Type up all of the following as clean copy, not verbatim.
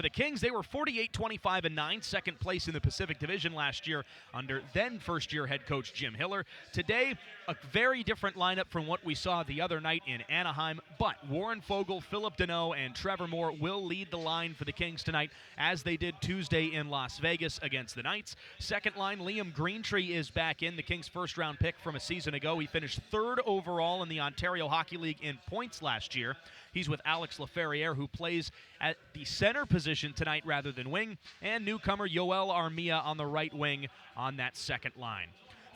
For the Kings, they were 48-25-9, second place in the Pacific Division last year under then first-year head coach Jim Hiller. Today, a very different lineup from what we saw the other night in Anaheim, but Warren Fogle, Philip Deneau, and Trevor Moore will lead the line for the Kings tonight, as they did Tuesday in Las Vegas against the Knights. Second line, Liam Greentree is back in, the Kings' first-round pick from a season ago. He finished third overall in the Ontario Hockey League in points last year. He's with Alex Laferriere, who plays at the center position tonight rather than wing, and newcomer Yoel Armia on the right wing on that second line.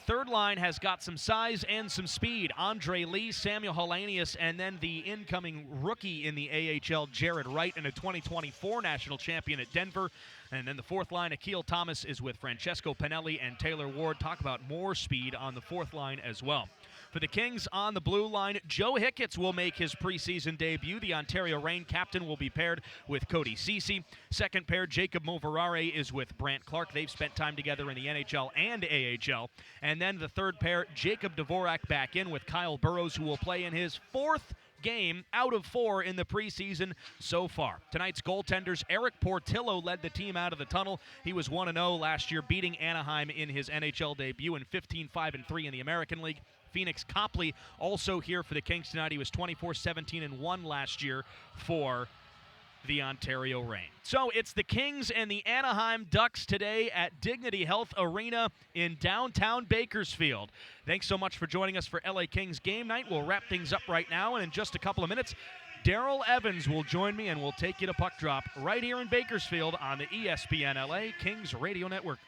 Third line has got some size and some speed. Andre Lee, Samuel Hellenius, and then the incoming rookie in the AHL, Jared Wright, and a 2024 national champion at Denver. And then the fourth line, Akil Thomas, is with Francesco Pinelli and Taylor Ward. Talk about more speed on the fourth line as well. For the Kings on the blue line, Joe Hicketts will make his preseason debut. The Ontario Reign captain will be paired with Cody Ceci. Second pair, Jacob Moverare is with Brant Clark. They've spent time together in the NHL and AHL. And then the third pair, Jacob Dvorak back in with Kyle Burrows, who will play in his fourth game out of 4 in the preseason so far. Tonight's goaltenders, Eric Portillo led the team out of the tunnel. He was 1-0 last year, beating Anaheim in his NHL debut, and 15-5-3 in the American League. Phoenix Copley also here for the Kings tonight. He was 24-17-1 last year for the Ontario Reign. So it's the Kings and the Anaheim Ducks today at Dignity Health Arena in downtown Bakersfield. Thanks so much for joining us for LA Kings Game Night. We'll wrap things up right now, and in just a couple of minutes, Daryl Evans will join me, and we'll take you to Puck Drop right here in Bakersfield on the ESPN LA Kings Radio Network.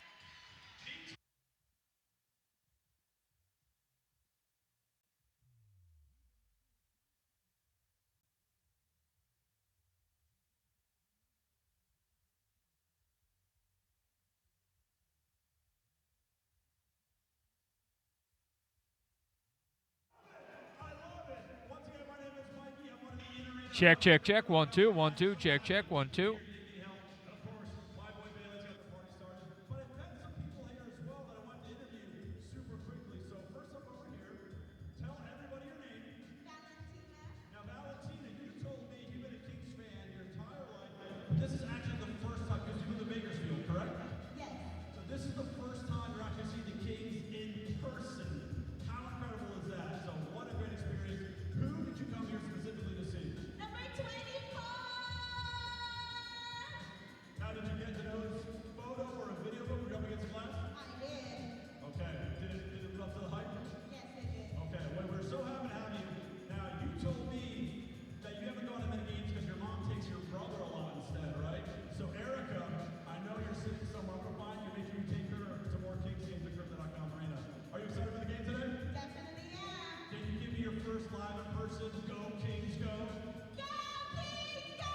Check, check, check. 1, 2, 1, 2. Check, check. 1, 2. This is actually the first time, because you live in Bakersfield, correct? Yes. So this is the first time you're actually seeing the Kings in person. How incredible is that? So what a great experience. Who did you come here specifically to see? Number 24! How did you get to know his photo or a video of him? Were you up against the glass? I did. Okay. Did it live up to the hype? Yes, it did. Okay. Well, we're so happy to have you. Now, you told me that you haven't gone to many games because your mom takes your brother a lot instead, right? So, Erica, I know you're sitting somewhere. We'll find you. Make sure you take her to more Kings games at Crypto.com Arena. Are you excited for the game today? Definitely am. Can you give me your first live in person? Go Kings, go! Go, Kings, go!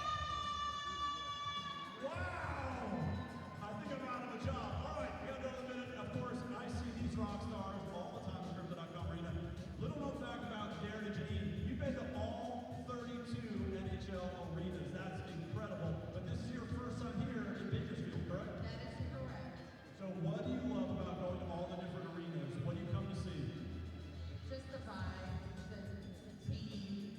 Wow! I think I'm out of a job. All right, we got another minute. Of course, I see these rock stars all the time at Crypto.com Arena. Little known fact about Darren and Janine, you've been to all 32 NHL arenas. That's incredible. But this is your first time here in Bakersfield, correct? That is correct. So what do you love about going to all the different arenas? What do you come to see? Just the vibe, the team,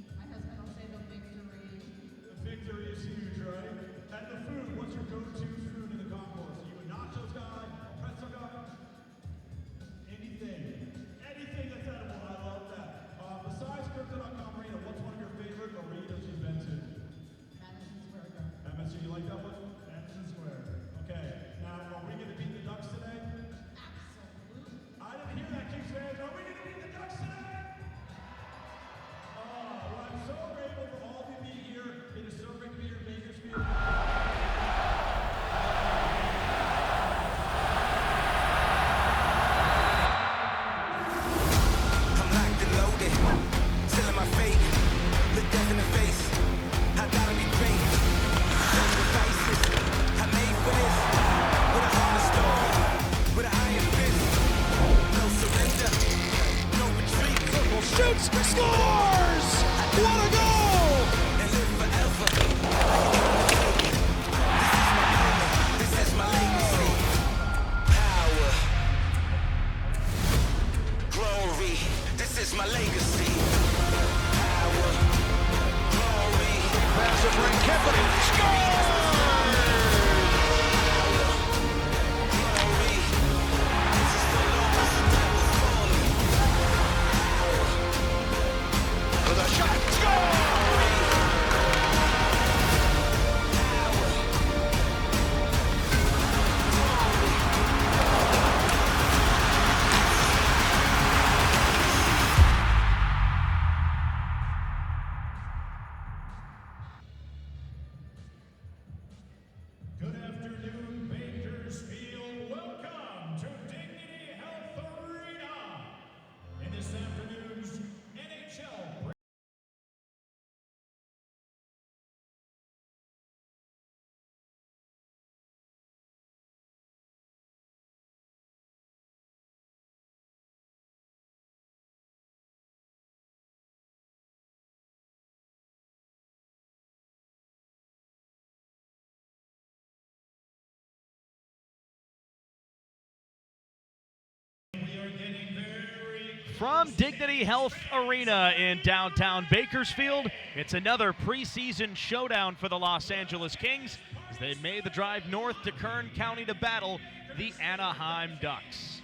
From Dignity Health Arena in downtown Bakersfield, it's another preseason showdown for the Los Angeles Kings as they made the drive north to Kern County to battle the Anaheim Ducks.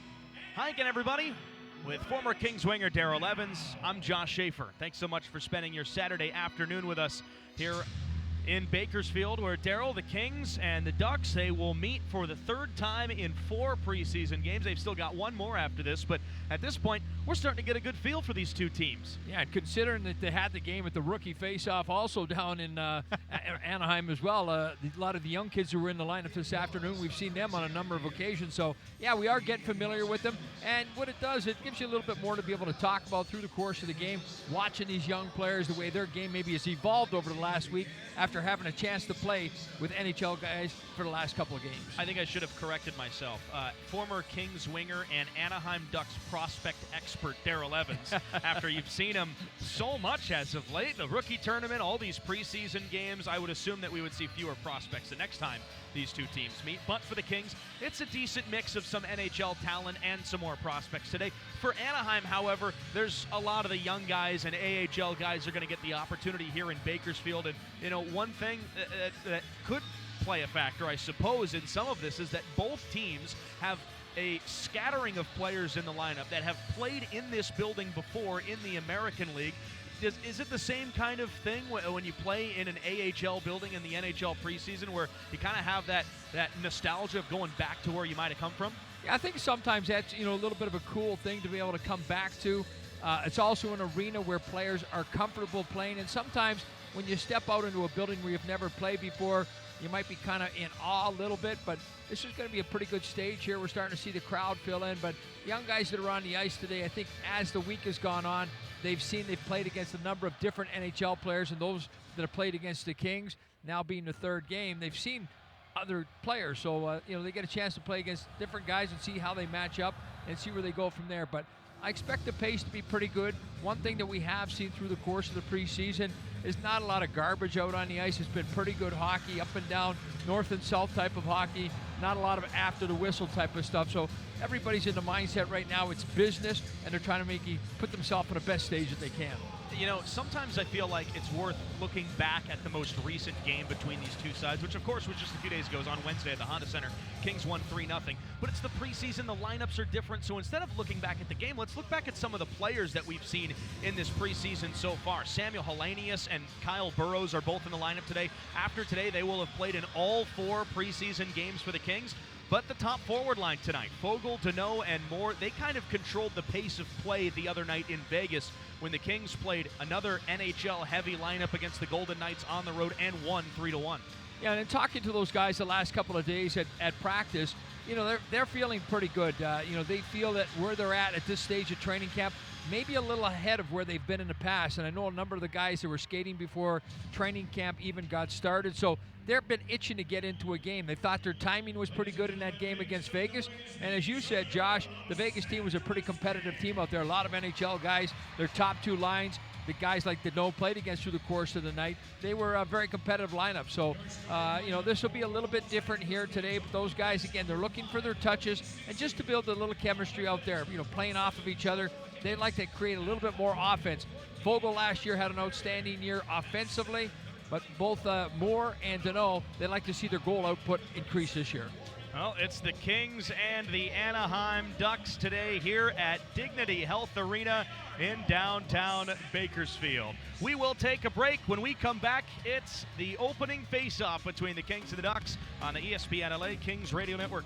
Hi again, everybody. With former Kings winger Darrell Evans, I'm Josh Schaefer. Thanks so much for spending your Saturday afternoon with us here in Bakersfield, where Darrell, the Kings, and the Ducks, they will meet for the third time in 4 preseason games. They've still got one more after this, but at this point, we're starting to get a good feel for these two teams. Yeah, considering that they had the game at the rookie face-off also down in Anaheim as well. A lot of the young kids who were in the lineup this afternoon, we've seen them on a number of occasions. So, yeah, we are getting familiar with them. And what it does, it gives you a little bit more to be able to talk about through the course of the game, watching these young players, the way their game maybe has evolved over the last week after having a chance to play with NHL guys for the last couple of games. I think I should have corrected myself. Former Kings winger and Anaheim Ducks prospect expert Darrell Evans. After you've seen him so much as of late, the rookie tournament, all these preseason games, I would assume that we would see fewer prospects the next time these two teams meet. But for the Kings, it's a decent mix of some NHL talent and some more prospects today. For Anaheim, however, there's a lot of the young guys and AHL guys are going to get the opportunity here in Bakersfield. And, you know, one thing that could play a factor, I suppose, in some of this is that both teams have a scattering of players in the lineup that have played in this building before in the American League. Is it the same kind of thing when you play in an AHL building in the NHL preseason where you kind of have that nostalgia of going back to where you might have come from? Yeah, I think sometimes that's, a little bit of a cool thing to be able to come back to. It's also an arena where players are comfortable playing, and sometimes when you step out into a building where you've never played before, you might be kind of in awe a little bit, but this is going to be a pretty good stage here. We're starting to see the crowd fill in, but young guys that are on the ice today, I think as the week has gone on, they've played against a number of different NHL players, and those that have played against the Kings, now being the third game, they've seen other players. So, they get a chance to play against different guys and see how they match up and see where they go from there. But I expect the pace to be pretty good. One thing that we have seen through the course of the preseason is not a lot of garbage out on the ice. It's been pretty good hockey, up and down, north and south type of hockey, not a lot of after the whistle type of stuff. So everybody's in the mindset right now, it's business, and they're trying to put themselves on the best stage that they can. You know, sometimes I feel like it's worth looking back at the most recent game between these two sides, which of course was just a few days ago. It was on Wednesday at the Honda Center. Kings won 3-0. But it's the preseason, the lineups are different. So instead of looking back at the game, let's look back at some of the players that we've seen in this preseason so far. Samuel Hellenius and Kyle Burrows are both in the lineup today. After today, they will have played in all 4 preseason games for the Kings. But the top forward line tonight, Foegele, Deneau, and Moore, they kind of controlled the pace of play the other night in Vegas when the Kings played another NHL-heavy lineup against the Golden Knights on the road and won 3-1. Yeah, and in talking to those guys the last couple of days at practice, they're feeling pretty good. They feel that where they're at this stage of training camp, maybe a little ahead of where they've been in the past. And I know a number of the guys that were skating before training camp even got started. So they've been itching to get into a game. They thought their timing was pretty good in that game against Vegas. And as you said, Josh, the Vegas team was a pretty competitive team out there. A lot of NHL guys, their top 2 lines, the guys like Deneau played against through the course of the night. They were a very competitive lineup. So, this will be a little bit different here today. But those guys, again, they're looking for their touches and just to build a little chemistry out there, playing off of each other. They like to create a little bit more offense. Foegele last year had an outstanding year offensively, but both Moore and Deneau, they like to see their goal output increase this year. Well, it's the Kings and the Anaheim Ducks today here at Dignity Health Arena in downtown Bakersfield. We will take a break. When we come back, it's the opening face-off between the Kings and the Ducks on the ESPN LA Kings Radio Network.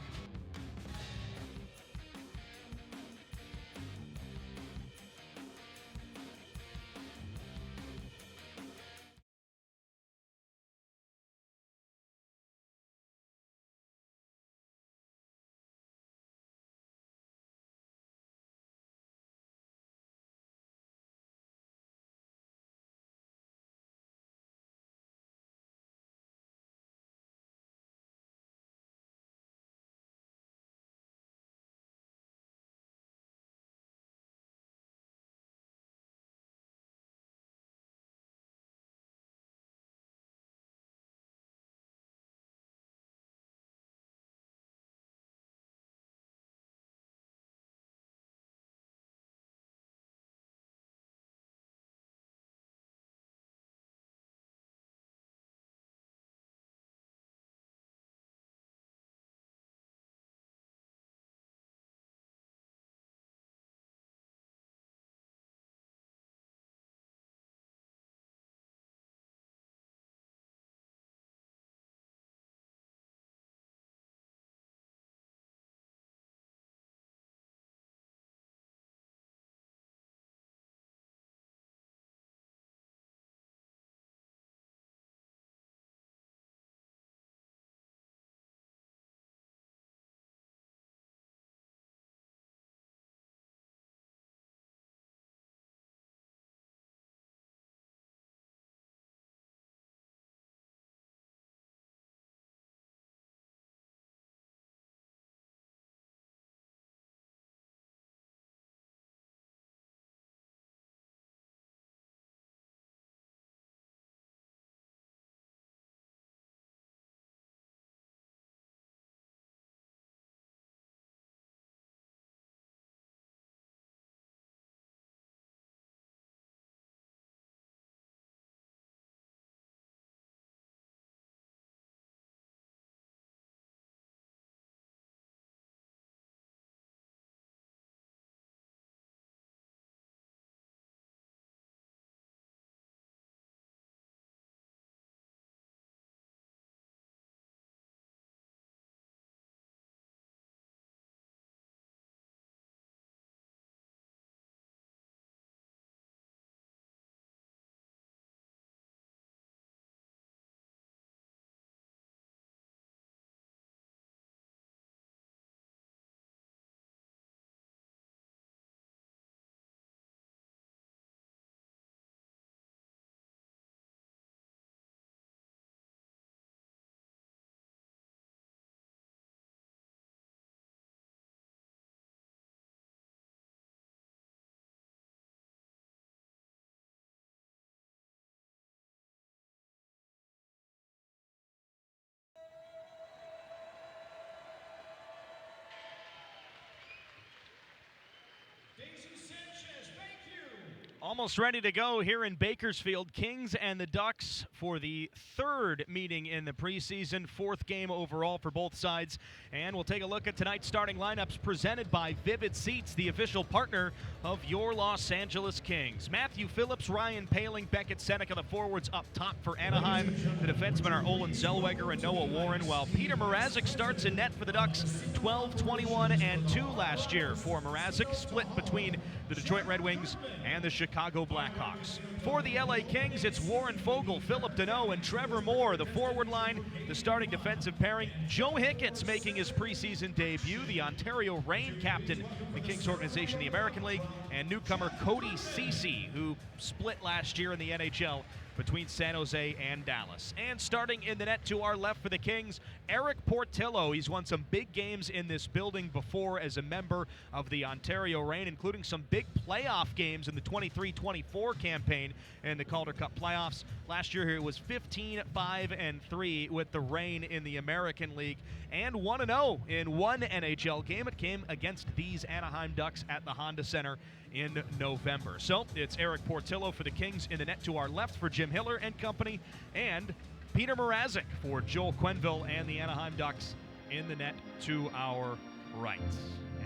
Almost ready to go here in Bakersfield. Kings and the Ducks for the third meeting in the preseason, fourth game overall for both sides. And we'll take a look at tonight's starting lineups presented by Vivid Seats, the official partner of your Los Angeles Kings. Matthew Phillips, Ryan Poehling, Beckett Seneca, the forwards up top for Anaheim. The defensemen are Olin Zellweger and Noah Warren, while Peter Mrazek starts in net for the Ducks. 12, 21, and 2 last year for Mrazek, split between the Detroit Red Wings and the Chicago Blackhawks. For the LA Kings, it's Warren Foegele, Phillip Danault, and Trevor Moore. The forward line, the starting defensive pairing. Joe Hicketts making his preseason debut, the Ontario Reign captain, the Kings organization, the American League, and newcomer Cody Ceci, who split last year in the NHL between San Jose and Dallas. And starting in the net to our left for the Kings, Eric Portillo. He's won some big games in this building before as a member of the Ontario Reign, including some big playoff games in the 23-24 campaign in the Calder Cup playoffs. Last year it was 15-5-3 with the Reign in the American League, and 1-0 in one NHL game. It came against these Anaheim Ducks at the Honda Center in November. So it's Eric Portillo for the Kings in the net to our left for Jim Hiller and company, and Peter Mrazek for Joel Quenneville and the Anaheim Ducks in the net to our right.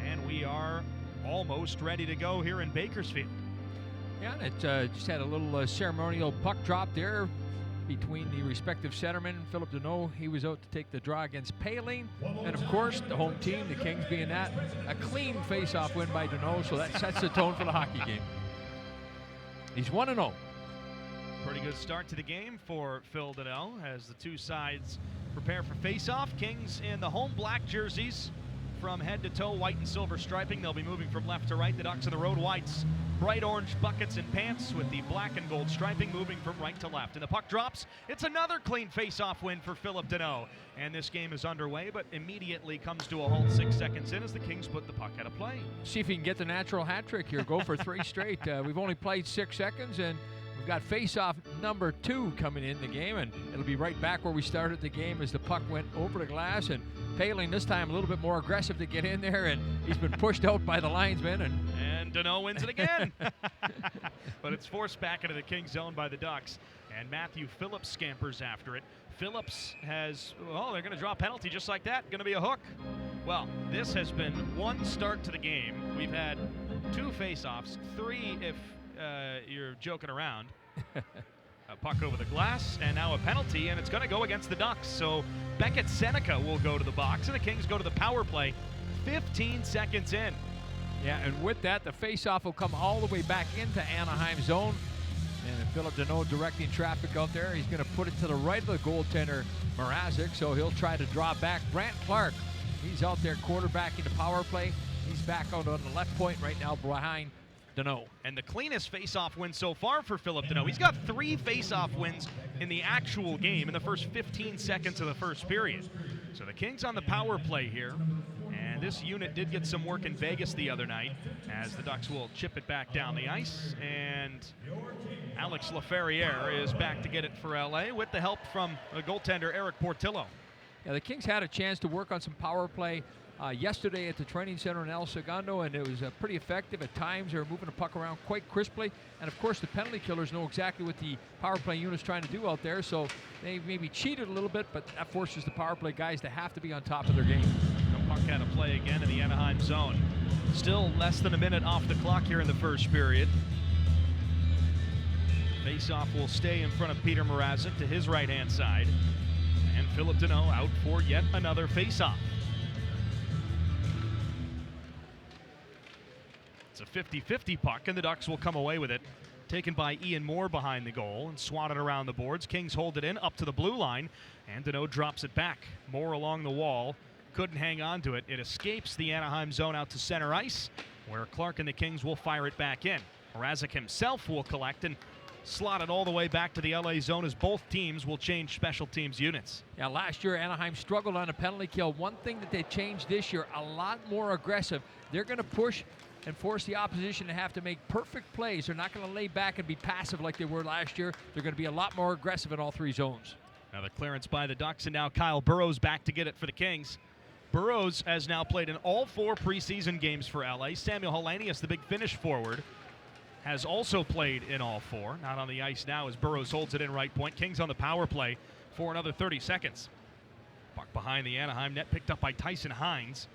And we are almost ready to go here in Bakersfield. Yeah, and it just had a little ceremonial puck drop there between the respective centermen. Phillip Danault, he was out to take the draw against Poehling. And of course, the home team, the Kings being that, a clean face-off win by Danault, so that sets the tone for the hockey game. He's 1-0. Pretty good start to the game for Phil Danault as the two sides prepare for face-off. Kings in the home black jerseys from head to toe, white and silver striping. They'll be moving from left to right. The Ducks in the road whites, bright orange buckets and pants with the black and gold striping, moving from right to left. And the puck drops. It's another clean face-off win for Phillip Danault. And this game is underway, but immediately comes to a halt 6 seconds in as the Kings put the puck out of play. See if he can get the natural hat trick here. Go for 3 straight. We've only played 6 seconds, and we've got face-off number 2 coming in the game, and it'll be right back where we started the game as the puck went over the glass, and Poehling this time a little bit more aggressive to get in there, and he's been pushed out by the linesman. And Danault wins it again. But it's forced back into the Kings zone by the Ducks, and Matthew Phillips scampers after it. Phillips has, well, they're going to draw a penalty just like that. Going to be a hook. Well, this has been one start to the game. We've had 2 face-offs, 3 if you're joking around. A puck over the glass, and now a penalty, and it's going to go against the Ducks. So Beckett Seneca will go to the box, and the Kings go to the power play 15 seconds in. Yeah, and with that, the face-off will come all the way back into Anaheim zone. And Phillip Danault directing traffic out there. He's going to put it to the right of the goaltender, Mrazek, so he'll try to draw back. Brant Clark, he's out there quarterbacking the power play. He's back out on the left point right now behind Danault. And the cleanest face-off win so far for Phillip Danault. He's got 3 face-off wins in the actual game in the first 15 seconds of the first period. So the Kings on the power play here. And this unit did get some work in Vegas the other night as the Ducks will chip it back down the ice. And Alex Laferriere is back to get it for LA with the help from goaltender Eric Portillo. Yeah, the Kings had a chance to work on some power play yesterday at the training center in El Segundo, and it was pretty effective. At times they were moving the puck around quite crisply, and of course the penalty killers know exactly what the power play unit's trying to do out there, so they maybe cheated a little bit, but that forces the power play guys to have to be on top of their game. The puck out of play again in the Anaheim zone. Still less than a minute off the clock here in the first period. Face-off will stay in front of Peter Mrazek to his right-hand side, and Phillip Danault out for yet another face-off. It's a 50-50 puck, and the Ducks will come away with it. Taken by Ian Moore behind the goal and swatted around the boards. Kings hold it in up to the blue line, and Danault drops it back. Moore along the wall, couldn't hang on to it. It escapes the Anaheim zone out to center ice, where Clark and the Kings will fire it back in. Mrazek himself will collect and slot it all the way back to the LA zone as both teams will change special teams units. Yeah, last year Anaheim struggled on a penalty kill. One thing that they changed this year, a lot more aggressive. They're going to push and force the opposition to have to make perfect plays. They're not going to lay back and be passive like they were last year. They're going to be a lot more aggressive in all 3 zones. Now the clearance by the Ducks, and now Kyle Burroughs back to get it for the Kings. Burroughs has now played in all 4 preseason games for LA. Samuel Hellenius, the big Finnish forward, has also played in all 4. Not on the ice now as Burrows holds it in right point. Kings on the power play for another 30 seconds. Puck behind the Anaheim net, picked up by Tyson Hines.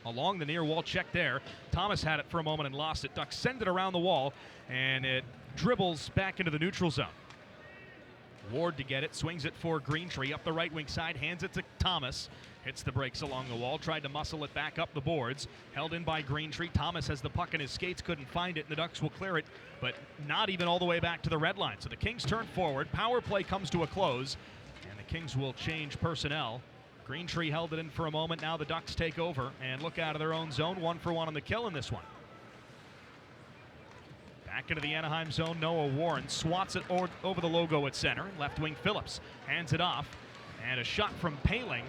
Along the near wall, check there. Thomas had it for a moment and lost it. Ducks send it around the wall, and it dribbles back into the neutral zone. Ward to get it, swings it for Greentree up the right wing side, hands it to Thomas. Hits the brakes along the wall, tried to muscle it back up the boards. Held in by Greentree. Thomas has the puck in his skates, couldn't find it, and the Ducks will clear it, but not even all the way back to the red line. So the Kings turn forward, power play comes to a close, and the Kings will change personnel. Greentree held it in for a moment, now the Ducks take over and look out of their own zone, 1-for-1 on the kill in this one. Back into the Anaheim zone, Noah Warren swats it over the logo at center. Left wing Phillips hands it off, and a shot from Paling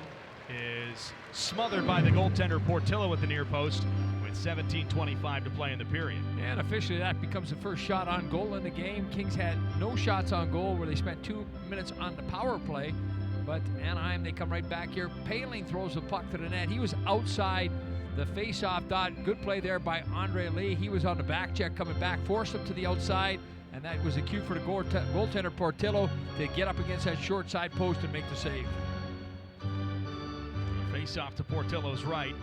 is smothered by the goaltender Portillo at the near post with 17:25 to play in the period. And officially that becomes the first shot on goal in the game. Kings had no shots on goal where they spent 2 minutes on the power play, but Anaheim, they come right back here. Paling throws the puck to the net. He was outside the face-off dot. Good play there by Andre Lee. He was on the back check coming back, forced him to the outside, and that was a cue for the goaltender Portillo to get up against that short side post and make the save. Face-off to Portillo's right.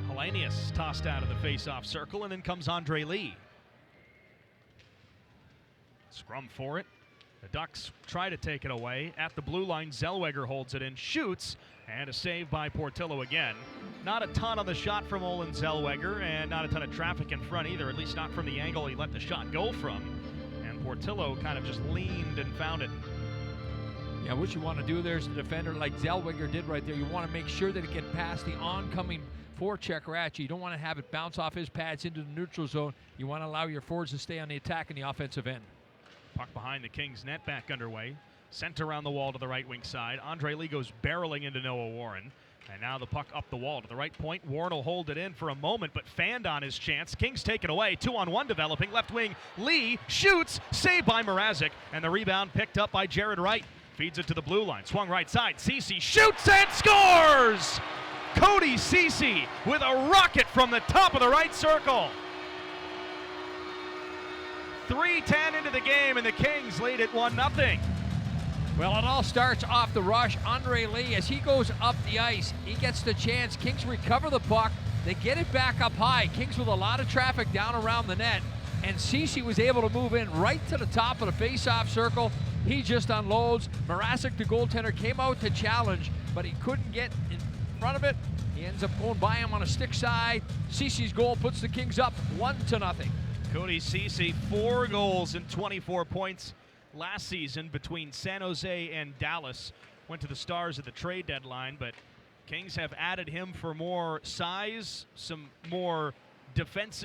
Hellenius tossed out of the face-off circle, and then comes Andre Lee. Scrum for it. The Ducks try to take it away. At the blue line, Zellweger holds it in, shoots, and a save by Portillo again. Not a ton on the shot from Olin Zellweger, and not a ton of traffic in front either, at least not from the angle he let the shot go from. And Portillo kind of just leaned and found it. Yeah, what you want to do there as a defender, like Zellweger did right there, you want to make sure that it gets past the oncoming forechecker at you. You don't want to have it bounce off his pads into the neutral zone. You want to allow your forwards to stay on the attack in the offensive end. Puck behind the Kings net, back underway. Sent around the wall to the right wing side. Andre Lee goes barreling into Noah Warren. And now the puck up the wall to the right point. Warren will hold it in for a moment, but fanned on his chance. Kings take it away. 2-on-1 developing. Left wing, Lee shoots. Saved by Mrazek. And the rebound picked up by Jared Wright. Feeds it to the blue line. Swung right side. Ceci shoots and scores! Cody Ceci with a rocket from the top of the right circle. 3:10 into the game, and the Kings lead it 1-0. Well, it all starts off the rush. Andre Lee, as he goes up the ice, he gets the chance. Kings recover the puck. They get it back up high. Kings with a lot of traffic down around the net. And Ceci was able to move in right to the top of the face-off circle. He just unloads. Mrazek, the goaltender, came out to challenge, but he couldn't get in front of it. He ends up going by him on a stick side. Ceci's goal puts the Kings up 1-0. Cody Ceci, 4 goals and 24 points last season between San Jose and Dallas. Went to the Stars at the trade deadline, but Kings have added him for more size, some more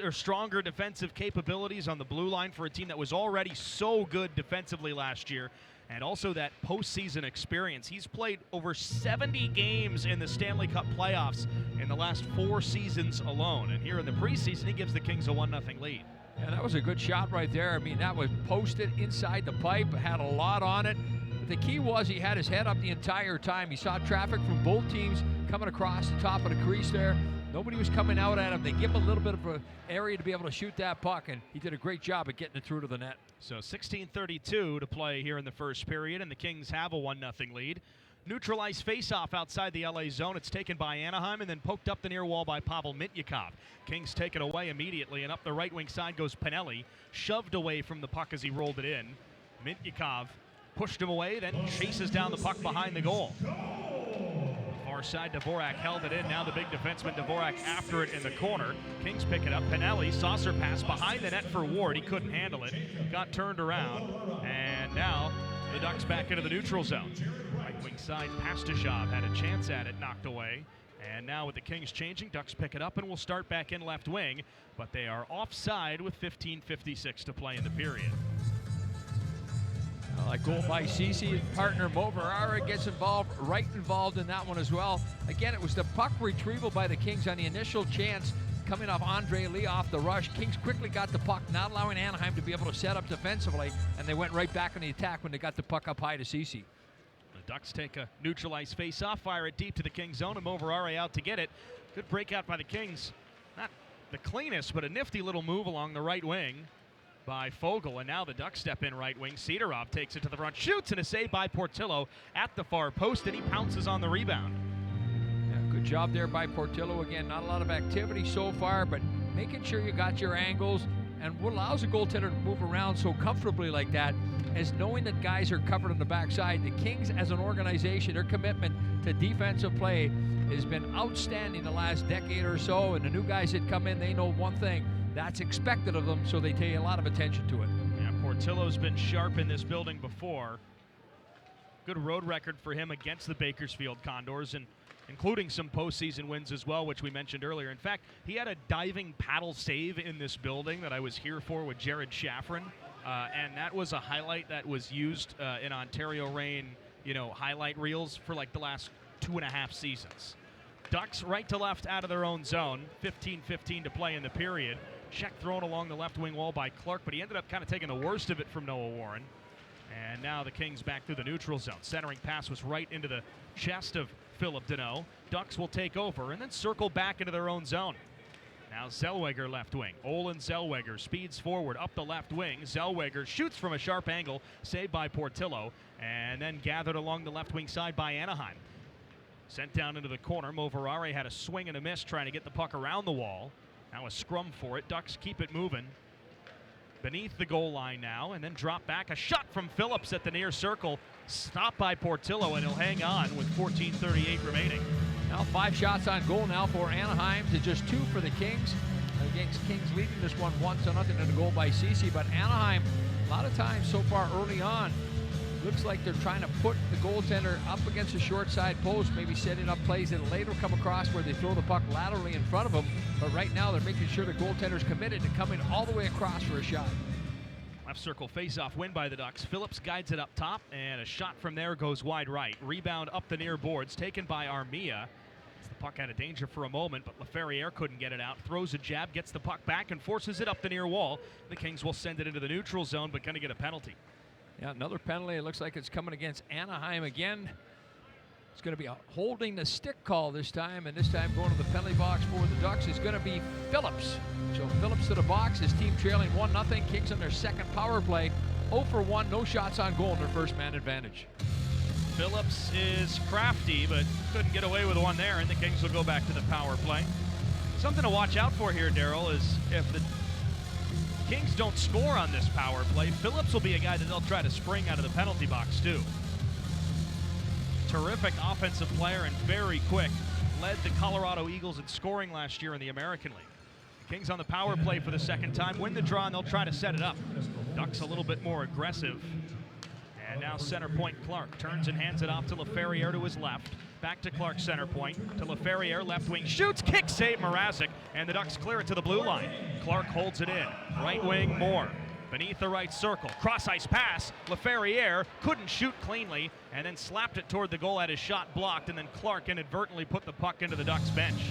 stronger defensive capabilities on the blue line for a team that was already so good defensively last year, and also that postseason experience. He's played over 70 games in the Stanley Cup playoffs in the last 4 seasons alone, and here in the preseason he gives the Kings a 1-0 lead. Yeah, that was a good shot right there. I mean, that was posted inside the pipe, had a lot on it. But the key was he had his head up the entire time. He saw traffic from both teams coming across the top of the crease there. Nobody was coming out at him. They give him a little bit of an area to be able to shoot that puck, and he did a great job at getting it through to the net. So 16:32 to play here in the first period, and the Kings have a 1-0 lead. Neutralized face-off outside the LA zone. It's taken by Anaheim and then poked up the near wall by Pavel Mitnyakov. Kings take it away immediately, and up the right wing side goes Pinelli, shoved away from the puck as he rolled it in. Mitnyakov pushed him away, then chases down the puck behind the goal. Far side, Dvorak held it in. Now the big defenseman Dvorak after it in the corner. Kings pick it up. Pinelli, saucer pass behind the net for Ward. He couldn't handle it. Got turned around, and now the Ducks back into the neutral zone. Right wing side, Pastujov had a chance at it, knocked away. And now with the Kings changing, Ducks pick it up and will start back in left wing. But they are offside with 15:56 to play in the period. Well, that goal by Ceci, his partner Mo Verara gets involved, right involved in that one as well. Again, it was the puck retrieval by the Kings on the initial chance coming off Andre Lee off the rush. Kings quickly got the puck, not allowing Anaheim to be able to set up defensively, and they went right back on the attack when they got the puck up high to Ceci. The Ducks take a neutralized face-off, fire it deep to the Kings zone, and Mo Verara out to get it. Good breakout by the Kings. Not the cleanest, but a nifty little move along the right wing. by Fogle, and now the Ducks step in right wing. Sidorov takes it to the front, shoots, and a save by Portillo at the far post, and he pounces on the rebound. Yeah, good job there by Portillo. Again, not a lot of activity so far, but making sure you got your angles. And what allows a goaltender to move around so comfortably like that is knowing that guys are covered on the backside. The Kings, as an organization, their commitment to defensive play has been outstanding the last decade or so, and the new guys that come in, they know one thing. That's expected of them, so they pay a lot of attention to it. Yeah, Portillo's been sharp in this building before. Good road record for him against the Bakersfield Condors, and including some postseason wins as well, which we mentioned earlier. In fact, he had a diving paddle save in this building that I was here for with Jared Shaffrin, and that was a highlight that was used in Ontario Reign, highlight reels for like the last 2.5 seasons. Ducks right to left out of their own zone, 15-15 to play in the period. Check thrown along the left wing wall by Clark, but he ended up kind of taking the worst of it from Noah Warren. And now the Kings back through the neutral zone. Centering pass was right into the chest of Philip Deneau. Ducks will take over and then circle back into their own zone. Now Zellweger left wing. Olin Zellweger speeds forward up the left wing. Zellweger shoots from a sharp angle, saved by Portillo, and then gathered along the left wing side by Anaheim. Sent down into the corner. Moverare had a swing and a miss trying to get the puck around the wall. Now a scrum for it. Ducks keep it moving. Beneath the goal line now, and then drop back. A shot from Phillips at the near circle. Stopped by Portillo, and he'll hang on with 14:38 remaining. Now 5 shots on goal now for Anaheim to just 2 for the Kings. Against Kings leading this one 1-0 in a goal by Ceci, but Anaheim, a lot of times so far early on, looks like they're trying to put the goaltender up against the short side post, maybe setting up plays that later come across where they throw the puck laterally in front of them. But right now they're making sure the goaltender's committed to coming all the way across for a shot. Left circle face-off win by the Ducks. Phillips guides it up top, and a shot from there goes wide right. Rebound up the near boards, taken by Armia. The puck out of danger for a moment, but Laferriere couldn't get it out. Throws a jab, gets the puck back, and forces it up the near wall. The Kings will send it into the neutral zone, but going to get a penalty. Yeah, another penalty. It looks like it's coming against Anaheim again. It's going to be a holding the stick call this time, and this time going to the penalty box for the Ducks is going to be Phillips. So Phillips to the box, his team trailing 1-0. Kings on their second power play. 0 for 1, no shots on goal in their first man advantage. Phillips is crafty, but couldn't get away with one there, and the Kings will go back to the power play. Something to watch out for here, Daryl, is if the Kings don't score on this power play, Phillips will be a guy that they'll try to spring out of the penalty box too. Terrific offensive player and very quick. Led the Colorado Eagles in scoring last year in the American League. The Kings on the power play for the second time, win the draw, and they'll try to set it up. Ducks a little bit more aggressive. And now center point Clark turns and hands it off to Laferriere to his left. Back to Clark center point, to Laferriere, left wing, shoots, kick, save Mrazek, and the Ducks clear it to the blue line. Clark holds it in, right wing Moore, beneath the right circle, cross ice pass, Laferriere couldn't shoot cleanly, and then slapped it toward the goal, had his shot blocked, and then Clark inadvertently put the puck into the Ducks bench.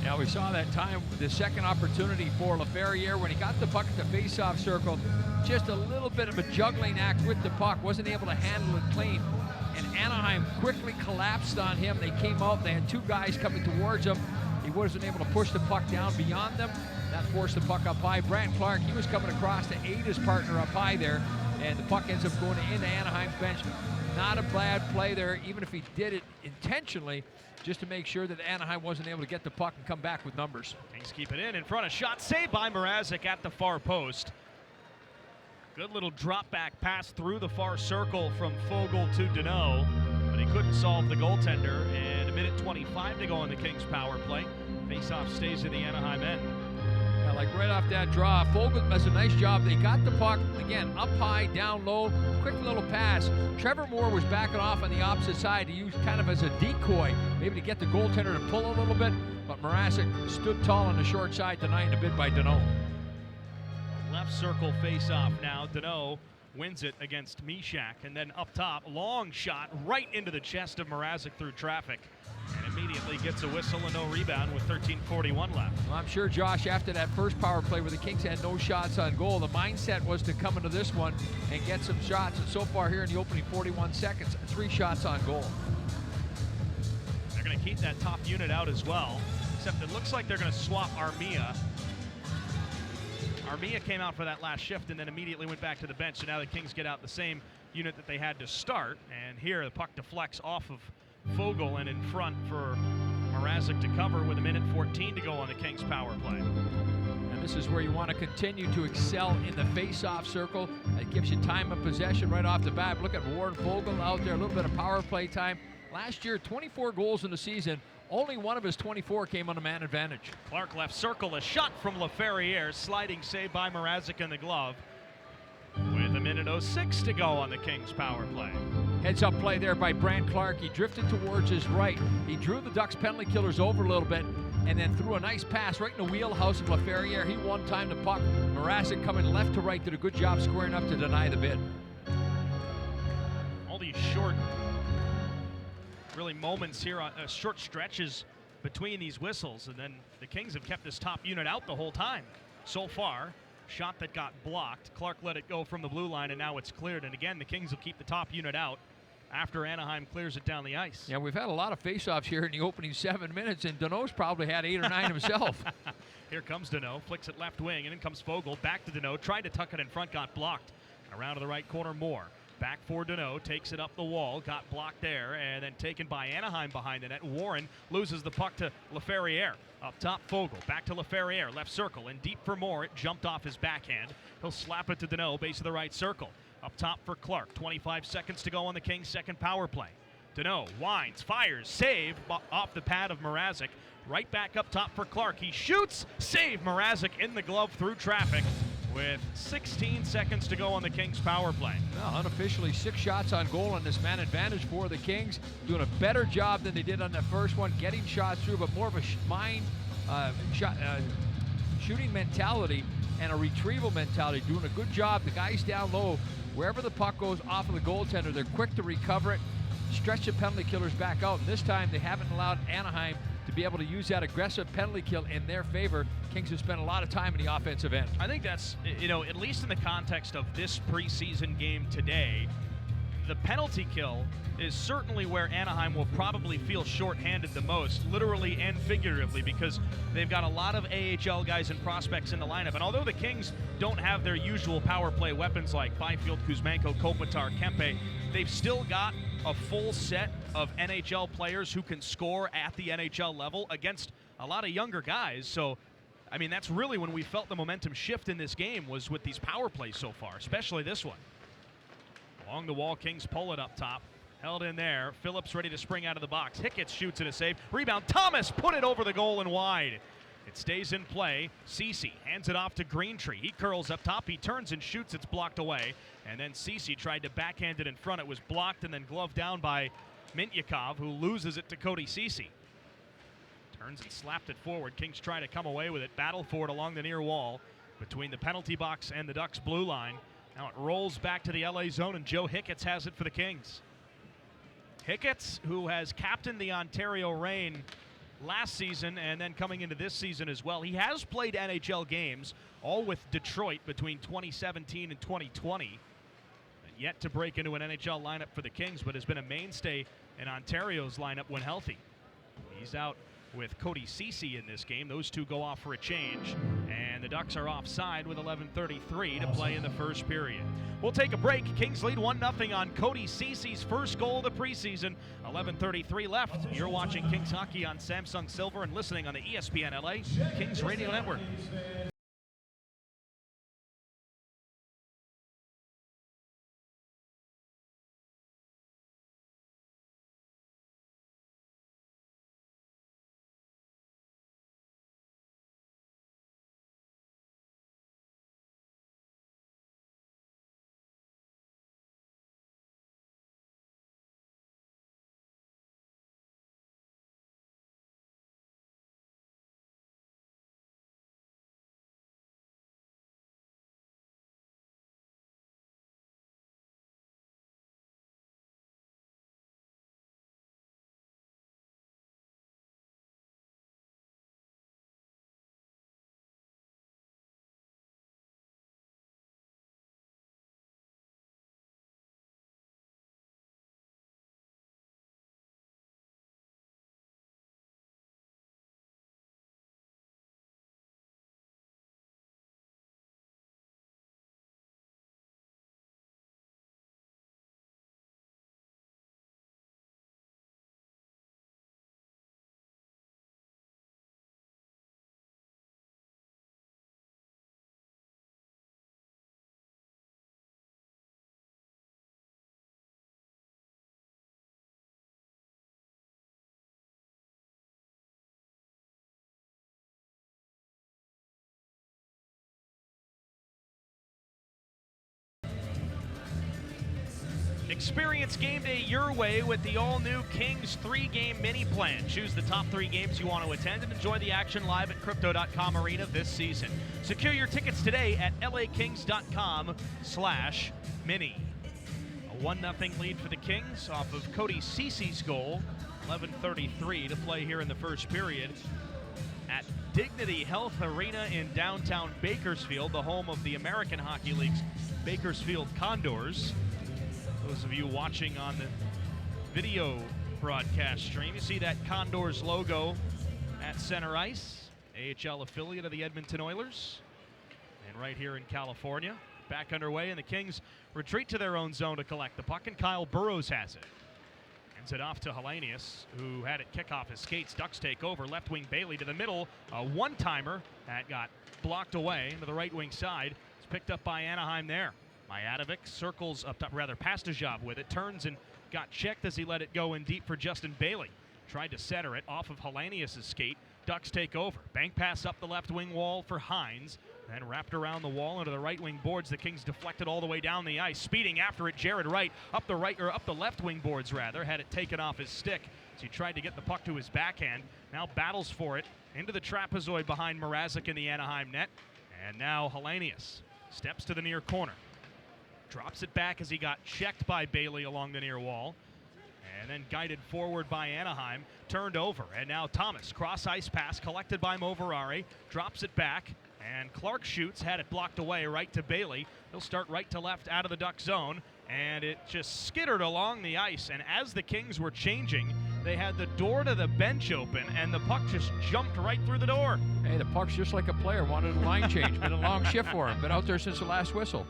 Yeah, we saw that time, the second opportunity for Laferriere when he got the puck at the face-off circle. Just a little bit of a juggling act with the puck, wasn't able to handle it clean. And Anaheim quickly collapsed on him. They came out, they had 2 guys coming towards him. He wasn't able to push the puck down beyond them. That forced the puck up high. Brant Clark, he was coming across to aid his partner up high there, and the puck ends up going into Anaheim's bench. Not a bad play there, even if he did it intentionally, just to make sure that Anaheim wasn't able to get the puck and come back with numbers. Kings keep it in front of shot, saved by Mrazek at the far post. Good little drop back pass through the far circle from Fogle to Deneau, but he couldn't solve the goaltender, and 1:25 to go on the Kings power play. Face-off stays in the Anaheim end. Yeah, like right off that draw, Fogle does a nice job. They got the puck, again, up high, down low, quick little pass. Trevor Moore was backing off on the opposite side to use kind of as a decoy, maybe to get the goaltender to pull a little bit, but Mrazek stood tall on the short side tonight and a bid by Deneau. Left circle face-off now. Deneau wins it against Mishak, and then up top, long shot right into the chest of Mrazek through traffic, and immediately gets a whistle and no rebound with 13:41 left. Well, I'm sure, Josh, after that first power play where the Kings had no shots on goal, the mindset was to come into this one and get some shots, and so far here in the opening 41 seconds, 3 shots on goal. They're going to keep that top unit out as well, except it looks like they're going to swap Armia Armia came out for that last shift and then immediately went back to the bench. So now the Kings get out the same unit that they had to start. And here the puck deflects off of Fogle and in front for Mrazek to cover with 1:14 to go on the Kings power play. And this is where you want to continue to excel in the face-off circle. It gives you time of possession right off the bat. Look at Warren Fogle out there, a little bit of power play time. Last year, 24 goals in the season. Only one of his 24 came on a man advantage. Clark left circle, a shot from LaFerriere, sliding save by Mrazek in the glove. With 1:06 to go on the Kings power play. Heads-up play there by Brant Clark. He drifted towards his right. He drew the Ducks penalty killers over a little bit and then threw a nice pass right in the wheelhouse of LaFerriere. He one-timed the puck. Mrazek coming left to right did a good job squaring up to deny the bid. All these short, really moments here, short stretches between these whistles, and then the Kings have kept this top unit out the whole time so far. Shot that got blocked. Clark let it go from the blue line, and now it's cleared. And again, the Kings will keep the top unit out after Anaheim clears it down the ice. Yeah, we've had a lot of face-offs here in the opening 7 minutes, and Danault's probably had 8 or 9 himself. Here comes Danault, flicks it left wing, and in comes Fogle. Back to Danault, tried to tuck it in front, got blocked. Around to the right corner, Moore. Back for Danault, takes it up the wall, got blocked there, and then taken by Anaheim behind the net. Warren loses the puck to LaFerriere. Up top, Fogle, back to LaFerriere, left circle, and deep for Moore. It jumped off his backhand. He'll slap it to Danault, base of the right circle. Up top for Clark, 25 seconds to go on the Kings' second power play. Danault winds, fires, save off the pad of Mrazek. Right back up top for Clark. He shoots, save Mrazek in the glove through traffic with 16 seconds to go on the Kings power play. Well, unofficially 6 shots on goal on this man advantage for the Kings. Doing a better job than they did on the first one, getting shots through, but more of a shooting mentality and a retrieval mentality. Doing a good job. The guys down low, wherever the puck goes off of the goaltender, they're quick to recover it, stretch the penalty killers back out. And this time they haven't allowed Anaheim to be able to use that aggressive penalty kill in their favor. Kings have spent a lot of time in the offensive end. I think that's, at least in the context of this preseason game today, the penalty kill is certainly where Anaheim will probably feel shorthanded the most, literally and figuratively, because they've got a lot of AHL guys and prospects in the lineup. And although the Kings don't have their usual power play weapons like Byfield, Kuzmenko, Kopitar, Kempe, they've still got a full set of NHL players who can score at the NHL level against a lot of younger guys. So, I mean, that's really when we felt the momentum shift in this game, was with these power plays so far, especially this one. Along the wall, Kings pull it up top. Held in there. Phillips ready to spring out of the box. Hickett shoots and a save. Rebound. Thomas put it over the goal and wide. It stays in play. Ceci hands it off to Greentree. He curls up top. He turns and shoots. It's blocked away. And then Ceci tried to backhand it in front. It was blocked and then gloved down by Mintyukov, who loses it to Cody Ceci. Turns and slapped it forward. Kings try to come away with it. Battle for it along the near wall between the penalty box and the Ducks blue line. Now it rolls back to the LA zone, and Joe Hicketts has it for the Kings. Hicketts, who has captained the Ontario Reign last season and then coming into this season as well. He has played NHL games, all with Detroit between 2017 and 2020. Yet to break into an NHL lineup for the Kings, but has been a mainstay in Ontario's lineup when healthy. He's out with Cody Ceci in this game. Those two go off for a change, and the Ducks are offside with 11:33 to play in the first period. We'll take a break. Kings lead 1-0 on Cody Ceci's first goal of the preseason. 11:33 left. You're watching Kings hockey on Samsung Silver and listening on the ESPN LA Kings Radio Network. Experience game day your way with the all-new Kings 3-game mini plan. Choose the top 3 games you want to attend and enjoy the action live at Crypto.com Arena this season. Secure your tickets today at lakings.com/mini. A 1-0 lead for the Kings off of Cody Cece's goal. 11:33 to play here in the first period at Dignity Health Arena in downtown Bakersfield, the home of the American Hockey League's Bakersfield Condors. Those of you watching on the video broadcast stream, you see that Condors logo at center ice, AHL affiliate of the Edmonton Oilers. And right here in California, back underway, and the Kings retreat to their own zone to collect the puck, and Kyle Burrows has it. Hands it off to Hellenius, who had it kick off his skates. Ducks take over. Left wing Bailey to the middle. A one-timer that got blocked away into the right wing side. It's picked up by Anaheim there. Mijatovic circles up top, rather Pastajov with it. Turns and got checked as he let it go in deep for Justin Bailey. Tried to center it off of Hellenius' skate. Ducks take over. Bank pass up the left wing wall for Hines. Then wrapped around the wall into the right wing boards. The Kings deflected all the way down the ice. Speeding after it, Jared Wright up the left wing boards rather. Had it taken off his stick as he tried to get the puck to his backhand. Now battles for it into the trapezoid behind Mrazek in the Anaheim net. And now Hellenius steps to the near corner. Drops it back as he got checked by Bailey along the near wall. And then guided forward by Anaheim. Turned over. And now Thomas. Cross ice pass collected by Moverare. Drops it back. And Clark shoots. Had it blocked away right to Bailey. He'll start right to left out of the Duck zone. And it just skittered along the ice. And as the Kings were changing, they had the door to the bench open. And the puck just jumped right through the door. Hey, the puck's just like a player. Wanted a line change. Been a long shift for him. Been out there since the last whistle.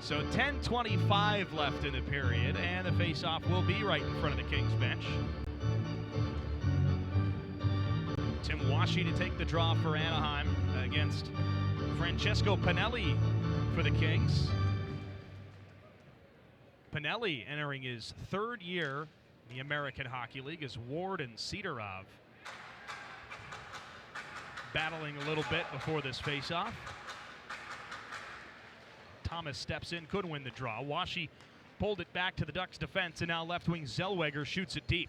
So 10:25 left in the period, and the faceoff will be right in front of the Kings bench. Tim Washy to take the draw for Anaheim against Francesco Pinelli for the Kings. Pinelli entering his 3rd year in the American Hockey League as Ward and Sidorov battling a little bit before this faceoff. Thomas steps in, could win the draw. Washy pulled it back to the Ducks defense, and now left wing Zellweger shoots it deep.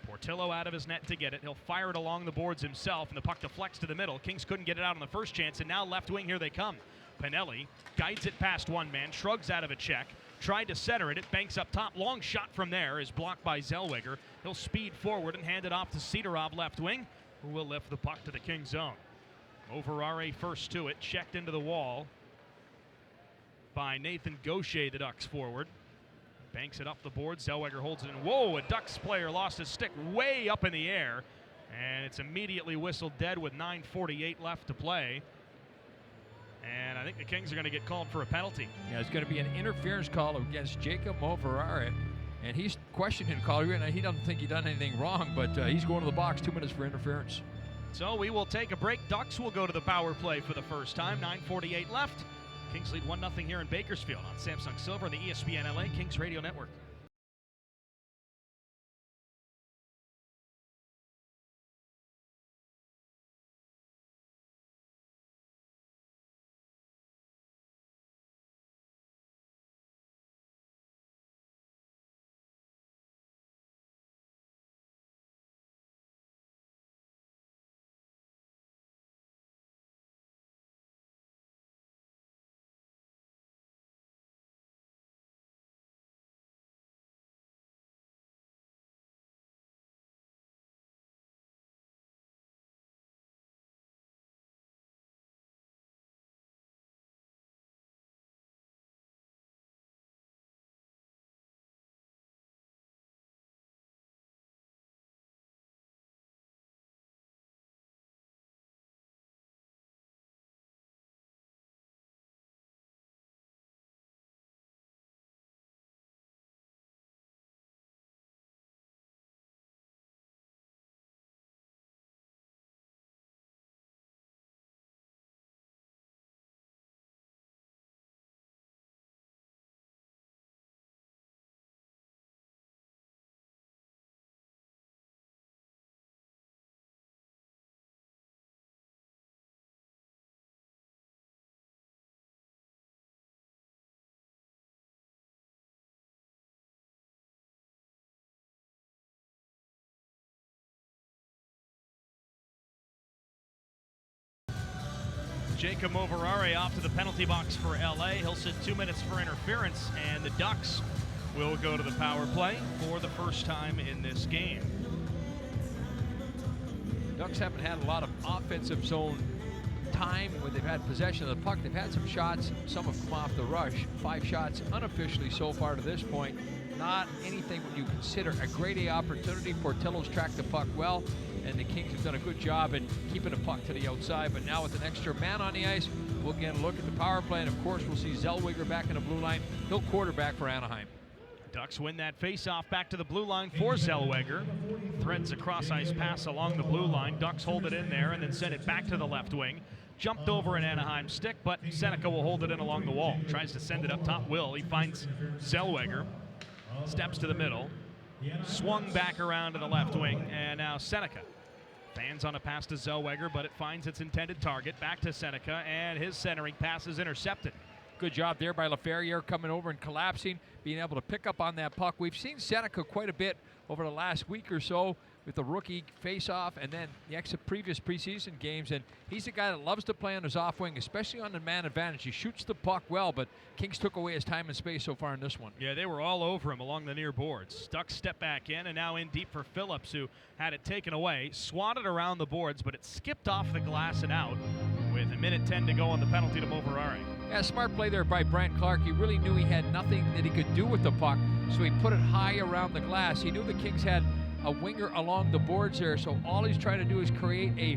Portillo out of his net to get it. He'll fire it along the boards himself, and the puck deflects to the middle. Kings couldn't get it out on the first chance, and now left wing, here they come. Pinelli guides it past one man, shrugs out of a check, tried to center it. It banks up top. Long shot from there is blocked by Zellweger. He'll speed forward and hand it off to Sidorov left wing, who will lift the puck to the Kings zone. Moverare first to it, checked into the wall by Nathan Gaucher, the Ducks forward. Banks it up the board. Zellweger holds it in. Whoa, a Ducks player lost his stick way up in the air. And it's immediately whistled dead with 9:48 left to play. And I think the Kings are going to get called for a penalty. Yeah, it's going to be an interference call against Jacob Moverare. And he's questioning the call here, and he doesn't think he done anything wrong, but he's going to the box. 2 minutes for interference. So we will take a break. Ducks will go to the power play for the first time. 9:48 left. Kings lead 1-0 here in Bakersfield on Samsung Silver and the ESPN LA Kings Radio Network. Jacob Moverare off to the penalty box for LA. He'll sit 2 minutes for interference, and the Ducks will go to the power play for the first time in this game. Ducks haven't had a lot of offensive zone time when they've had possession of the puck. They've had some shots, some have come off the rush. 5 shots unofficially so far to this point. Not anything what you consider a grade A opportunity. Portillo's tracked the puck well, and the Kings have done a good job in keeping the puck to the outside. But now with an extra man on the ice, we'll get a look at the power play, and of course we'll see Zellweger back in the blue line. He'll quarterback for Anaheim. Ducks win that face-off back to the blue line for Zellweger. Threads a cross-ice pass along the blue line. Ducks hold it in there and then send it back to the left wing. Jumped over an Anaheim stick, but Seneca will hold it in along the wall. Tries to send it up top. He finds Zellweger. Steps to the middle. Swung back around to the left wing, and now Seneca. Fans on a pass to Zellweger, but it finds its intended target. Back to Seneca, and his centering pass is intercepted. Good job there by LaFerriere coming over and collapsing, being able to pick up on that puck. We've seen Seneca quite a bit over the last week or so with the rookie face-off and then the previous preseason games, and he's a guy that loves to play on his off wing, especially on the man advantage. He shoots the puck well, but Kings took away his time and space so far in this one. Yeah, they were all over him along the near boards. Ducks step back in, and now in deep for Phillips, who had it taken away, swatted around the boards, but it skipped off the glass and out with 1:10 to go on the penalty to Moverare. Yeah, smart play there by Brant Clark. He really knew he had nothing that he could do with the puck, so he put it high around the glass. He knew the Kings had a winger along the boards there, so all he's trying to do is create a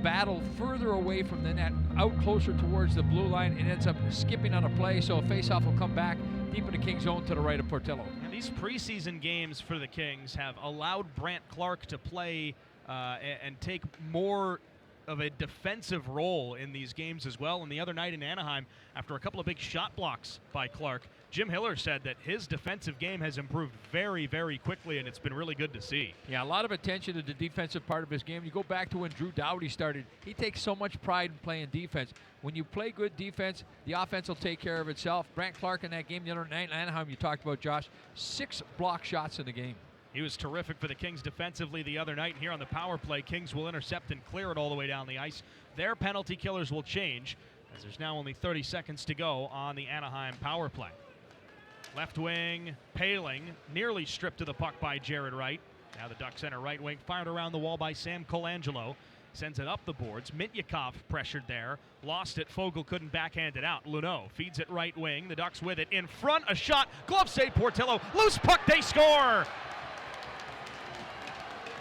battle further away from the net, out closer towards the blue line, and ends up skipping on a play, so a faceoff will come back deep in the Kings zone to the right of Portillo. And these preseason games for the Kings have allowed Brant Clark to play and take more of a defensive role in these games as well. And the other night in Anaheim, after a couple of big shot blocks by Clark, Jim Hiller said that his defensive game has improved very, very quickly, and it's been really good to see. Yeah, a lot of attention to the defensive part of his game. You go back to when Drew Doughty started, he takes so much pride in playing defense. When you play good defense, the offense will take care of itself. Brant Clark in that game the other night in Anaheim you talked about, Josh, 6 block shots in the game. He was terrific for the Kings defensively the other night. Here on the power play, Kings will intercept and clear it all the way down the ice. Their penalty killers will change, as there's now only 30 seconds to go on the Anaheim power play. Left wing, Paling, nearly stripped to the puck by Jared Wright. Now the Ducks center right wing, fired around the wall by Sam Colangelo. Sends it up the boards. Mityakov pressured there. Lost it. Fogle couldn't backhand it out. Luneau feeds it right wing. The Ducks with it. In front, a shot. Glove save, Portillo. Loose puck, they score!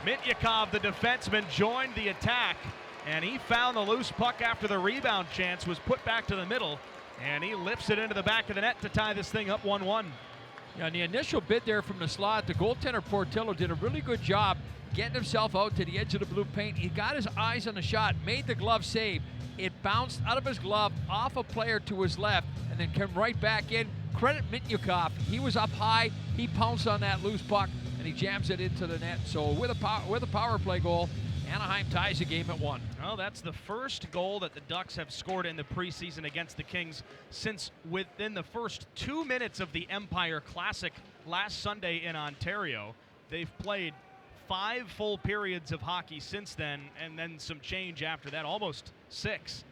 Mityakov, the defenseman, joined the attack, and he found the loose puck after the rebound chance was put back to the middle, and he lifts it into the back of the net to tie this thing up 1-1. Yeah, and the initial bid there from the slot, the goaltender Portillo did a really good job getting himself out to the edge of the blue paint. He got his eyes on the shot, made the glove save. It bounced out of his glove off a player to his left and then came right back in. Credit Mityakov. He was up high. He pounced on that loose puck, and he jams it into the net. So with a power play goal, Anaheim ties the game at 1. Well, that's the first goal that the Ducks have scored in the preseason against the Kings since within the first 2 minutes of the Empire Classic last Sunday in Ontario. They've played 5 full periods of hockey since then, and then some change after that, almost 6.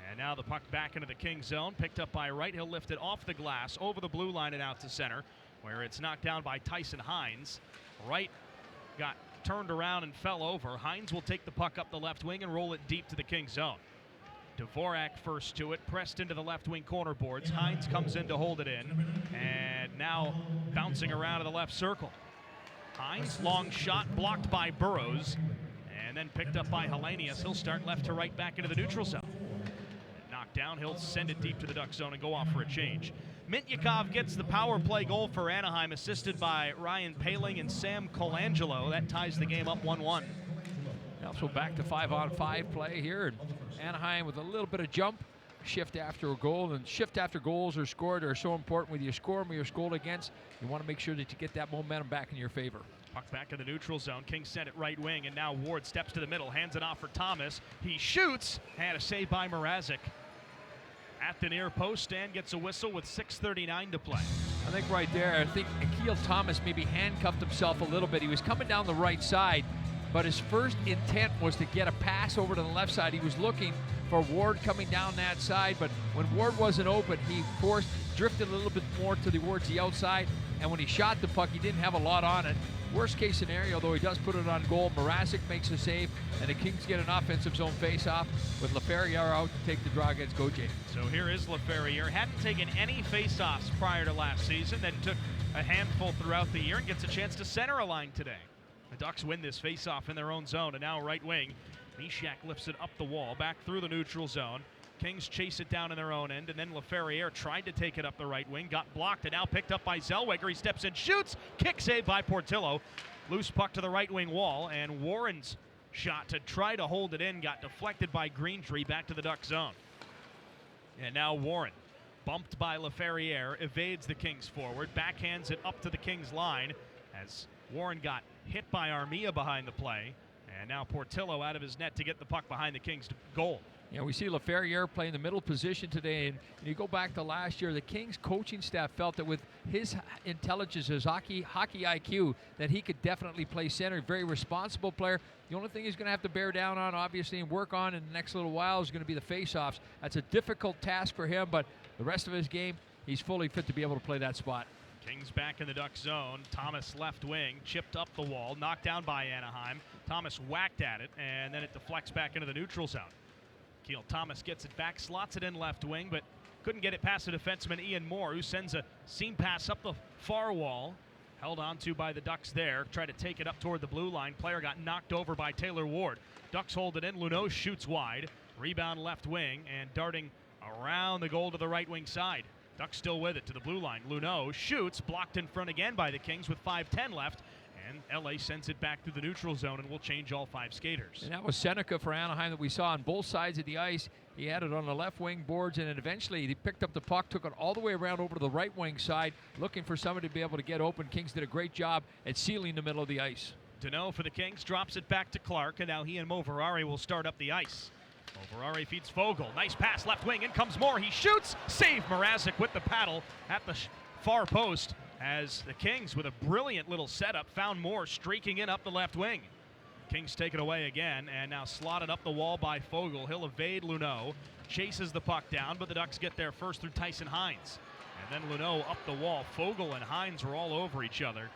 And now the puck back into the Kings zone, picked up by Wright. He'll lift it off the glass, over the blue line and out to center, where it's knocked down by Tyson Hines. Wright got turned around and fell over. Hines will take the puck up the left wing and roll it deep to the Kings zone. Dvorak first to it, pressed into the left wing corner boards. Hines comes in to hold it in, and now bouncing around to the left circle. Hines, long shot, blocked by Burrows, and then picked up by Hellenius. He'll start left to right back into the neutral zone. Knocked down, he'll send it deep to the Duck zone and go off for a change. Mityakov gets the power play goal for Anaheim, assisted by Ryan Paling and Sam Colangelo. That ties the game up 1-1. So back to 5-on-5 play here, and Anaheim with a little bit of jump, shift after a goal, and shift after goals are scored are so important. Whether you score them or you're scored against, you want to make sure that you get that momentum back in your favor. Puck back in the neutral zone. Kings send it right wing, and now Ward steps to the middle, hands it off for Thomas. He shoots, and a save by Mrazek at the near post, and gets a whistle with 6:39 to play. I think right there, I think Akil Thomas maybe handcuffed himself a little bit. He was coming down the right side, but his first intent was to get a pass over to the left side. He was looking for Ward coming down that side, but when Ward wasn't open, he drifted a little bit more towards the outside, and when he shot the puck, he didn't have a lot on it. Worst case scenario, though, he does put it on goal. Mrazek makes a save, and the Kings get an offensive zone face-off with Laferriere out to take the draw against Gauthier. So here is Laferriere. Hadn't taken any face-offs prior to last season, then took a handful throughout the year and gets a chance to center a line today. The Ducks win this face-off in their own zone, and now right wing. Mishak lifts it up the wall, back through the neutral zone. Kings chase it down in their own end, and then Laferriere tried to take it up the right wing, got blocked, and now picked up by Zellweger. He steps in, shoots, kick save by Portillo. Loose puck to the right wing wall, and Warren's shot to try to hold it in got deflected by Greentree back to the Duck zone. And now Warren, bumped by Laferriere, evades the Kings forward, backhands it up to the Kings line as Warren got hit by Armia behind the play, and now Portillo out of his net to get the puck behind the Kings goal. Yeah, we see Laferriere playing the middle position today, and you go back to last year, the Kings coaching staff felt that with his intelligence, his hockey IQ, that he could definitely play center. Very responsible player. The only thing he's going to have to bear down on, obviously, and work on in the next little while is going to be the faceoffs. That's a difficult task for him, but the rest of his game, he's fully fit to be able to play that spot. Kings back in the Duck zone. Thomas left wing, chipped up the wall, knocked down by Anaheim. Thomas whacked at it, and then it deflects back into the neutral zone. Keel Thomas gets it back, slots it in left wing, but couldn't get it past the defenseman Ian Moore, who sends a seam pass up the far wall. Held on to by the Ducks there. Tried to take it up toward the blue line. Player got knocked over by Taylor Ward. Ducks hold it in. Luneau shoots wide. Rebound left wing, and darting around the goal to the right wing side. Ducks still with it to the blue line. Luneau shoots, blocked in front again by the Kings with 5:10 left. And LA sends it back to the neutral zone and will change all 5 skaters. And that was Seneca for Anaheim that we saw on both sides of the ice. He had it on the left wing boards, and then eventually he picked up the puck, took it all the way around over to the right wing side, looking for somebody to be able to get open. Kings did a great job at sealing the middle of the ice. Deneau for the Kings drops it back to Clark, and now he and Moverare will start up the ice. Moverare feeds Fogle. Nice pass left wing. In comes Moore. He shoots. Save Mrazek with the paddle at the far post, as the Kings, with a brilliant little setup, found Moore streaking in up the left wing. Kings take it away again, and now slotted up the wall by Fogle. He'll evade Luneau, chases the puck down, but the Ducks get there first through Tyson Hines. And then Luneau up the wall. Fogle and Hines were all over each other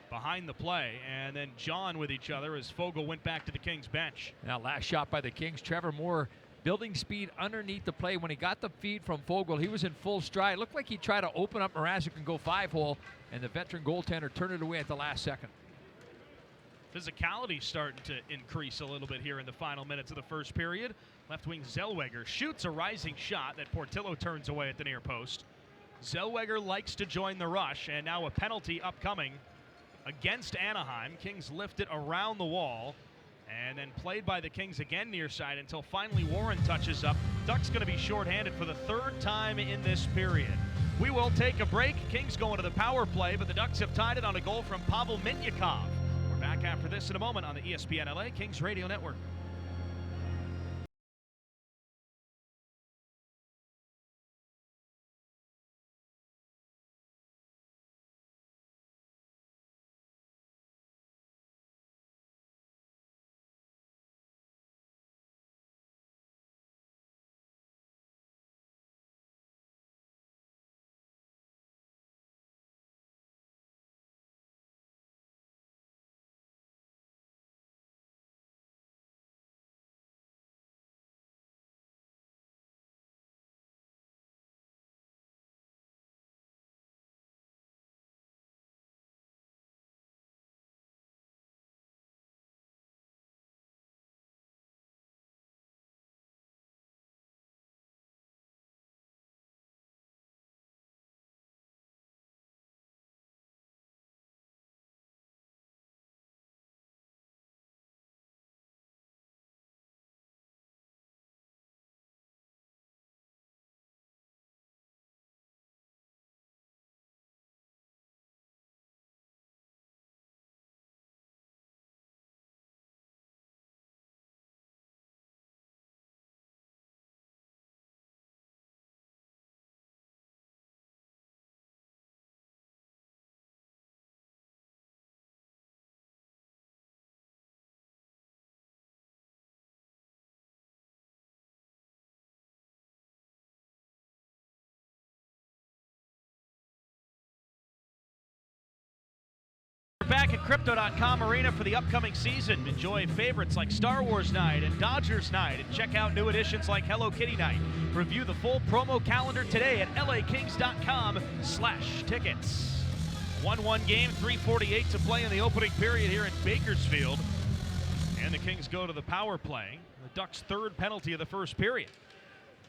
behind the play, and then John with each other as Fogle went back to the Kings bench. Now last shot by the Kings, Trevor Moore building speed underneath the play. When he got the feed from Fogle, he was in full stride. Looked like he tried to open up Mrazek and go 5-hole, and the veteran goaltender turned it away at the last second. Physicality starting to increase a little bit here in the final minutes of the first period. Left wing Zellweger shoots a rising shot that Portillo turns away at the near post. Zellweger likes to join the rush, and now a penalty upcoming against Anaheim. Kings lift it around the wall, and then played by the Kings again near side until finally Warren touches up. Ducks going to be shorthanded for the 3rd time in this period. We will take a break. Kings going to the power play, but the Ducks have tied it on a goal from Pavel Minyakov. We're back after this in a moment on the ESPN LA Kings Radio Network. back at Crypto.com Arena for the upcoming season. Enjoy favorites like Star Wars Night and Dodgers Night, and check out new editions like Hello Kitty Night. Review the full promo calendar today at lakings.com/tickets. 1-1 game, 3:48 to play in the opening period here in Bakersfield. And the Kings go to the power play. The Ducks' third penalty of the first period.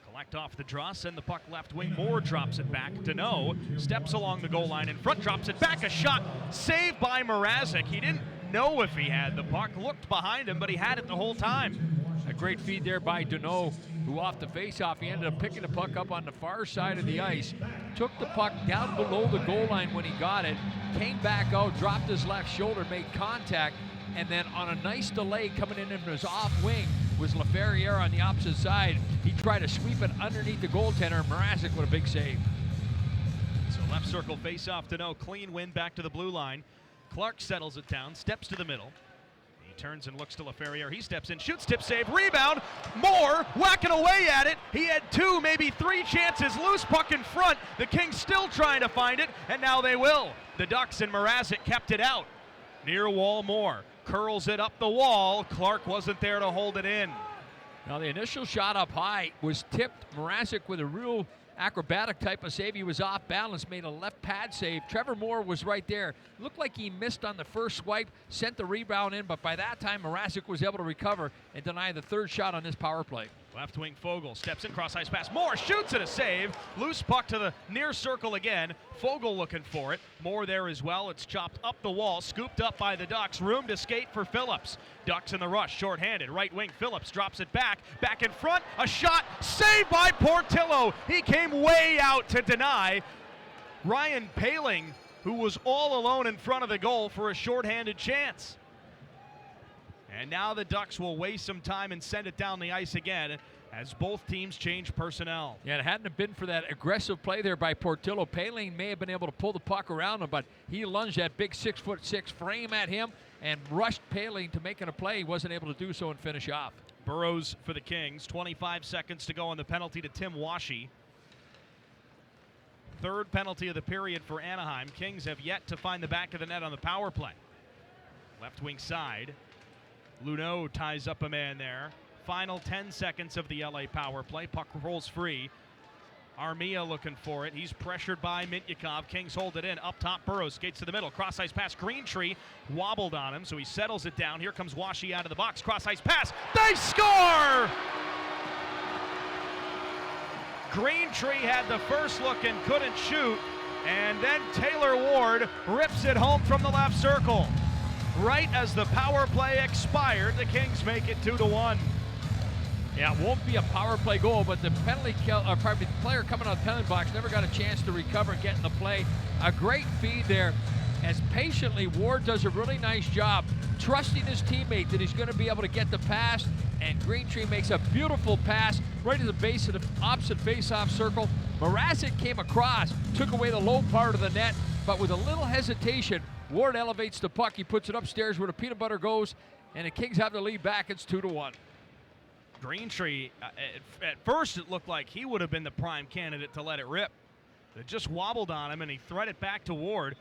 Collect off the draw, send the puck left wing. Moore drops it back. Deneau steps along the goal line in front, drops it back. A shot saved by Mrazek. He didn't know if he had the puck, looked behind him, but he had it the whole time. A great feed there by Deneau, who off the faceoff, he ended up picking the puck up on the far side of the ice, took the puck down below the goal line when he got it, came back out, dropped his left shoulder, made contact, and then on a nice delay coming in from his off wing was Laferriere on the opposite side. He tried to sweep it underneath the goaltender. Mrazek with a big save. So left circle face-off to no. Clean win back to the blue line. Clark settles it down, steps to the middle. He turns and looks to Laferriere. He steps in, shoots, tip save, rebound. Moore whacking away at it. He had 2, maybe 3 chances. Loose puck in front. The Kings still trying to find it, and now they will. The Ducks and Mrazek kept it out. Near wall, Moore curls it up the wall. Clark wasn't there to hold it in. Now the initial shot up high was tipped. Mrazek with a real acrobatic type of save. He was off balance, made a left pad save. Trevor Moore was right there. Looked like he missed on the first swipe, sent the rebound in, but by that time Mrazek was able to recover and deny the third shot on this power play. Left wing Fogle steps in, cross ice pass. Moore shoots and a save. Loose puck to the near circle again. Fogle looking for it. Moore there as well. It's chopped up the wall, scooped up by the Ducks. Room to skate for Phillips. Ducks in the rush, shorthanded. Right wing Phillips drops it back. Back in front. A shot saved by Portillo. He came way out to deny. Ryan Poehling, who was all alone in front of the goal for a shorthanded chance. And now the Ducks will waste some time and send it down the ice again as both teams change personnel. Yeah, it hadn't been for that aggressive play there by Portillo. Poehling may have been able to pull the puck around him, but he lunged that big 6'6" frame at him and rushed Poehling to making a play. He wasn't able to do so and finish off. Burrows for the Kings. 25 seconds to go on the penalty to Tim Washy. Third penalty of the period for Anaheim. Kings have yet to find the back of the net on the power play. Left wing side. Luneau ties up a man there. Final 10 seconds of the LA power play. Puck rolls free. Armia looking for it. He's pressured by Mintyukov. Kings hold it in. Up top, Burrows skates to the middle. Cross ice pass. Greentree wobbled on him, so he settles it down. Here comes Washy out of the box. Cross ice pass. They score! Greentree had the first look and couldn't shoot. And then Taylor Ward rips it home from the left circle. Right as the power play expired, the Kings make it 2-1. Yeah, it won't be a power play goal, but the player coming out of the penalty box never got a chance to recover and get in the play. A great feed there as patiently Ward does a really nice job trusting his teammate that he's going to be able to get the pass, and Greentree makes a beautiful pass right to the base of the opposite face-off circle. Mrazek came across, took away the low part of the net, but with a little hesitation, Ward elevates the puck. He puts it upstairs where the peanut butter goes, and the Kings have the lead back. It's 2-1. Greentree, at first it looked like he would have been the prime candidate to let it rip. It just wobbled on him, and he threaded back to Ward.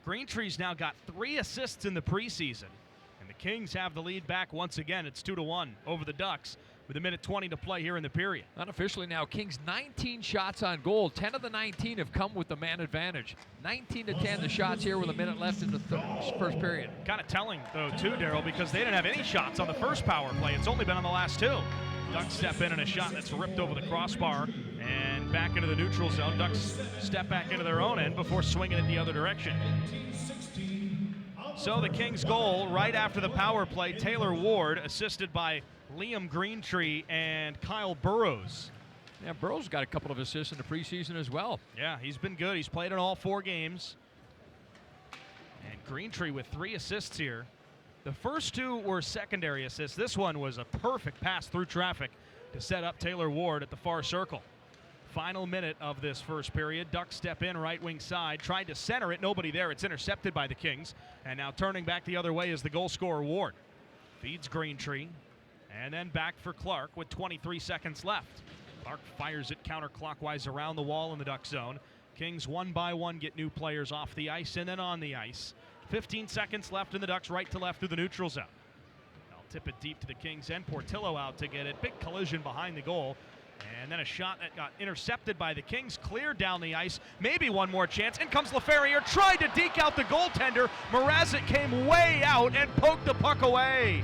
Greentree's now got 3 assists in the preseason, and the Kings have the lead back once again. It's 2-1 over the Ducks with 1:20 to play here in the period. Unofficially now, Kings 19 shots on goal. 10 of the 19 have come with the man advantage. 19-10 the shots here with a minute left in the first period. Kind of telling, though, too, Daryl, because they didn't have any shots on the first power play. It's only been on the last 2. Ducks step in and a shot that's ripped over the crossbar and back into the neutral zone. Ducks step back into their own end before swinging it the other direction. So the Kings goal right after the power play, Taylor Ward, assisted by Liam Greentree and Kyle Burrows. Yeah, Burrows got a couple of assists in the preseason as well. Yeah, he's been good. He's played in all 4 games. And Greentree with 3 assists here. The first 2 were secondary assists. This one was a perfect pass through traffic to set up Taylor Ward at the far circle. Final minute of this first period. Ducks step in right wing side. Tried to center it. Nobody there. It's intercepted by the Kings. And now turning back the other way is the goal scorer Ward. Feeds Greentree. And then back for Clark with 23 seconds left. Clark fires it counterclockwise around the wall in the Duck zone. Kings one by one get new players off the ice and then on the ice. 15 seconds left in the Ducks right to left through the neutral zone. They'll tip it deep to the Kings end. Portillo out to get it. Big collision behind the goal. And then a shot that got intercepted by the Kings, cleared down the ice. Maybe one more chance. In comes LaFerriere, tried to deke out the goaltender. Mrazek came way out and poked the puck away.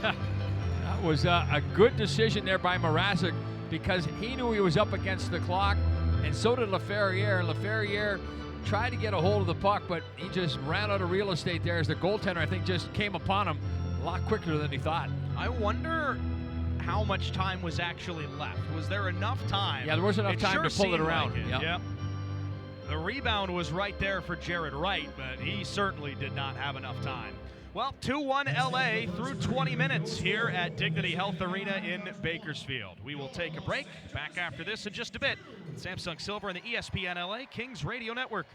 That was a good decision there by Mrazek because he knew he was up against the clock, and so did LaFerriere. LaFerriere tried to get a hold of the puck, but he just ran out of real estate there as the goaltender, I think, just came upon him a lot quicker than he thought. I wonder how much time was actually left. Was there enough time? Yeah, there was enough time to pull it around. Like Yep. The rebound was right there for Jared Wright, but he certainly did not have enough time. Well, 2-1 LA through 20 minutes here at Dignity Health Arena in Bakersfield. We will take a break. Back after this in just a bit. Samsung Silver and the ESPN LA Kings Radio Network.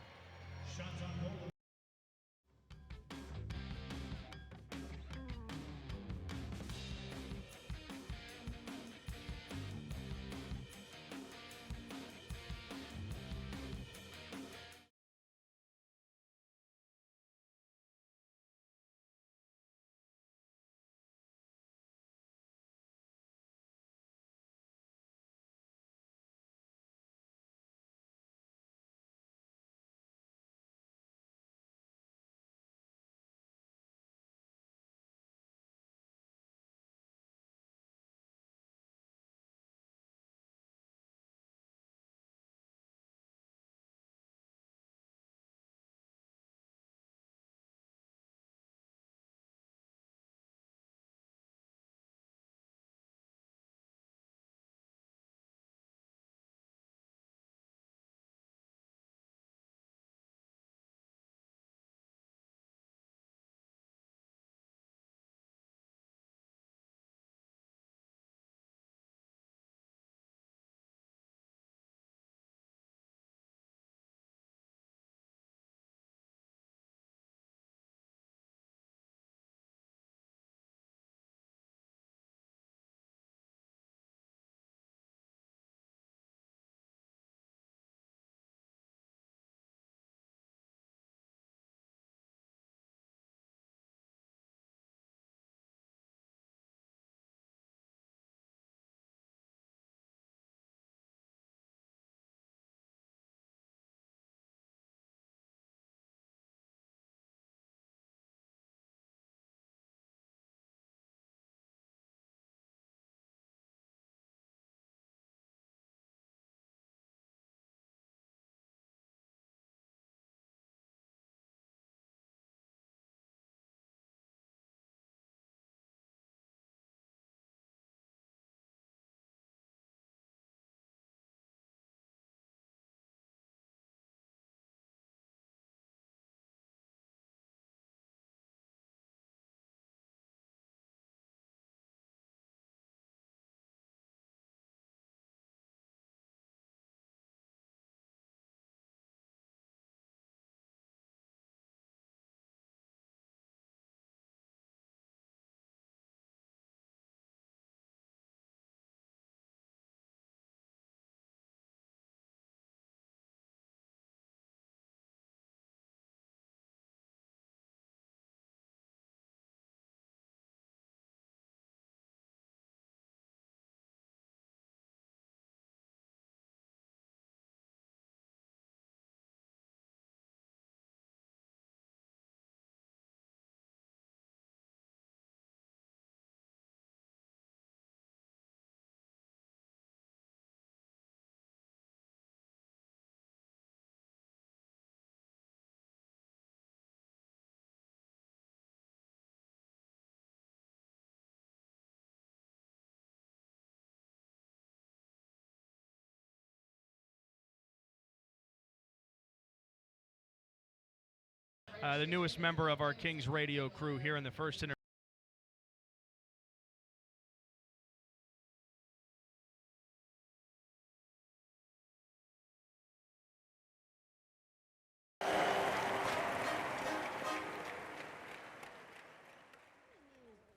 The newest member of our Kings radio crew here in the first interview.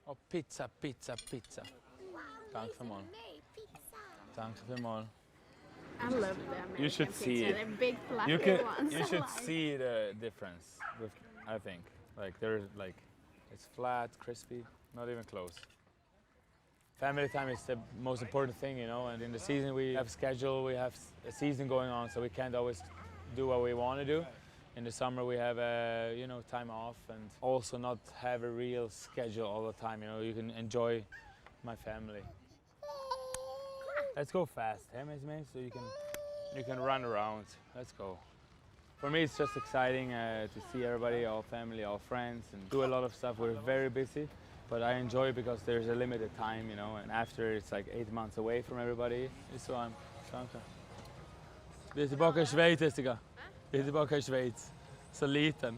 Och pizza. Tack för mål. Tack för mål. I love the American You should see pizza. it. They're big fluffy You ones. should see the difference with I think. Like they're like, it's flat, crispy, not even close. Family time is the most important thing, you know, and in the season we have a schedule, we have a season going on, so we can't always do what we want to do. In the summer we have, you know, time off and also not have a real schedule all the time, you know, you can enjoy my family. Let's go fast, hey, mate, so you can run around. Let's go. For me, it's just exciting to see everybody, all family, all friends, and do a lot of stuff. We're very busy, but I enjoy it because there's a limited time, you know, and after it's like 8 months away from everybody. It's so I'm. Bist du Bock in Schweiz, Jessica? Bist du Bock in Schweiz? So liten.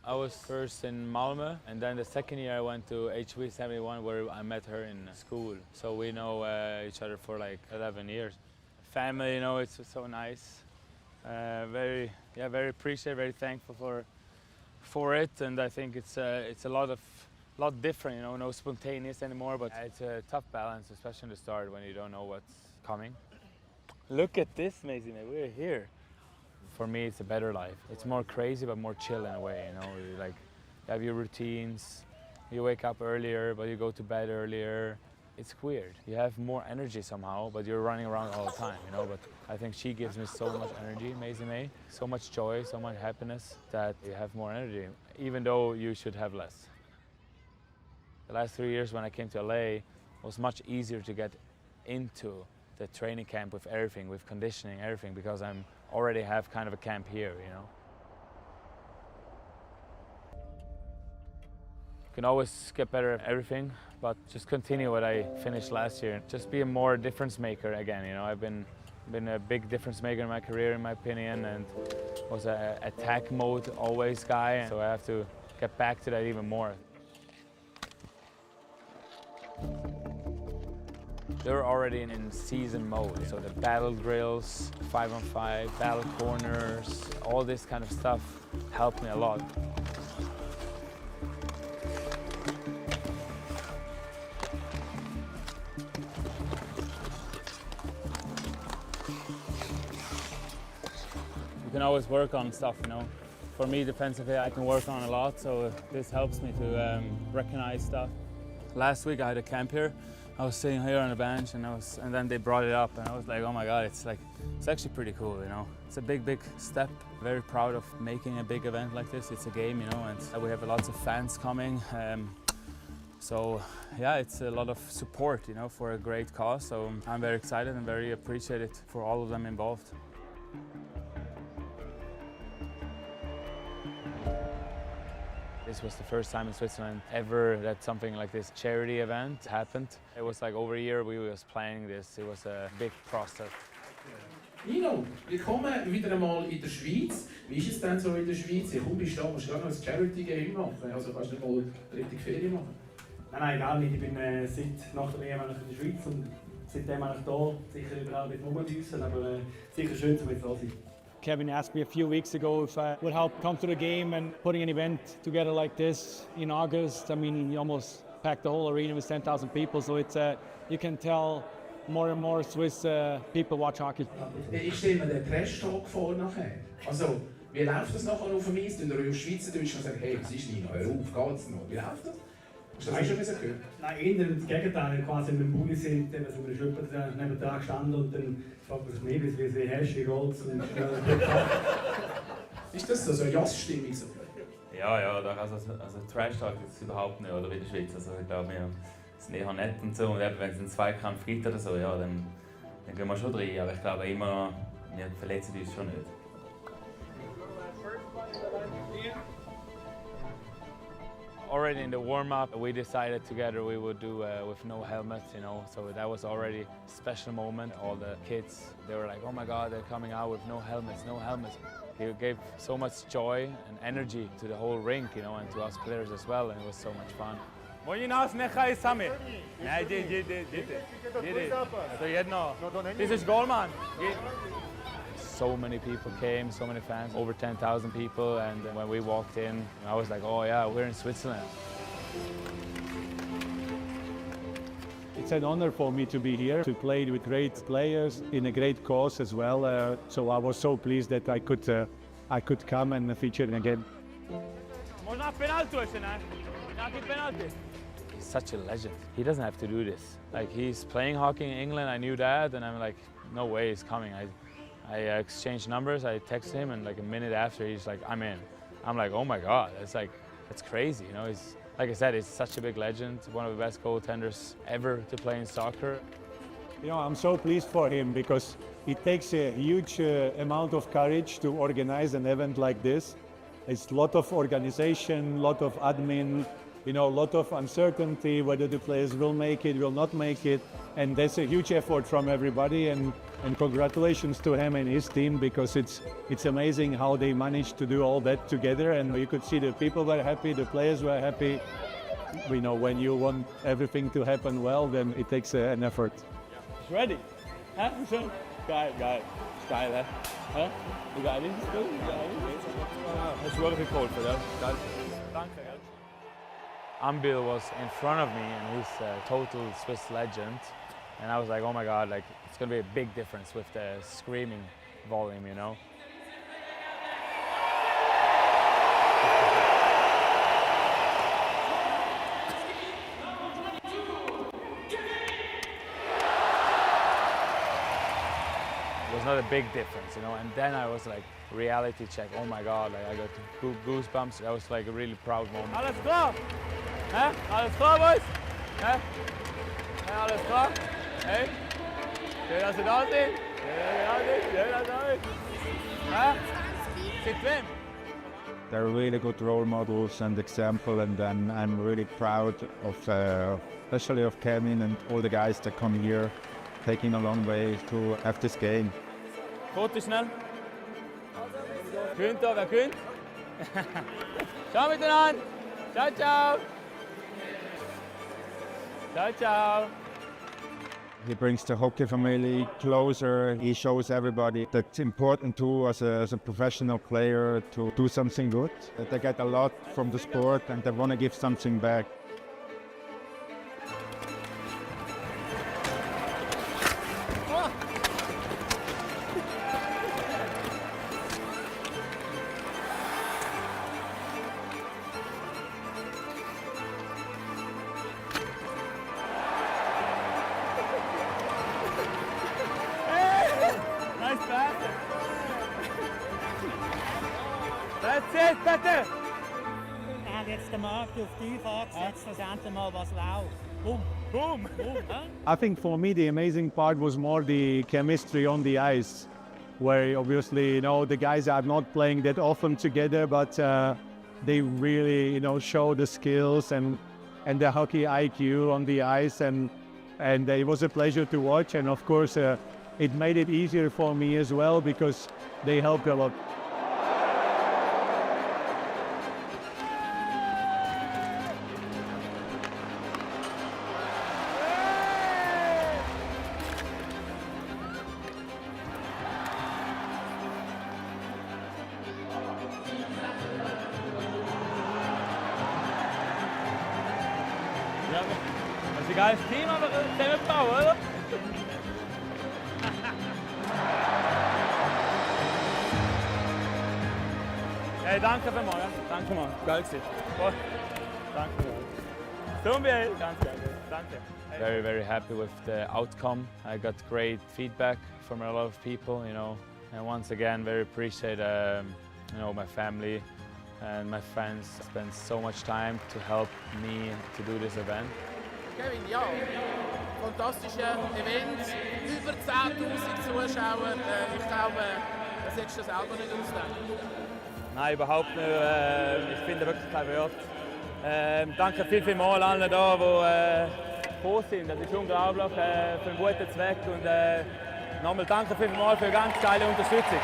I was first in Malmö, and then the second year I went to HV71 where I met her in school. So we know each other for like 11 years. Family, you know, it's so nice. Very appreciative, very thankful for it, and I think it's a lot different, you know, no spontaneous anymore, but it's a tough balance, especially in the start when you don't know what's coming. Look at this, Maisie, we're here. For me, it's a better life. It's more crazy, but more chill in a way, you know. You like you have your routines. You wake up earlier, but you go to bed earlier. It's weird. You have more energy somehow, but you're running around all the time, you know. But I think she gives me so much energy, Maisie May, so much joy, so much happiness that you have more energy, even though you should have less. The last 3 years when I came to LA, it was much easier to get into the training camp with everything, with conditioning, everything, because I'm already have kind of a camp here, you know. You can always get better at everything, but just continue what I finished last year. Just be a more difference maker again, you know. I've been a big difference maker in my career, in my opinion, and was a attack mode always guy, so I have to get back to that even more. They're already in season mode, so the battle drills, 5-on-5, battle corners, all this kind of stuff helped me a lot. You can always work on stuff, you know. For me, defensively, I can work on a lot, so this helps me to recognize stuff. Last week I had a camp here. I was sitting here on the bench and then they brought it up and I was like, oh my God, it's actually pretty cool, you know. It's a big step. Very proud of making a big event like this. It's a game, you know, and we have lots of fans coming. So yeah, it's a lot of support, you know, for a great cause. So I'm very excited and very appreciative for all of them involved. This was the first time in Switzerland ever that something like this charity event happened. It was like over a year we was planning this. It was a big process. Nino, willkommen wieder einmal in der Schweiz. Wie ist es denn so in der Schweiz? Kaum bist du da, musst du gerade noch ein Charity-Game machen. Also kannst du nicht mal richtig Ferien machen? Nein, gar nicht. Ich bin seit nach der WM in der Schweiz und seitdem eigentlich da. Sicher überall mit rumdüsen, aber sicher schön, um jetzt da zu sein. Kevin asked me a few weeks ago if I would help come to the game, and putting an event together like this in August, I mean, you almost packed the whole arena with 10,000 people, so it's you can tell more and more Swiss people watch hockey. Ich stelle mir den Trash-Talk vor nachher. Also, wie läuft das nachher auf dem Eis? Wenn ihr auf Schweizerdeutsch sagen, hey, was ist Nino, hör auf, geht's noch? Wie läuft das? Hast du das schon mal gehört? Nein, eher das Gegenteil. Quasi mit dem Bulli sind, sind wir schon neben dran gestanden und dann fragt man sich mehr, wie hast du, wie geht's? Ist das so eine Jass-Stimmung? So? Ja, doch, also Trash Talk ist es überhaupt nicht, oder in der Schweiz. Also ich glaube, wir sind eher nett und so. Und eben, wenn es einen Zweikampf gibt oder so, ja, dann gehen wir schon rein. Aber ich glaube immer noch, wir verletzen uns schon nicht. Already in the warm-up, we decided together we would do with no helmets, you know, so that was already a special moment. All the kids, they were like, oh my God, they're coming out with no helmets, no helmets. It gave so much joy and energy to the whole rink, you know, and to us players as well, and it was so much fun. This is Goalman. So many people came, so many fans, over 10,000 people, and when we walked in, I was like, oh yeah, we're in Switzerland. It's an honor for me to be here, to play with great players in a great cause as well. So I was so pleased that I I could come and feature in a game. He's such a legend. He doesn't have to do this. Like, he's playing hockey in England, I knew that, and I'm like, no way he's coming. I exchanged numbers, I texted him, and like a minute after, he's like, I'm in. I'm like, oh my God, that's crazy, you know? He's, like I said, he's such a big legend, one of the best goaltenders ever to play in soccer. You know, I'm so pleased for him because it takes a huge amount of courage to organize an event like this. It's a lot of organization, a lot of admin, you know, a lot of uncertainty whether the players will make it, will not make it. And that's a huge effort from everybody. And congratulations to him and his team, because it's amazing how they managed to do all that together. And you could see the people were happy, the players were happy. You know, when you want everything to happen well, then it takes an effort. Ready? Huh? Geil. Geil, huh? You got it? It's worth it for that. Danke. Ambil was in front of me, and he's a total Swiss legend. And I was like, oh my God, like, it's gonna be a big difference with the screaming volume, you know? It was not a big difference, you know? And then I was like, reality check, oh my God, like, I got goosebumps. That was like a really proud moment. Alles klar? Hä? Alles klar, boys? Hä? Hä, alles klar? Hey? Schön, dass ihr da seid. Schön, dass ihr da seid. Hä? Sit wem? They're really good role models and example, and then I'm really proud of, especially of Kevin and all the guys that come here, taking a long way to have this game. Foto schnell. Könnt da, wer könnt? Ciao miteinander. Ciao, ciao. Ciao, ciao. He brings the hockey family closer. He shows everybody that it's important too, as a professional player, to do something good. That they get a lot from the sport and they want to give something back. Nice pass. That's it, bitte. Er hat jetzt den Markt auf tief angesetzt, dass endlich mal was läuft. Boom. Boom. I think for me the amazing part was more the chemistry on the ice, where obviously, you know, the guys are not playing that often together, but they really, you know, show the skills and the hockey IQ on the ice, and it was a pleasure to watch. And of course, it made it easier for me as well because they helped a lot. Ja, das ist ein geiles Team, aber zusammenbauen, oder? Hey, danke vielmals, ja. Danke mal. Geil gewesen. Voll. Danke. Zumbiel. Ganz geil. Danke. Very, very happy with the outcome. I got great feedback from a lot of people, you know. And once again, very appreciate, you know, my family and my friends spent so much time to help me to do this event. Kevin, ja, fantastische Event, über 10.000 Zuschauer. Ich glaube, das hättest du selber nicht ausdenken. Nein, überhaupt nicht. Ich finde wirklich kein Wort. Danke vielmals allen da, die gekommen sind. Das ist unglaublich, für einen guten Zweck. Und nochmal danke vielmals für eine ganz geile Unterstützung.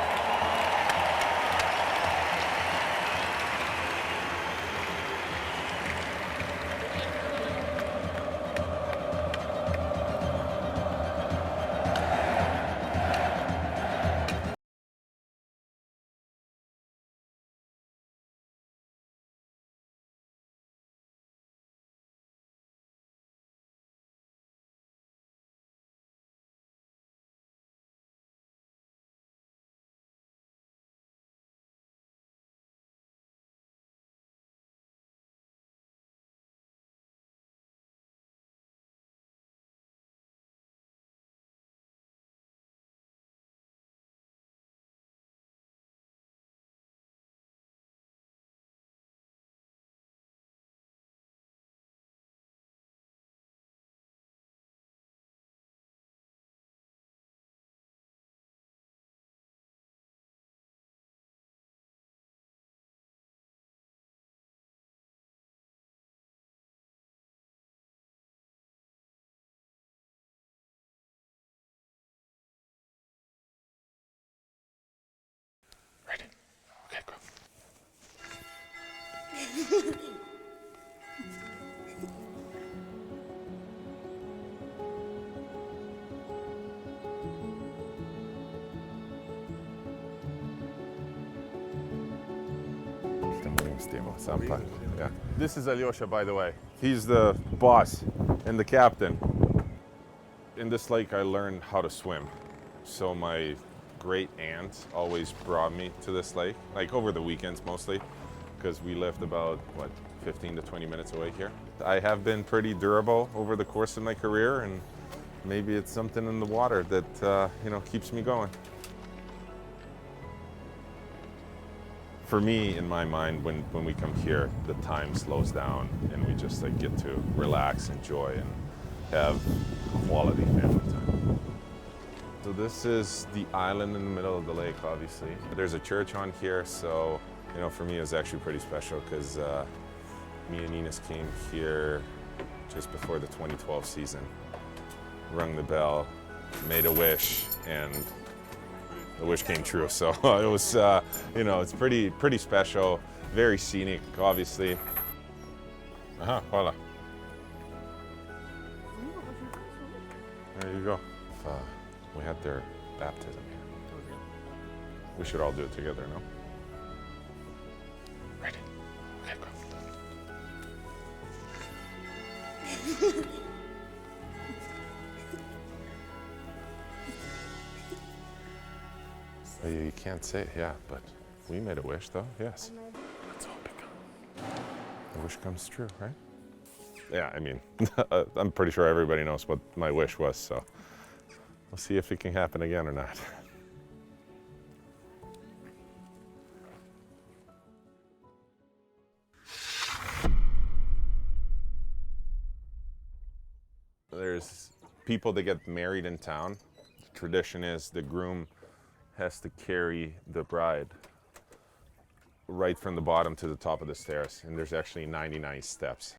Yeah. This is Alyosha, by the way. He's the boss and the captain. In this lake, I learned how to swim. So my great aunt always brought me to this lake, like over the weekends mostly, because we lived about, 15 to 20 minutes away here. I have been pretty durable over the course of my career, and maybe it's something in the water that, keeps me going. For me, in my mind, when we come here, the time slows down and we just get to relax, enjoy, and have quality family time. So this is the island in the middle of the lake, obviously. There's a church on here, so for me it was actually pretty special because me and Ines came here just before the 2012 season, rung the bell, made a wish, and the wish came true. So it was, it's pretty special, very scenic, obviously. Voila. There you go. We had their baptism here. We should all do it together, no? Ready? Okay, go. You can't say it, yeah, but we made a wish, though, yes. Let's hope the wish comes true, right? Yeah, I mean, I'm pretty sure everybody knows what my wish was, so we'll see if it can happen again or not. There's people that get married in town. The tradition is the groom has to carry the bride right from the bottom to the top of the stairs, and there's actually 99 steps.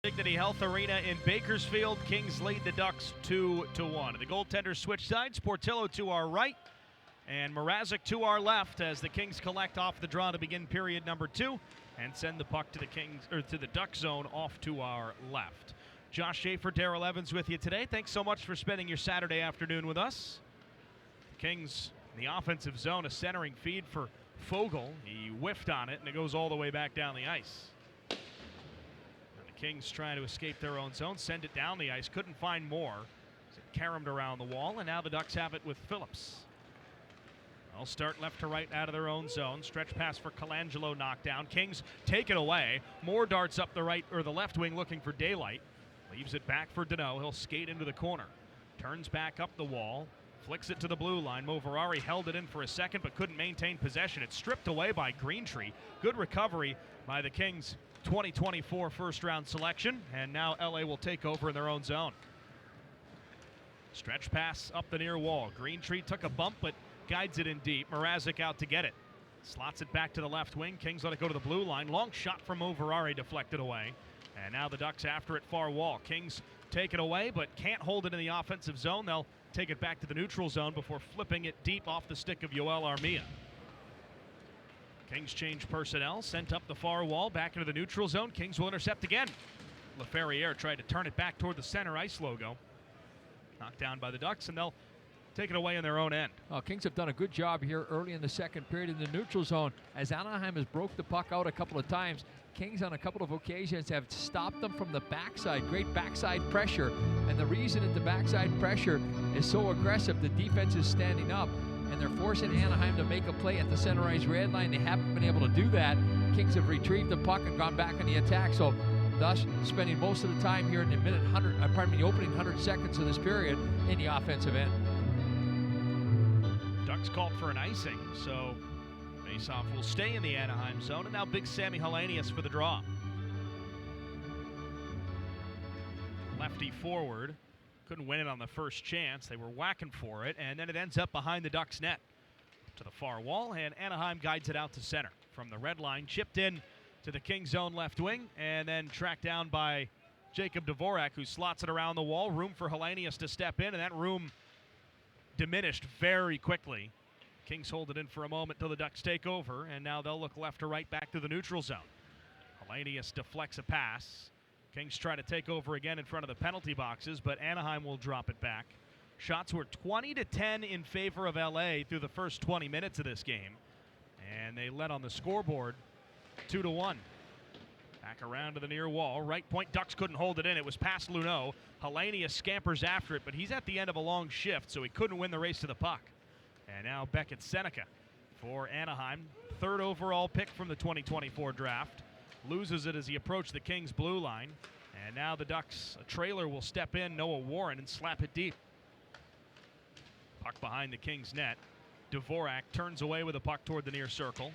Dignity Health Arena in Bakersfield. Kings lead the Ducks 2-1. The goaltenders switch sides. Portillo to our right and Mrazek to our left as the Kings collect off the draw to begin period number 2 and send the puck to the Duck zone off to our left. Josh Schaefer, Darrell Evans with you today. Thanks so much for spending your Saturday afternoon with us. The Kings in the offensive zone, a centering feed for Fogle. He whiffed on it and it goes all the way back down the ice. Kings trying to escape their own zone, send it down the ice, couldn't find more. It caromed around the wall, and now the Ducks have it with Phillips. They'll start left to right out of their own zone. Stretch pass for Colangelo, knocked down. Kings take it away. Moore darts up the right or the left wing looking for daylight. Leaves it back for Deneau. He'll skate into the corner. Turns back up the wall. Flicks it to the blue line. Moverari held it in for a second but couldn't maintain possession. It's stripped away by Greentree. Good recovery by the Kings 2024 first round selection, and now LA will take over in their own zone. Stretch pass up the near wall. Greentree took a bump but guides it in deep. Mrazek out to get it. Slots it back to the left wing. Kings let it go to the blue line. Long shot from Moverari, deflected away. And now the Ducks after it far wall. Kings take it away but can't hold it in the offensive zone. They'll take it back to the neutral zone before flipping it deep off the stick of Yoel Armia. Kings change personnel, sent up the far wall, back into the neutral zone. Kings will intercept again. LaFerriere tried to turn it back toward the center ice logo. Knocked down by the Ducks, and they'll take it away in their own end. Kings have done a good job here early in the second period in the neutral zone. As Anaheim has broke the puck out a couple of times, Kings on a couple of occasions have stopped them from the backside. Great backside pressure. And the reason that the backside pressure is so aggressive, the defense is standing up, and they're forcing Anaheim to make a play at the center ice red line. They haven't been able to do that. Kings have retrieved the puck and gone back on the attack. So thus spending most of the time here in the opening 100 seconds of this period in the offensive end. Ducks called for an icing, so faceoff will stay in the Anaheim zone, and now big Sammy Hellenius for the draw. Lefty forward, couldn't win it on the first chance. They were whacking for it, and then it ends up behind the Ducks net. To the far wall, and Anaheim guides it out to center. From the red line, chipped in to the Kings zone left wing, and then tracked down by Jacob Dvorak, who slots it around the wall. Room for Hellenius to step in, and that room diminished very quickly. Kings hold it in for a moment till the Ducks take over, and now they'll look left to right back to the neutral zone. Hellenius deflects a pass. Kings try to take over again in front of the penalty boxes, but Anaheim will drop it back. Shots were 20-10 in favor of LA through the first 20 minutes of this game, and they led on the scoreboard 2-1. Back around to the near wall. Right point, Ducks couldn't hold it in. It was past Luneau. Hellenius scampers after it, but he's at the end of a long shift, so he couldn't win the race to the puck. And now Beckett Seneca for Anaheim. Third overall pick from the 2024 draft. Loses it as he approached the Kings blue line. And now the Ducks, a trailer will step in, Noah Warren, and slap it deep. Puck behind the Kings net. Dvorak turns away with a puck toward the near circle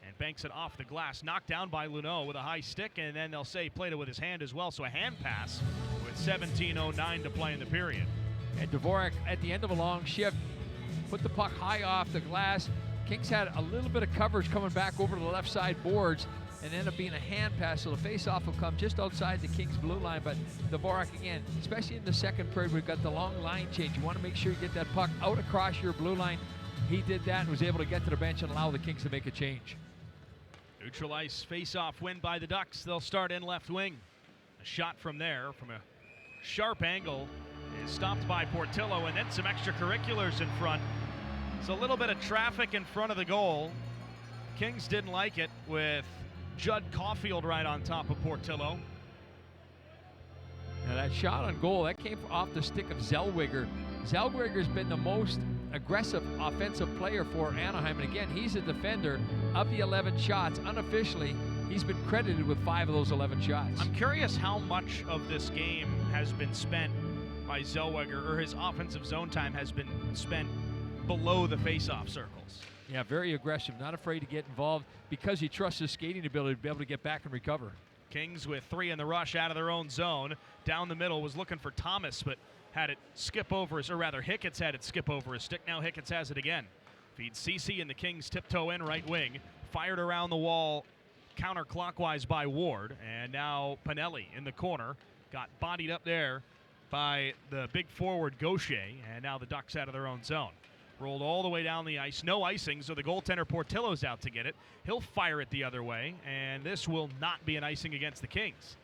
and banks it off the glass. Knocked down by Luneau with a high stick, and then they'll say he played it with his hand as well. So a hand pass with 17:09 to play in the period. And Dvorak, at the end of a long shift, put the puck high off the glass. Kings had a little bit of coverage coming back over to the left side boards, and ended up being a hand pass, so the face-off will come just outside the Kings blue line. But Dvorak, again, especially in the second period, we've got the long line change. You want to make sure you get that puck out across your blue line. He did that and was able to get to the bench and allow the Kings to make a change. Neutral ice face-off win by the Ducks. They'll start in left wing. A shot from there from a sharp angle is stopped by Portillo, and then some extracurriculars in front. It's a little bit of traffic in front of the goal. Kings didn't like it with Judd Caulfield right on top of Portillo. Now that shot on goal, that came off the stick of Zellweger. Zellweger's been the most aggressive offensive player for Anaheim, and again, he's a defender. Of the 11 shots, unofficially, he's been credited with 5 of those 11 shots. I'm curious how much of this game has been spent by Zellweger, or his offensive zone time has been spent below the face-off circles. Yeah, very aggressive, not afraid to get involved because he trusts his skating ability to be able to get back and recover. Kings with 3 in the rush out of their own zone. Down the middle was looking for Thomas, but had it skip over his, or rather Hickett's had it skip over his stick. Now Hickett's has it again. Feeds Ceci and the Kings tiptoe in right wing. Fired around the wall counterclockwise by Ward. And now Pinelli in the corner. Got bodied up there by the big forward Gaucher. And now the Ducks out of their own zone. Rolled all the way down the ice. No icing, so the goaltender Portillo's out to get it. He'll fire it the other way, and this will not be an icing against the Kings.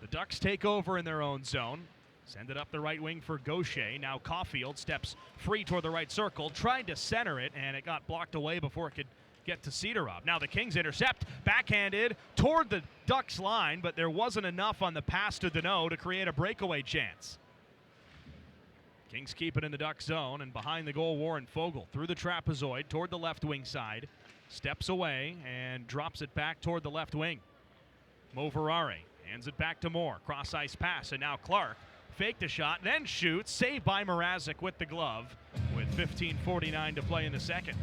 The Ducks take over in their own zone. Send it up the right wing for Gaucher. Now Caulfield steps free toward the right circle. Tried to center it, and it got blocked away before it could get to Sidorov. Now the Kings intercept. Backhanded toward the Ducks line, but there wasn't enough on the pass to Deneau to create a breakaway chance. Kings keep it in the Duck zone, and behind the goal, Warren Fogle through the trapezoid toward the left wing side, steps away and drops it back toward the left wing. Moverare hands it back to Moore. Cross ice pass, and now Clark faked a shot, then shoots. Saved by Mrazek with the glove with 15:49 to play in the second.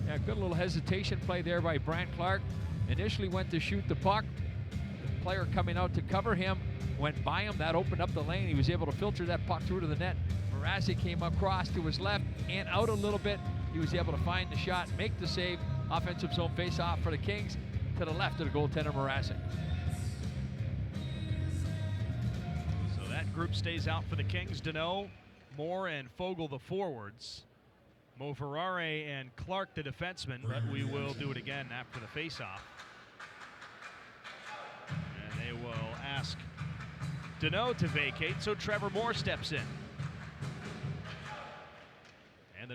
Yeah, good little hesitation play there by Brant Clark. Initially went to shoot the puck. The player coming out to cover him went by him. That opened up the lane. He was able to filter that puck through to the net. Mrazek came across to his left and out a little bit. He was able to find the shot, make the save. Offensive zone face-off for the Kings to the left of the goaltender Mrazek. So that group stays out for the Kings. Deneau, Moore, and Fogle the forwards. Moverare and Clark the defensemen, but we will do it again after the face-off. And they will ask Deneau to vacate, so Trevor Moore steps in.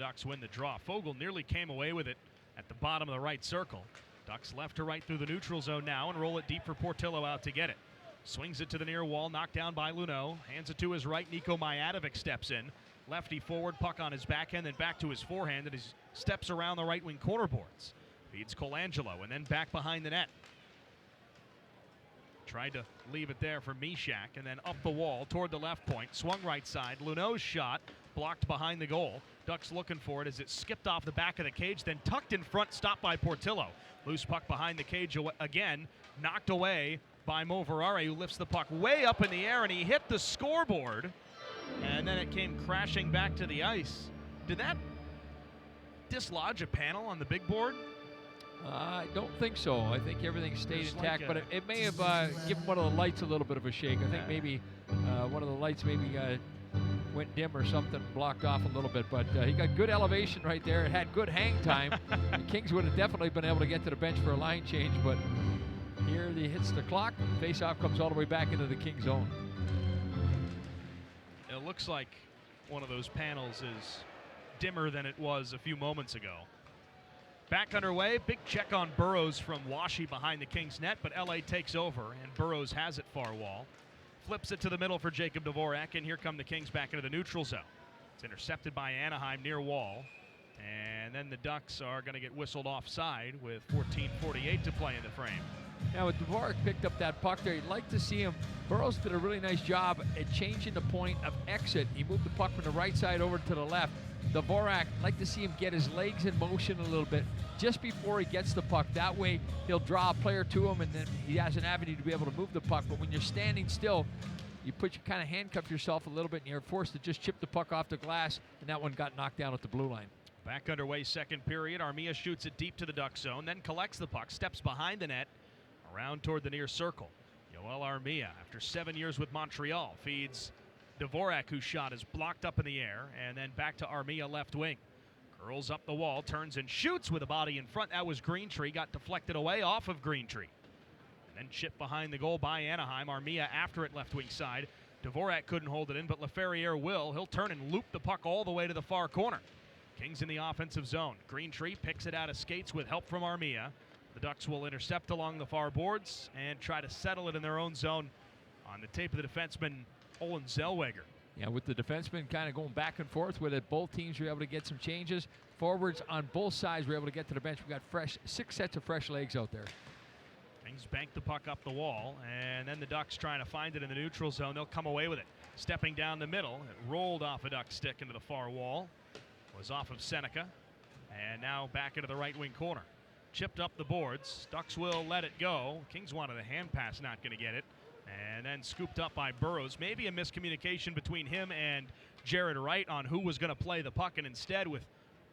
Ducks win the draw. Fogle nearly came away with it at the bottom of the right circle. Ducks left to right through the neutral zone now and roll it deep for Portillo out to get it. Swings it to the near wall, knocked down by Luneau. Hands it to his right, Nico Mijatovic steps in. Lefty forward, puck on his backhand, then back to his forehand, and he steps around the right wing corner boards. Feeds Colangelo, and then back behind the net. Tried to leave it there for Mishak, and then up the wall toward the left point. Swung right side. Luneau's shot blocked behind the goal. Ducks looking for it as it skipped off the back of the cage, then tucked in front, stopped by Portillo. Loose puck behind the cage again, knocked away by Mo Ferrari, who lifts the puck way up in the air, and he hit the scoreboard, and then it came crashing back to the ice. Did that dislodge a panel on the big board? I don't think so. I think everything stayed intact, like but it may have given one of the lights a little bit of a shake. I think maybe one of the lights maybe went dim or something, blocked off a little bit, but he got good elevation right there. It had good hang time. The Kings would have definitely been able to get to the bench for a line change, but here he hits the clock. Face-off comes all the way back into the Kings zone. It looks like one of those panels is dimmer than it was a few moments ago. Back underway, big check on Burrows from Washi behind the Kings net, but LA takes over, and Burrows has it far wall. Flips it to the middle for Jacob Dvorak, and here come the Kings back into the neutral zone. It's intercepted by Anaheim near wall, and then the Ducks are going to get whistled offside with 14:48 to play in the frame. Now, with Dvorak picked up that puck there, you'd like to see him. Burrows did a really nice job at changing the point of exit. He moved the puck from the right side over to the left. Dvorak, like to see him get his legs in motion a little bit just before he gets the puck. That way, he'll draw a player to him, and then he has an avenue to be able to move the puck. But when you're standing still, you kind of handcuff yourself a little bit, and you're forced to just chip the puck off the glass, and that one got knocked down at the blue line. Back underway, second period. Armia shoots it deep to the Duck zone, then collects the puck, steps behind the net, around toward the near circle. Yoel Armia, after 7 years with Montreal, feeds Dvorak, whose shot is blocked up in the air, and then back to Armia left wing. Curls up the wall, turns and shoots with a body in front. That was Greentree, got deflected away off of Greentree. And then chipped behind the goal by Anaheim. Armia after it left wing side. Dvorak couldn't hold it in, but Laferriere will. He'll turn and loop the puck all the way to the far corner. Kings in the offensive zone. Greentree picks it out of skates with help from Armia. The Ducks will intercept along the far boards and try to settle it in their own zone on the tape of the defenseman, Olin Zellweger. Yeah, with the defenseman kind of going back and forth with it, both teams were able to get some changes. Forwards on both sides were able to get to the bench. We got 6 sets of fresh legs out there. Kings bank the puck up the wall, and then the Ducks trying to find it in the neutral zone. They'll come away with it. Stepping down the middle, it rolled off a Duck stick into the far wall. Was off of Seneca, and now back into the right wing corner. Chipped up the boards. Ducks will let it go. Kings wanted a hand pass, not going to get it. And then scooped up by Burrows. Maybe a miscommunication between him and Jared Wright on who was going to play the puck, and instead with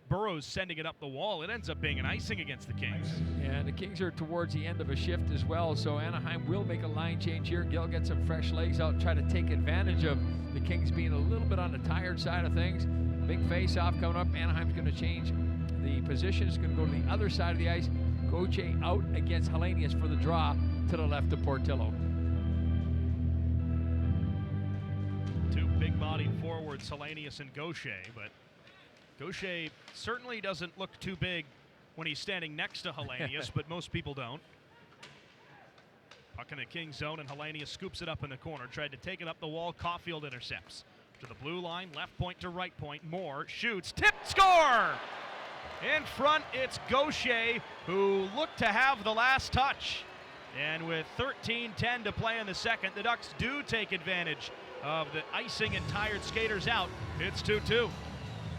Burrows sending it up the wall, it ends up being an icing against the Kings. And the Kings are towards the end of a shift as well, so Anaheim will make a line change here. Gill gets some fresh legs out, try to take advantage of the Kings being a little bit on the tired side of things. Big face-off coming up. Anaheim's going to change the position. It's going to go to the other side of the ice. Gauthier out against Hellenius for the draw to the left of Portillo. Two big-bodied forwards, Hellenius and Gauthier, but Gauthier certainly doesn't look too big when he's standing next to Hellenius, but most people don't. Puck in the Kings zone, and Hellenius scoops it up in the corner. Tried to take it up the wall. Caulfield intercepts. To the blue line, left point to right point. Moore shoots, tipped, score! In front, it's Gauthier, who looked to have the last touch. And with 13:10 to play in the second, the Ducks do take advantage of the icing and tired skaters out. It's 2-2.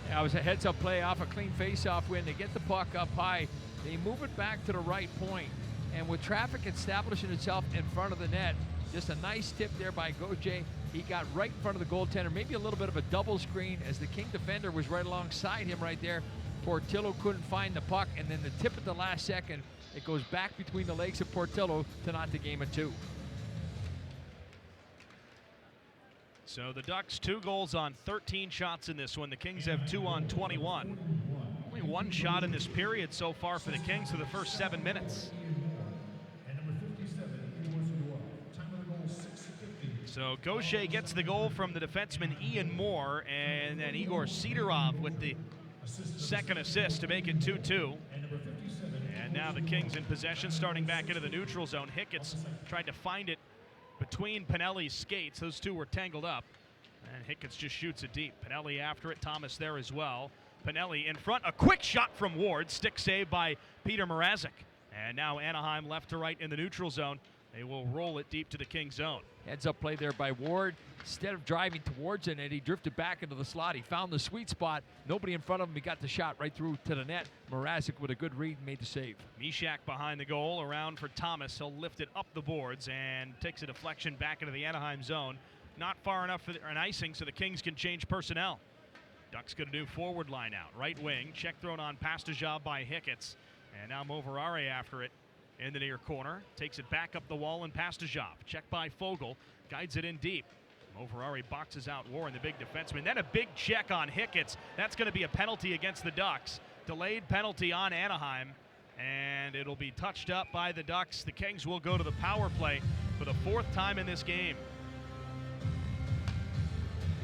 Yeah, it was a heads-up play off a clean face-off win. They get the puck up high. They move it back to the right point. And with traffic establishing itself in front of the net, just a nice tip there by Gauthier. He got right in front of the goaltender, maybe a little bit of a double screen as the King defender was right alongside him right there. Portillo couldn't find the puck, and then the tip at the last second, it goes back between the legs of Portillo to knot the game at 2. So the Ducks 2 goals on 13 shots in this one. The Kings have 2 on 21. Only 1 shot in this period so far for the Kings for the first 7 minutes. So Gauthier gets the goal from the defenseman Ian Moore, and then Igor Sidorov with the second assist to make it 2-2. And now the Kings in possession, starting back into the neutral zone. Hickett's tried to find it between Pinelli's skates. Those two were tangled up, and Hickett's just shoots it deep. Pinelli after it, Thomas there as well. Pinelli in front, a quick shot from Ward, stick save by Peter Mrazek. And now Anaheim left to right in the neutral zone. They will roll it deep to the King zone. Heads up play there by Ward. Instead of driving towards it, he drifted back into the slot. He found the sweet spot. Nobody in front of him. He got the shot right through to the net. Mrazek with a good read made the save. Mishak behind the goal, around for Thomas. He'll lift it up the boards and takes a deflection back into the Anaheim zone. Not far enough for an icing, so the Kings can change personnel. Ducks going to do forward line out. Right wing, check thrown on Pastajab by Hickett's. And now Moverare after it in the near corner. Takes it back up the wall and Pastajab. Check by Fogle, guides it in deep. Moverare boxes out Warren, the big defenseman. Then a big check on Hickett's. That's going to be a penalty against the Ducks. Delayed penalty on Anaheim, and it'll be touched up by the Ducks. The Kings will go to the power play for the fourth time in this game.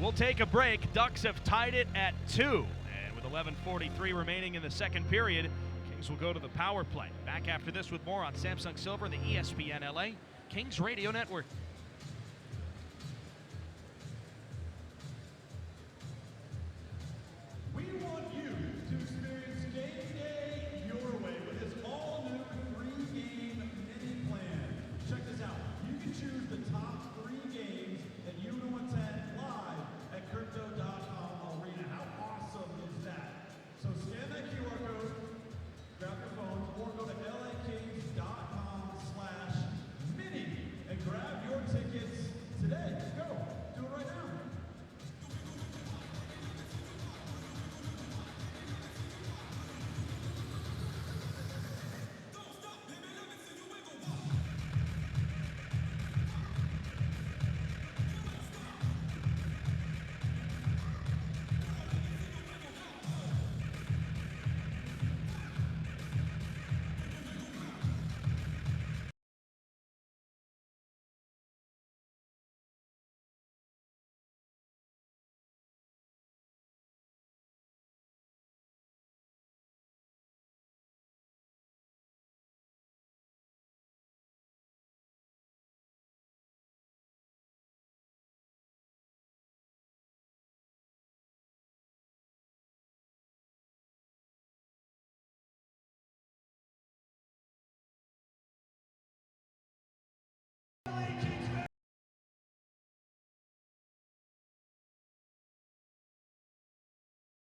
We'll take a break. Ducks have tied it at 2, and with 11:43 remaining in the second period, Kings will go to the power play. Back after this with more on Samsung Silver and the ESPN LA Kings Radio Network. We want you to experience game day your way with this all-new 3-game mini plan. Check this out. You can choose the top 3 games that you want to attend live at Crypto.com Arena. How awesome is that? So scan that QR code, grab your phone, or go to LAKings.com/mini and grab your tickets today. Go. Do it right now.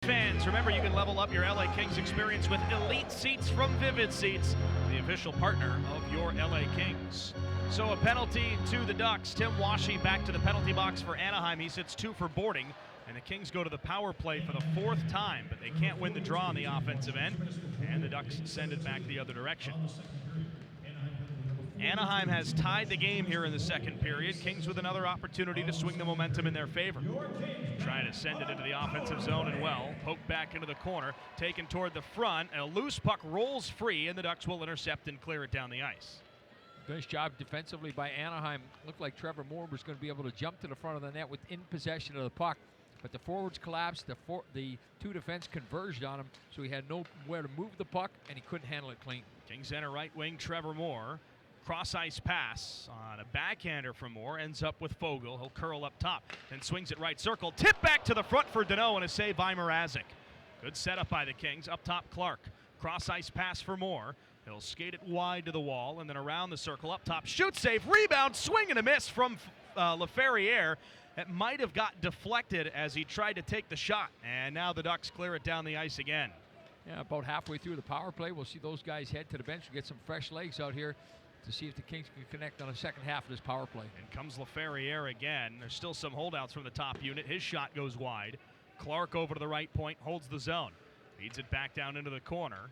Fans, remember you can level up your LA Kings experience with Elite Seats from Vivid Seats, the official partner of your LA Kings. So a penalty to the Ducks. Tim Washy back to the penalty box for Anaheim. He sits 2 for boarding, and the Kings go to the power play for the 4th time, but they can't win the draw on the offensive end, and the Ducks send it back the other direction. Anaheim has tied the game here in the second period. Kings with another opportunity to swing the momentum in their favor. Trying to send it into the offensive zone and well. Poked back into the corner. Taken toward the front. A loose puck rolls free, and the Ducks will intercept and clear it down the ice. Nice job defensively by Anaheim. Looked like Trevor Moore was going to be able to jump to the front of the net within possession of the puck. But the forwards collapsed. The 2 defense converged on him, so he had nowhere to move the puck, and he couldn't handle it clean. Kings enter right wing Trevor Moore. Cross-ice pass on a backhander from Moore. Ends up with Fogle. He'll curl up top. Then swings it right circle. Tip back to the front for Deneau and a save by Mrazek. Good setup by the Kings. Up top, Clark. Cross-ice pass for Moore. He'll skate it wide to the wall and then around the circle. Up top, shoot save, rebound, swing and a miss from Laferriere. It might have got deflected as he tried to take the shot. And now the Ducks clear it down the ice again. Yeah, about halfway through the power play, we'll see those guys head to the bench and get some fresh legs out here to see if the Kings can connect on the second half of this power play. And comes Laferriere again. There's still some holdouts from the top unit. His shot goes wide. Clark over to the right point, holds the zone. Feeds it back down into the corner.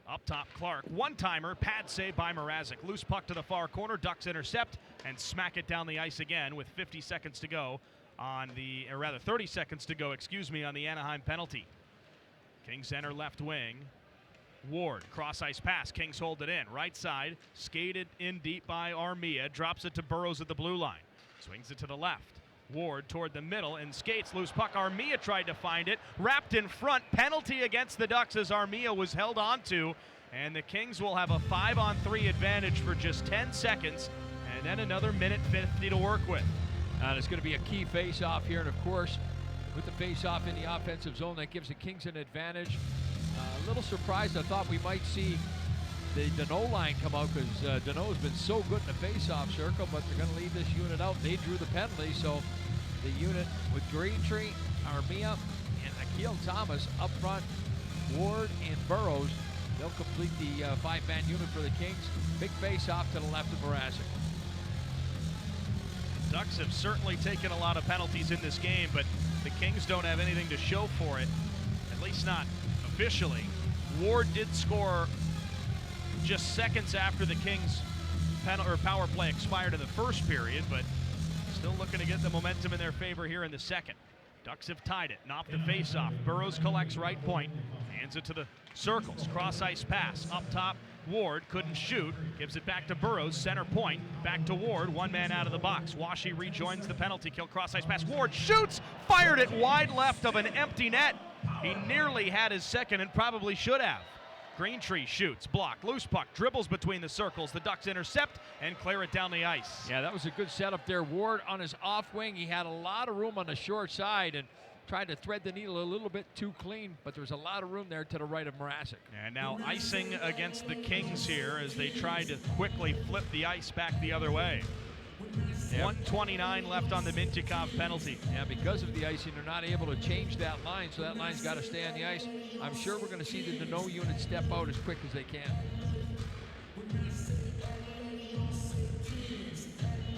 Up top, Clark. One-timer, pad save by Mrazek. Loose puck to the far corner. Ducks intercept and smack it down the ice again with 50 seconds to go on the, or rather 30 seconds to go, on the Anaheim penalty. Kings enter left wing. Ward, cross-ice pass. Kings hold it in. Right side, skated in deep by Armia. Drops it to Burrows at the blue line. Swings it to the left. Ward toward the middle and skates, loose puck. Armia tried to find it, wrapped in front. Penalty against the Ducks as Armia was held onto, and the Kings will have a 5-on-3 advantage for just 10 seconds, and then another minute 50 to work with. And it's going to be a key face-off here, and of course, with the face-off in the offensive zone, that gives the Kings an advantage. A little surprised. I thought we might see the Danault line come out because Danault has been so good in the face-off circle, but they're going to leave this unit out. They drew the penalty, so the unit with Greentree, Armia, and Akil Thomas up front, Ward and Burrows, they'll complete the 5-man unit for the Kings. Big face-off to the left of Mrazek. Ducks have certainly taken a lot of penalties in this game, but the Kings don't have anything to show for it, at least not officially. Ward did score just seconds after the Kings' power play expired in the first period, but still looking to get the momentum in their favor here in the second. Ducks have tied it, knocked the face-off. Burrows collects right point, hands it to the circles. Cross-ice pass, up top. Ward couldn't shoot, gives it back to Burrows, center point, back to Ward, one man out of the box. Washi rejoins the penalty kill, cross-ice pass. Ward shoots, fired it wide left of an empty net. He nearly had his second and probably should have. Greentree shoots, blocked, loose puck, dribbles between the circles. The Ducks intercept and clear it down the ice. Yeah, that was a good setup there. Ward on his off wing, he had a lot of room on the short side and tried to thread the needle a little bit too clean, but there's a lot of room there to the right of Mrazek. And now icing against the Kings here as they try to quickly flip the ice back the other way. Yep. 1:29 left on the Mintyukov penalty. Yeah, because of the icing, they're not able to change that line, so that line's got to stay on the ice. I'm sure we're going to see the Danault unit step out as quick as they can.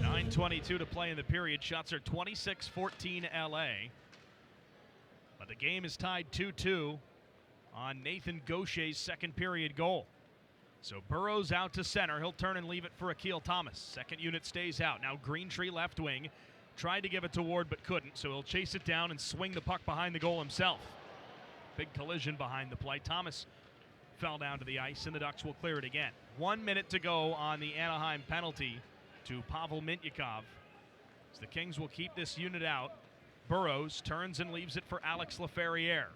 9:22 to play in the period. Shots are 26-14 LA. But the game is tied 2-2 on Nathan Gaucher's second period goal. So Burrows out to center. He'll turn and leave it for Akil Thomas. Second unit stays out. Now Greentree left wing. Tried to give it to Ward but couldn't, so he'll chase it down and swing the puck behind the goal himself. Big collision behind the play. Thomas fell down to the ice, and the Ducks will clear it again. 1 minute to go on the Anaheim penalty to Pavel Mintyukov. So the Kings will keep this unit out. Burrows turns and leaves it for Alex Laferriere.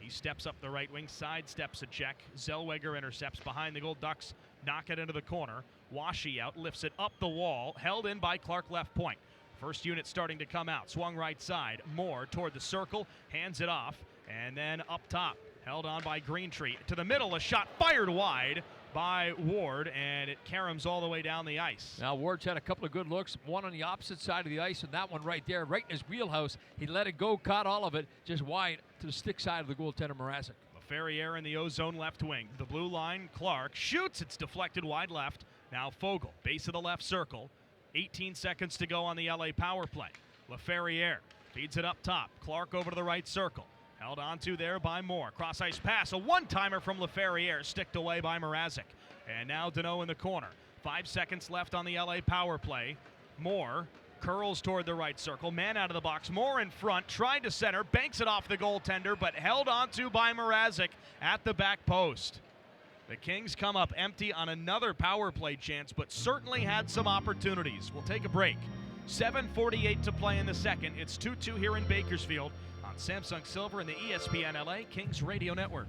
He steps up the right wing, sidesteps a check. Zellweger intercepts behind the goal. Ducks knock it into the corner. Washi out, lifts it up the wall, held in by Clark left point. First unit starting to come out, swung right side. Moore toward the circle, hands it off, and then up top. Held on by Greentree. To the middle, a shot fired wide by Ward, and it caroms all the way down the ice. Now Ward's had a couple of good looks, one on the opposite side of the ice, and that one right there, right in his wheelhouse. He let it go, caught all of it, just wide to the stick side of the goaltender Mrazek. Laferriere in the O-zone left wing. The blue line, Clark shoots, it's deflected wide left. Now Fogle, base of the left circle. 18 seconds to go on the LA power play. Laferriere feeds it up top. Clark over to the right circle. Held onto there by Moore. Cross-ice pass, a one-timer from Laferriere, sticked away by Mrazek. And now Danault in the corner. 5 seconds left on the LA power play. Moore curls toward the right circle. Man out of the box. Moore in front, tried to center, banks it off the goaltender, but held onto by Mrazek at the back post. The Kings come up empty on another power play chance, but certainly had some opportunities. We'll take a break. 7:48 to play in the second. It's 2-2 here in Bakersfield on Samsung Silver and the ESPN LA Kings Radio Network.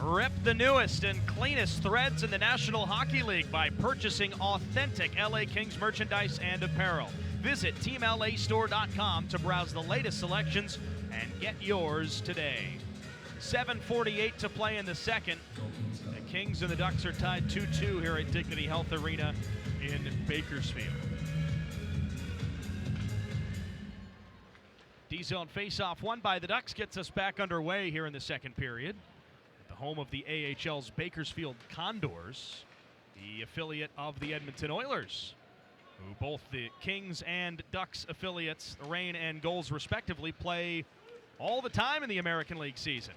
Rip the newest and cleanest threads in the National Hockey League by purchasing authentic LA Kings merchandise and apparel. Visit TeamLAstore.com to browse the latest selections and get yours today. 7:48 to play in the second. The Kings and the Ducks are tied 2-2 here at Dignity Health Arena in Bakersfield. D-zone faceoff won by the Ducks gets us back underway here in the second period. At the home of the AHL's Bakersfield Condors, the affiliate of the Edmonton Oilers, who both the Kings and Ducks affiliates, the Reign and Goals respectively, play all the time in the American League season.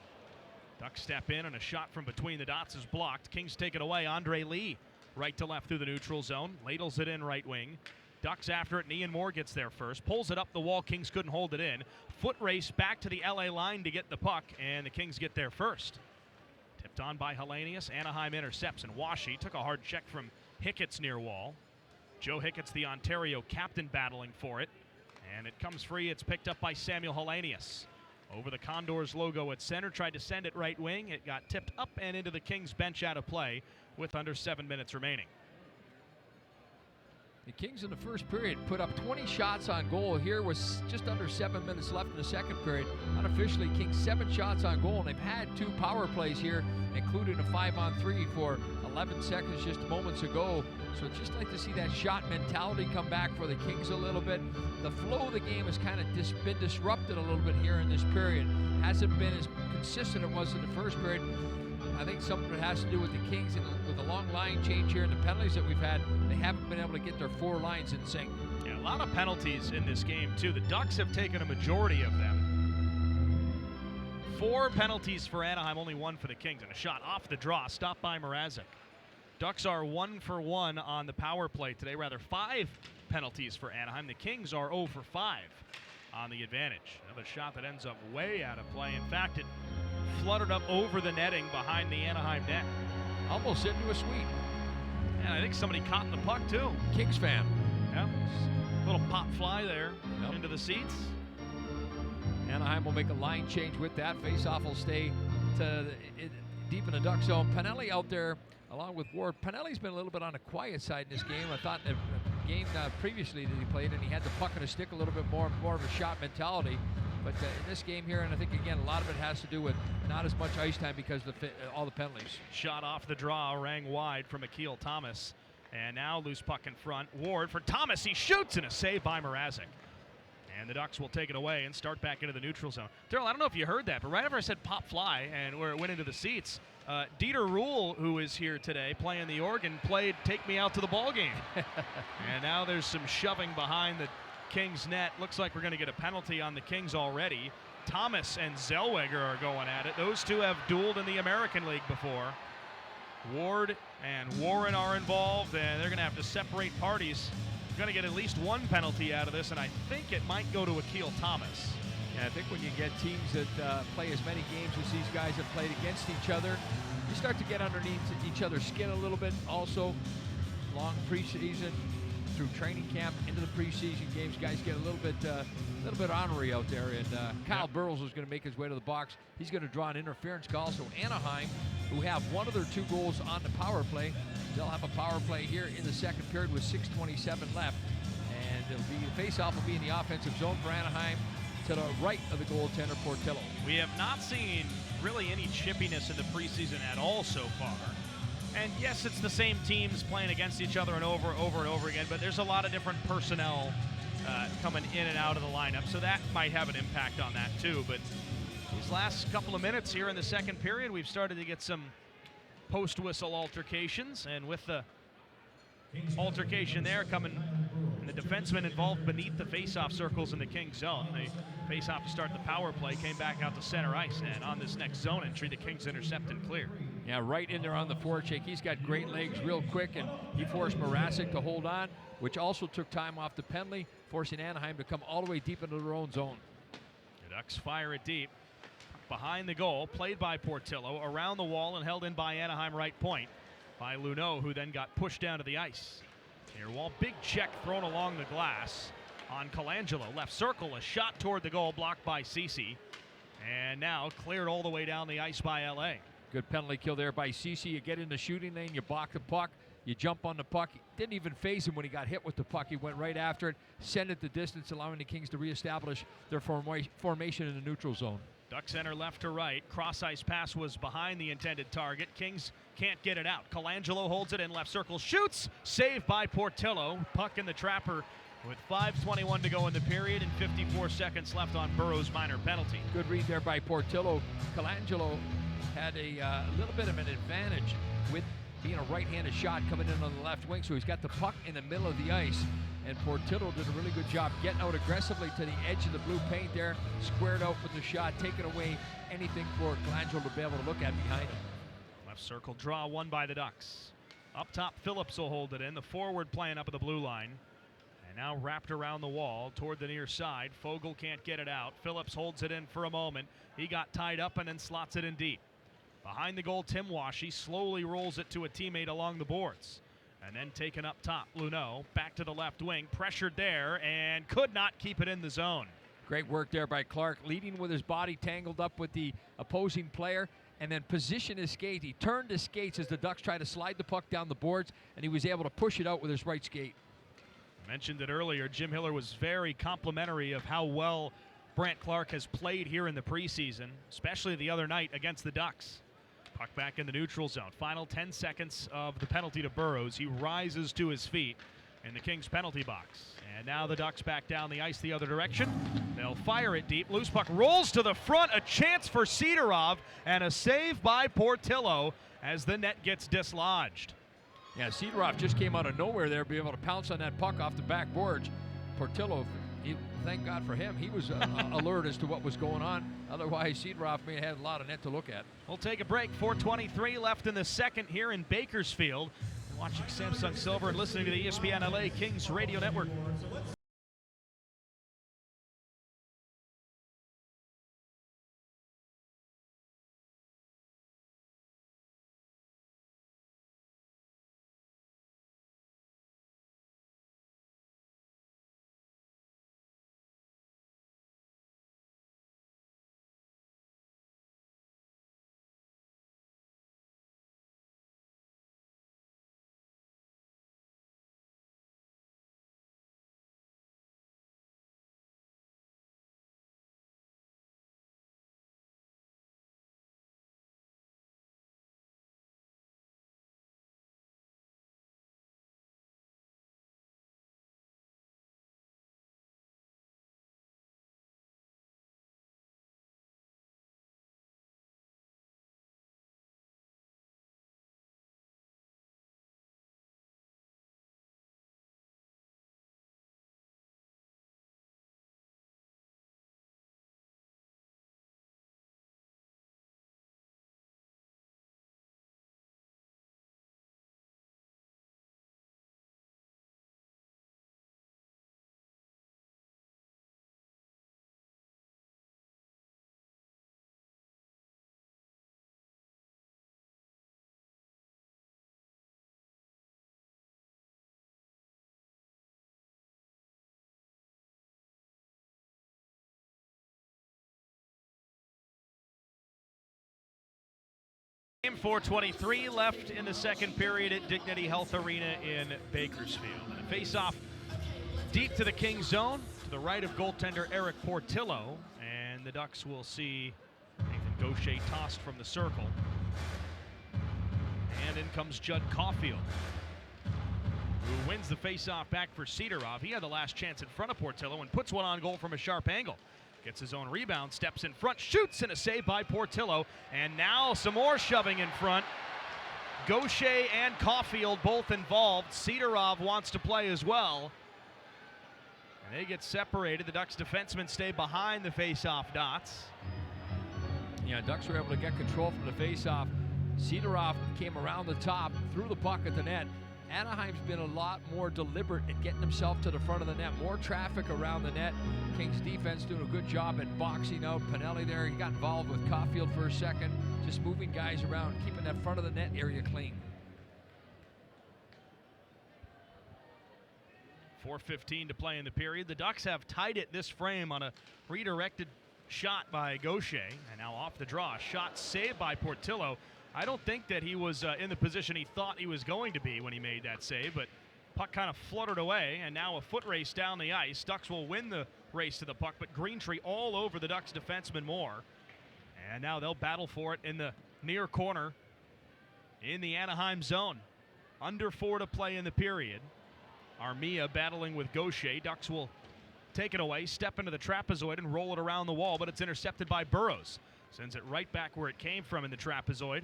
Ducks step in and a shot from between the dots is blocked. Kings take it away. Andre Lee right to left through the neutral zone. Ladles it in right wing. Ducks after it, and Ian Moore gets there first. Pulls it up the wall. Kings couldn't hold it in. Foot race back to the LA line to get the puck, and the Kings get there first. Tipped on by Hellenius. Anaheim intercepts, and Washi took a hard check from Hickett's near wall. Joe Hickett's the Ontario captain battling for it, and it comes free. It's picked up by Samuel Hellenius. Over the Condors logo at center, tried to send it right wing. It got tipped up and into the Kings bench out of play with under 7 minutes remaining. The Kings in the first period put up 20 shots on goal. Here was just under 7 minutes left in the second period. Unofficially, Kings 7 shots on goal, and they've had 2 power plays here, including a 5-on-3 for 11 seconds just moments ago. So just like to see that shot mentality come back for the Kings a little bit. The flow of the game has kind of been disrupted a little bit here in this period. Hasn't been as consistent as it was in the first period. I think some of it has to do with the Kings and with the long line change here and the penalties that we've had. They haven't been able to get their 4 lines in sync. Yeah, a lot of penalties in this game, too. The Ducks have taken a majority of them. 4 penalties for Anaheim, only 1 for the Kings. And a shot off the draw, stopped by Mrazek. Ducks are 1 for 1 on the power play today. Rather, 5 penalties for Anaheim. The Kings are 0 for 5 on the advantage. Another shot that ends up way out of play. In fact, it fluttered up over the netting behind the Anaheim net. Almost into a sweep. And I think somebody caught the puck, too. Kings fan. Yeah, little pop fly there into the seats. Anaheim will make a line change with that. Face-off will stay deep in the Duck zone. Pinelli out there along with Ward. Pinelli's been a little bit on the quiet side in this game. I thought in the game previously that he played, and he had the puck on his stick a little bit more of a shot mentality. But in this game here, and I think, again, a lot of it has to do with not as much ice time because of all the penalties. Shot off the draw, rang wide from Akil Thomas. And now loose puck in front. Ward for Thomas. He shoots, and a save by Mrazek. And the Ducks will take it away and start back into the neutral zone. Daryl, I don't know if you heard that, but right after I said pop fly and where it went into the seats, Dieter Ruhl, who is here today playing the organ, played Take Me Out to the Ball Game. And now there's some shoving behind the Kings net. Looks like we're going to get a penalty on the Kings already. Thomas and Zellweger are going at it. Those two have dueled in the American League before. Ward and Warren are involved, and they're going to have to separate parties. We're going to get at least 1 penalty out of this, and I think it might go to Akil Thomas. Yeah, I think when you get teams that play as many games as these guys have played against each other, you start to get underneath each other's skin a little bit. Also, long preseason, through training camp into the preseason games, guys get a little bit ornery out there. And Kyle Burrows is going to make his way to the box. He's going to draw an interference call. So Anaheim, who have 1 of their 2 goals on the power play, they'll have a power play here in the second period with 6:27 left. And it'll be the faceoff will be in the offensive zone for Anaheim to the right of the goaltender Portillo. We have not seen really any chippiness in the preseason at all so far. And yes, it's the same teams playing against each other and over and over again, but there's a lot of different personnel coming in and out of the lineup, so that might have an impact on that too. But these last couple of minutes here in the second period, we've started to get some post-whistle altercations, and with the altercation there coming, and the defenseman involved beneath the face-off circles in the Kings zone. They face-off to start the power play, came back out to center ice, and on this next zone entry, the Kings intercept and clear. Yeah, right in there on the forecheck. He's got great legs real quick, and he forced Mrazek to hold on, which also took time off the penalty, forcing Anaheim to come all the way deep into their own zone. The Ducks fire it deep. Behind the goal, played by Portillo, around the wall and held in by Anaheim right point by Luneau, who then got pushed down to the ice. Near wall, big check thrown along the glass on Colangelo. Left circle, a shot toward the goal, blocked by Ceci. And now cleared all the way down the ice by LA. Good penalty kill there by Ceci. You get in the shooting lane, you block the puck, you jump on the puck. Didn't even phase him when he got hit with the puck. He went right after it, sent it the distance, allowing the Kings to reestablish their formation in the neutral zone. Duck center left to right. Cross-ice pass was behind the intended target. Kings can't get it out. Colangelo holds it in left circle, shoots, saved by Portillo. Puck in the trapper with 5:21 to go in the period and 54 seconds left on Burrow's minor penalty. Good read there by Portillo. Colangelo had a little bit of an advantage with being a right-handed shot coming in on the left wing, so he's got the puck in the middle of the ice, and Portillo did a really good job getting out aggressively to the edge of the blue paint there, squared out with the shot, taking away anything for Colangelo to be able to look at behind him. Left circle draw won by the Ducks. Up top, Phillips will hold it in. The forward playing up at the blue line. And now wrapped around the wall toward the near side. Fogle can't get it out. Phillips holds it in for a moment. He got tied up and then slots it in deep. Behind the goal, Tim Washy slowly rolls it to a teammate along the boards. And then taken up top, Luneau back to the left wing, pressured there and could not keep it in the zone. Great work there by Clark, leading with his body tangled up with the opposing player, and then positioned his skate. He turned his skates as the Ducks tried to slide the puck down the boards, and he was able to push it out with his right skate. I mentioned it earlier, Jim Hiller was very complimentary of how well Brandt Clark has played here in the preseason, especially the other night against the Ducks. Puck back in the neutral zone. Final 10 seconds of the penalty to Burrows. He rises to his feet in the Kings penalty box. And now the Ducks back down the ice the other direction. They'll fire it deep. Loose puck rolls to the front. A chance for Sidorov and a save by Portillo as the net gets dislodged. Yeah, Sidorov just came out of nowhere there, be able to pounce on that puck off the backboards. Portillo, thank God for him, he was alert as to what was going on. Otherwise, Sidorov may have had a lot of net to look at. We'll take a break. 4:23 left in the second here in Bakersfield. You're watching Samsung Silver and listening to the ESPN LA Kings Radio Network. Game 4:23 left in the second period at Dignity Health Arena in Bakersfield. And a face-off deep to the Kings zone, to the right of goaltender Eric Portillo. And the Ducks will see Nathan Gaucher tossed from the circle. And in comes Judd Caulfield, who wins the face-off back for Sidorov. He had the last chance in front of Portillo and puts one on goal from a sharp angle. Gets his own rebound, steps in front, shoots, and a save by Portillo. And now some more shoving in front. Gaucher and Caulfield both involved. Sidorov wants to play as well. And they get separated. The Ducks defensemen stay behind the face-off dots. Yeah, Ducks were able to get control from the face-off. Sidorov came around the top, threw the puck at the net. Anaheim's been a lot more deliberate at getting himself to the front of the net. More traffic around the net. Kings defense doing a good job at boxing out Pinelli there. He got involved with Caulfield for a second. Just moving guys around, keeping that front of the net area clean. 4:15 to play in the period. The Ducks have tied it this frame on a redirected shot by Gaucher. And now off the draw, shot saved by Portillo. I don't think that he was in the position he thought he was going to be when he made that save, but puck kind of fluttered away, and now a foot race down the ice. Ducks will win the race to the puck, but Greentree all over the Ducks defenseman Moore. And now they'll battle for it in the near corner in the Anaheim zone. Under 4 to play in the period. Armia battling with Gaucher. Ducks will take it away, step into the trapezoid, and roll it around the wall, but it's intercepted by Burrows. Sends it right back where it came from in the trapezoid.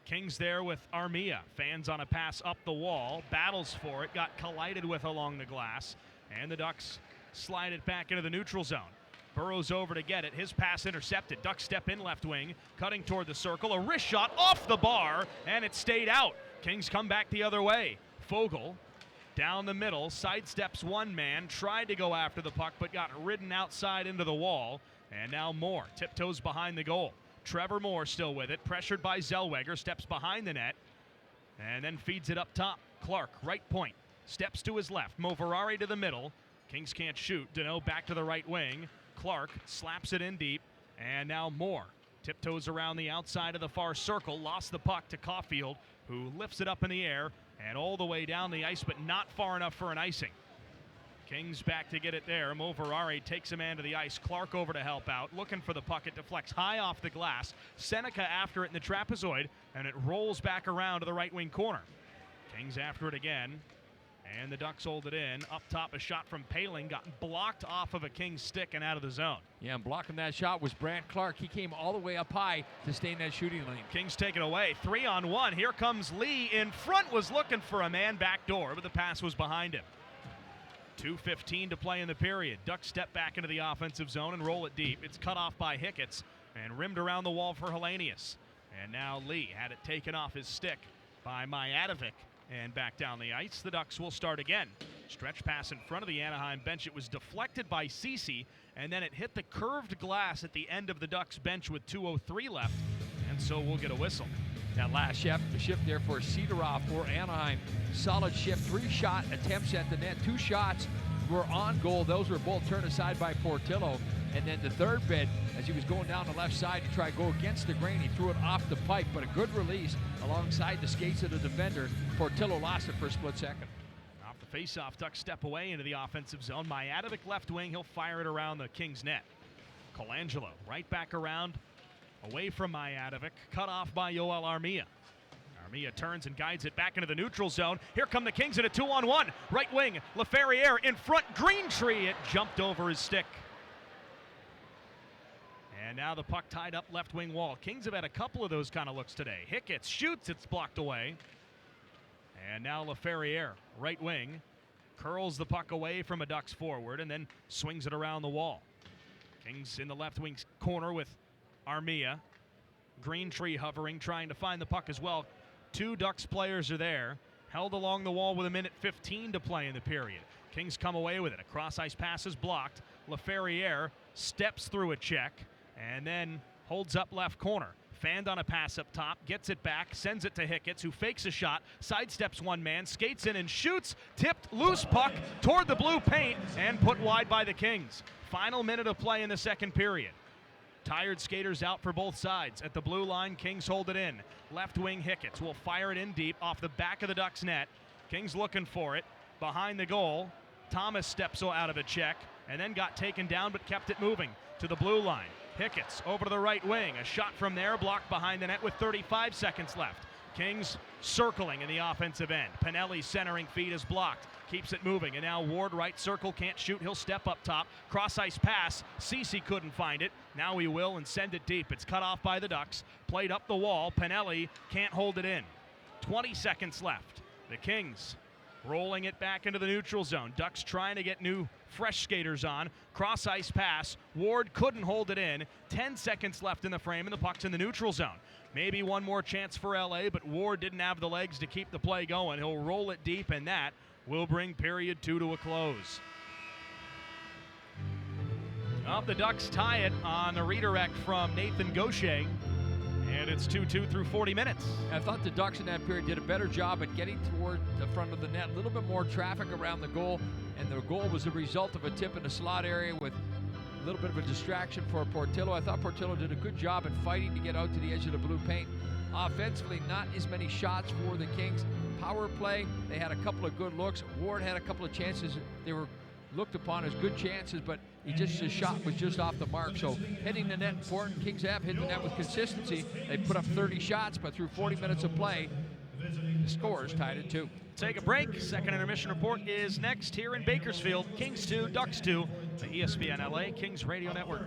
Kings there with Armia. Fans on a pass up the wall. Battles for it. Got collided with along the glass. And the Ducks slide it back into the neutral zone. Burrows over to get it. His pass intercepted. Ducks step in left wing. Cutting toward the circle. A wrist shot off the bar. And it stayed out. Kings come back the other way. Fogle down the middle. Sidesteps one man. Tried to go after the puck but got ridden outside into the wall. And now Moore tiptoes behind the goal. Trevor Moore still with it, pressured by Zellweger, steps behind the net, and then feeds it up top. Clark, right point, steps to his left. Moverari to the middle. Kings can't shoot. Deneau back to the right wing. Clark slaps it in deep, and now Moore tiptoes around the outside of the far circle, lost the puck to Caulfield, who lifts it up in the air and all the way down the ice, but not far enough for an icing. Kings back to get it there. Moverari takes a man to the ice. Clark over to help out. Looking for the puck. It deflects high off the glass. Seneca after it in the trapezoid, and it rolls back around to the right wing corner. Kings after it again, and the Ducks hold it in. Up top, a shot from Paling got blocked off of a Kings stick and out of the zone. Yeah, and blocking that shot was Brant Clark. He came all the way up high to stay in that shooting lane. Kings take it away. 3-on-1. Here comes Lee in front. Was looking for a man back door, but the pass was behind him. 2:15 to play in the period. Ducks step back into the offensive zone and roll it deep. It's cut off by Hicketts and rimmed around the wall for Hellenius. And now Lee had it taken off his stick by Mijatovic and back down the ice. The Ducks will start again. Stretch pass in front of the Anaheim bench. It was deflected by Ceci, and then it hit the curved glass at the end of the Ducks bench with 2:03 left, and so we'll get a whistle. That last shift there for Cedorov for Anaheim. Solid shift, 3 shot attempts at the net. 2 shots were on goal. Those were both turned aside by Portillo. And then the third bid, as he was going down the left side to try to go against the grain, he threw it off the pipe, but a good release alongside the skates of the defender. Portillo lost it for a split second. Off the faceoff, Ducks step away into the offensive zone. Mijatovic left wing, he'll fire it around the Kings net. Colangelo right back around, away from Mijatovic, cut off by Yoel Armia. Armia turns and guides it back into the neutral zone. Here come the Kings in a 2-on-1. Right wing, LaFerriere in front, Greentree. It jumped over his stick. And now the puck tied up left wing wall. Kings have had a couple of those kind of looks today. Hicketts shoots, it's blocked away. And now LaFerriere, right wing, curls the puck away from a Ducks forward and then swings it around the wall. Kings in the left wing corner with Armia. Greentree hovering, trying to find the puck as well. 2 Ducks players are there. Held along the wall with 1:15 to play in the period. Kings come away with it. A cross-ice pass is blocked. LaFerriere steps through a check and then holds up left corner. Fanned on a pass up top, gets it back, sends it to Hicketts, who fakes a shot, sidesteps one man, skates in and shoots. Tipped, loose puck toward the blue paint and put wide by the Kings. Final minute of play in the second period. Tired skaters out for both sides. At the blue line, Kings hold it in. Left wing Hicketts will fire it in deep off the back of the Ducks net. Kings looking for it. Behind the goal, Thomas steps out of a check and then got taken down but kept it moving to the blue line. Hicketts over to the right wing. A shot from there blocked behind the net with 35 seconds left. Kings circling in the offensive end. Pinelli's centering feed is blocked. Keeps it moving, and now Ward right circle, can't shoot, he'll step up top. Cross-ice pass, Ceci couldn't find it. Now he will and send it deep. It's cut off by the Ducks. Played up the wall, Pinelli can't hold it in. 20 seconds left. The Kings rolling it back into the neutral zone. Ducks trying to get new, fresh skaters on. Cross-ice pass, Ward couldn't hold it in. 10 seconds left in the frame, and the puck's in the neutral zone. Maybe one more chance for LA, but Ward didn't have the legs to keep the play going. He'll roll it deep, and that will bring period 2 to a close. Well, the Ducks tie it on the redirect from Nathan Gaucher, and it's 2-2 through 40 minutes. I thought the Ducks in that period did a better job at getting toward the front of the net. A little bit more traffic around the goal, and the goal was a result of a tip in the slot area with a little bit of a distraction for Portillo. I thought Portillo did a good job at fighting to get out to the edge of the blue paint. Offensively, not as many shots for the Kings. Power play, they had a couple of good looks. Ward had a couple of chances. They were looked upon as good chances, but his shot was just off the mark. So hitting the net important. Kings have hit the net with consistency. They put up 30 shots, but through 40 minutes of play, the scores tied at 2. Take a break. Second intermission report is next here in Bakersfield. Kings 2, Ducks 2, the ESPN LA Kings Radio Network.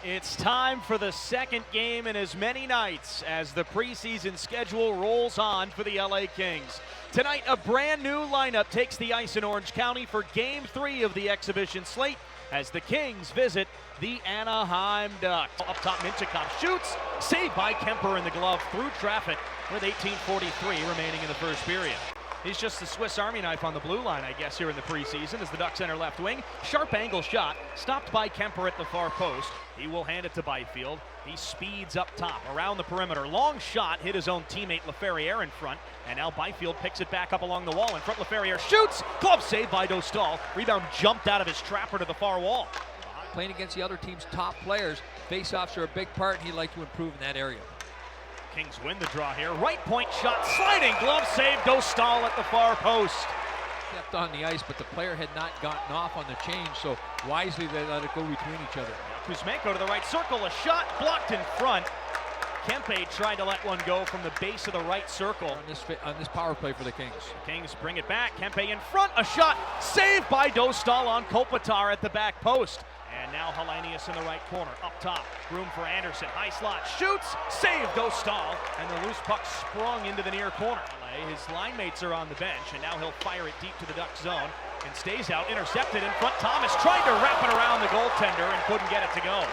It's time for the second game in as many nights as the preseason schedule rolls on for the LA Kings. Tonight, a brand new lineup takes the ice in Orange County for Game 3 of the exhibition slate as the Kings visit the Anaheim Ducks. Up top, Minchikov shoots, saved by Kemper in the glove through traffic with 18:43 remaining in the first period. He's just the Swiss Army knife on the blue line, I guess, here in the preseason as the Ducks enter left wing. Sharp angle shot, stopped by Kemper at the far post. He will hand it to Byfield. He speeds up top, around the perimeter. Long shot, hit his own teammate Laferriere in front. And now Byfield picks it back up along the wall. In front, Laferriere shoots! Glove saved by Dostal. Rebound jumped out of his trapper to the far wall. Playing against the other team's top players, faceoffs are a big part, and he'd like to improve in that area. Kings win the draw here. Right point shot, sliding glove save, Dostal at the far post. Stepped on the ice, but the player had not gotten off on the change, so wisely they let it go between each other. Kuzmenko to the right circle, a shot blocked in front. Kempe tried to let one go from the base of the right circle. On this power play for the Kings. The Kings bring it back. Kempe in front. A shot saved by Dostal on Kopitar at the back post. And now Hellenius in the right corner. Up top. Room for Anderson. High slot. Shoots. Save Dostal. And the loose puck sprung into the near corner. His line mates are on the bench. And now he'll fire it deep to the Ducks zone. And stays out. Intercepted in front. Thomas tried to wrap it around the goaltender and couldn't get it to go.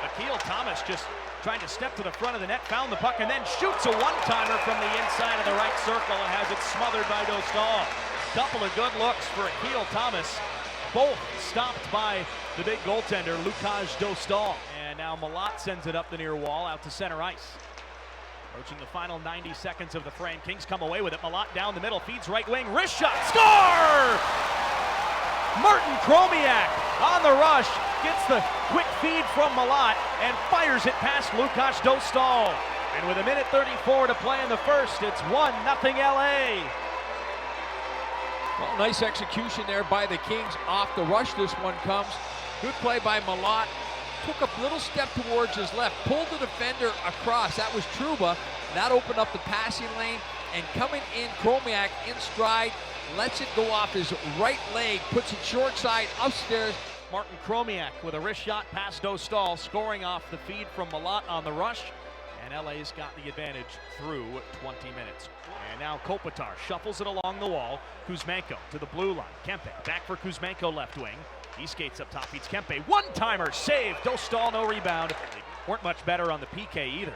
Akil Thomas just trying to step to the front of the net, found the puck, and then shoots a one-timer from the inside of the right circle and has it smothered by Dostal. Couple of good looks for Akil Thomas, both stopped by the big goaltender, Lukáš Dostal. And now Malat sends it up the near wall out to center ice. Approaching the final 90 seconds of the frame. Kings come away with it. Malat down the middle, feeds right wing, wrist shot, score! Martin Chromiak on the rush, gets the quick feed from Malat and fires it past Lukáš Dostal. And with 1:34 to play in the first, it's 1-0 LA. Well, nice execution there by the Kings off the rush. This one comes. Good play by Malat. Took a little step towards his left, pulled the defender across. That was Trouba. That opened up the passing lane, and coming in, Chromiak in stride, lets it go off his right leg, puts it short side upstairs. Martin Chromiak with a wrist shot past Dostal, scoring off the feed from Malat on the rush. And LA's got the advantage through 20 minutes. And now Kopitar shuffles it along the wall. Kuzmenko to the blue line. Kempe back for Kuzmenko left wing. He skates up top, feeds Kempe. One-timer save. Dostal no rebound. They weren't much better on the PK either.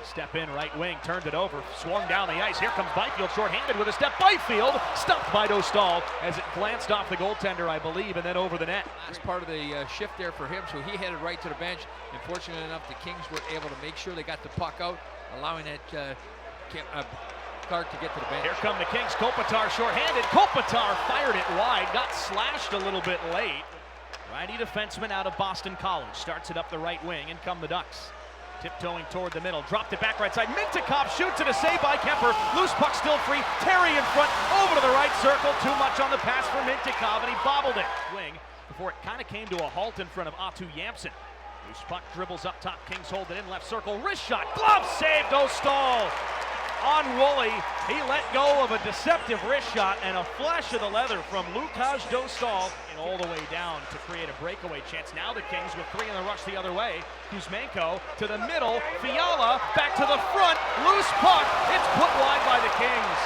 Step in right wing, turned it over, swung down the ice. Here comes Byfield shorthanded with a step. Byfield stopped by Dostal as it glanced off the goaltender, I believe, and then over the net. Last part of the shift there for him, so he headed right to the bench. And fortunately enough, the Kings were able to make sure they got the puck out, allowing that Clark to get to the bench. Here come the Kings. Kopitar shorthanded. Kopitar fired it wide, got slashed a little bit late. Righty defenseman out of Boston College starts it up the right wing, and come the Ducks. Tiptoeing toward the middle, dropped it back right side. Mintyukov shoots it, a save by Kemper. Loose puck still free. Terry in front, over to the right circle. Too much on the pass for Mintyukov, and he bobbled it. Wing before it kind of came to a halt in front of Atu Yamson. Loose puck dribbles up top. Kings hold it in left circle. Wrist shot, glove save, Dostal. On Woolley, he let go of a deceptive wrist shot and a flash of the leather from Lukáš Dostal and all the way down to create a breakaway chance. Now the Kings with three in the rush the other way. Kuzmenko to the middle, Fiala back to the front, loose puck, it's put wide by the Kings.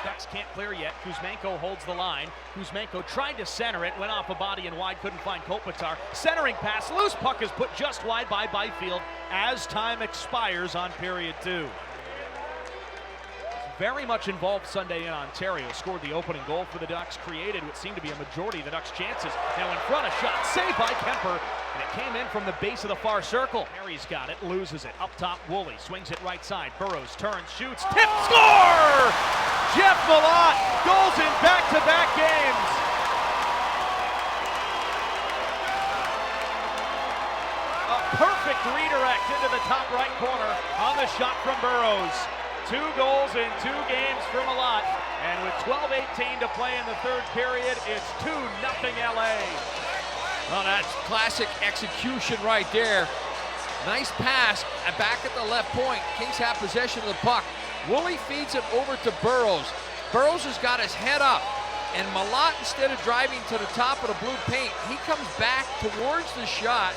Ducks can't clear yet. Kuzmenko holds the line. Kuzmenko tried to center it, went off a body and wide, couldn't find Kopitar. Centering pass, loose puck is put just wide by Byfield as time expires on period 2. Very much involved Sunday in Ontario. Scored the opening goal for the Ducks, created what seemed to be a majority of the Ducks' chances. Now in front, a shot saved by Kemper, and it came in from the base of the far circle. Harry's got it, loses it. Up top, Woolley swings it right side. Burrows turns, shoots, tip, score! Jeff Malat goes in back-to-back games. A perfect redirect into the top right corner on the shot from Burrows. 2 goals in 2 games for Malat, and with 12:18 to play in the third period, it's 2-0 LA. Well, that's classic execution right there. Nice pass back at the left point. Kings have possession of the puck. Woolley feeds it over to Burrows. Burrows has got his head up, and Malat, instead of driving to the top of the blue paint, he comes back towards the shot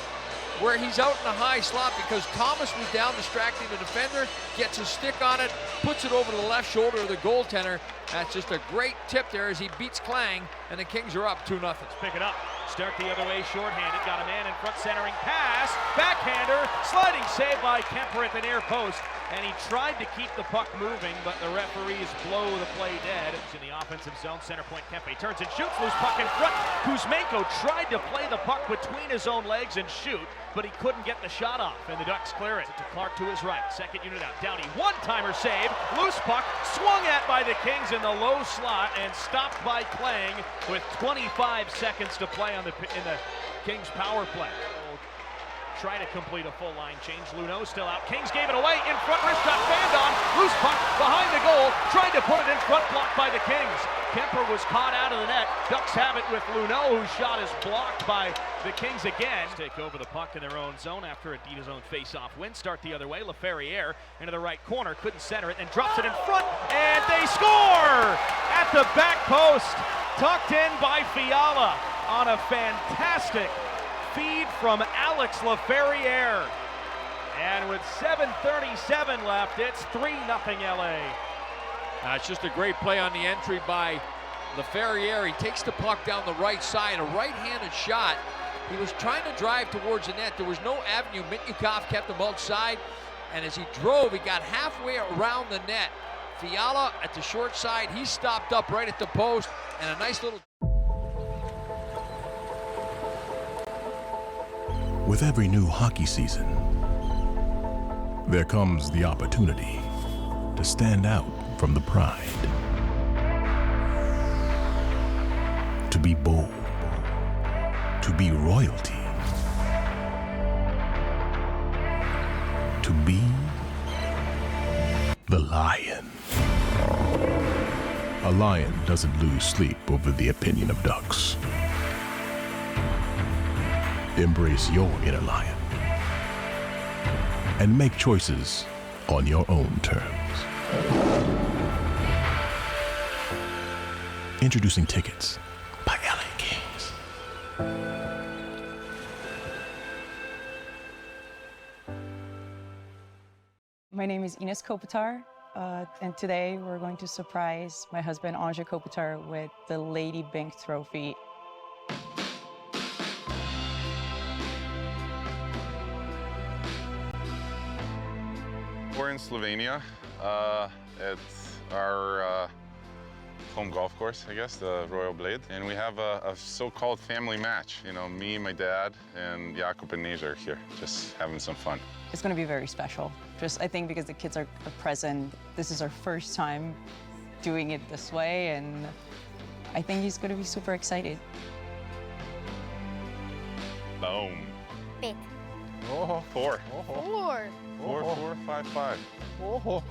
where he's out in a high slot because Thomas was down distracting the defender, gets a stick on it, puts it over the left shoulder of the goaltender. That's just a great tip there as he beats Klang, and the Kings are up 2-0. Let's pick it up. Start the other way, shorthanded. Got a man in front, centering pass. Backhander, sliding save by Kemper at the near post. And he tried to keep the puck moving, but the referees blow the play dead. It's in the offensive zone, center point Kempe turns and shoots, loose puck in front. Kuzmenko tried to play the puck between his own legs and shoot, but he couldn't get the shot off, and the Ducks clear it to Clark to his right. Second unit out, Downey, one-timer save, loose puck, swung at by the Kings in the low slot and stopped by Klang with 25 seconds to play in the Kings power play. Try to complete a full line change. Luneau still out. Kings gave it away in front. Wrist shot, fanned on. Loose puck behind the goal. Tried to to put it in front, blocked by the Kings. Kemper was caught out of the net. Ducks have it with Luneau, whose shot is blocked by the Kings again. Take over the puck in their own zone after a Dita's own face-off win. Start the other way. LaFerriere into the right corner, couldn't center it, and drops it in front, and they score! At the back post, tucked in by Fiala on a fantastic feed from Alex LaFerriere. And with 7:37 left, it's 3-0 LA. It's just a great play on the entry by LaFerriere. He takes the puck down the right side, a right-handed shot. He was trying to drive towards the net. There was no avenue. Mitnikov kept him outside, and as he drove, he got halfway around the net. Fiala at the short side, he stopped up right at the post, and a nice little... With every new hockey season, there comes the opportunity to stand out from the pride, to be bold, to be royalty, to be the lion. A lion doesn't lose sleep over the opinion of ducks. Embrace your inner lion and make choices on your own terms. Introducing tickets by LA Kings. My name is Ines Kopitar, and today we're going to surprise my husband Anja Kopitar with the Lady Bink Trophy. We're in Slovenia. It's our home golf course, I guess, the Royal Blade. And we have a so-called family match. You know, me, my dad, and Jakob and Neja are here, just having some fun. It's going to be very special. I think because the kids are present, this is our first time doing it this way, and I think he's going to be super excited. Boom. Big. Oh, 4. Four. 4, 4, 5, 5. Oh.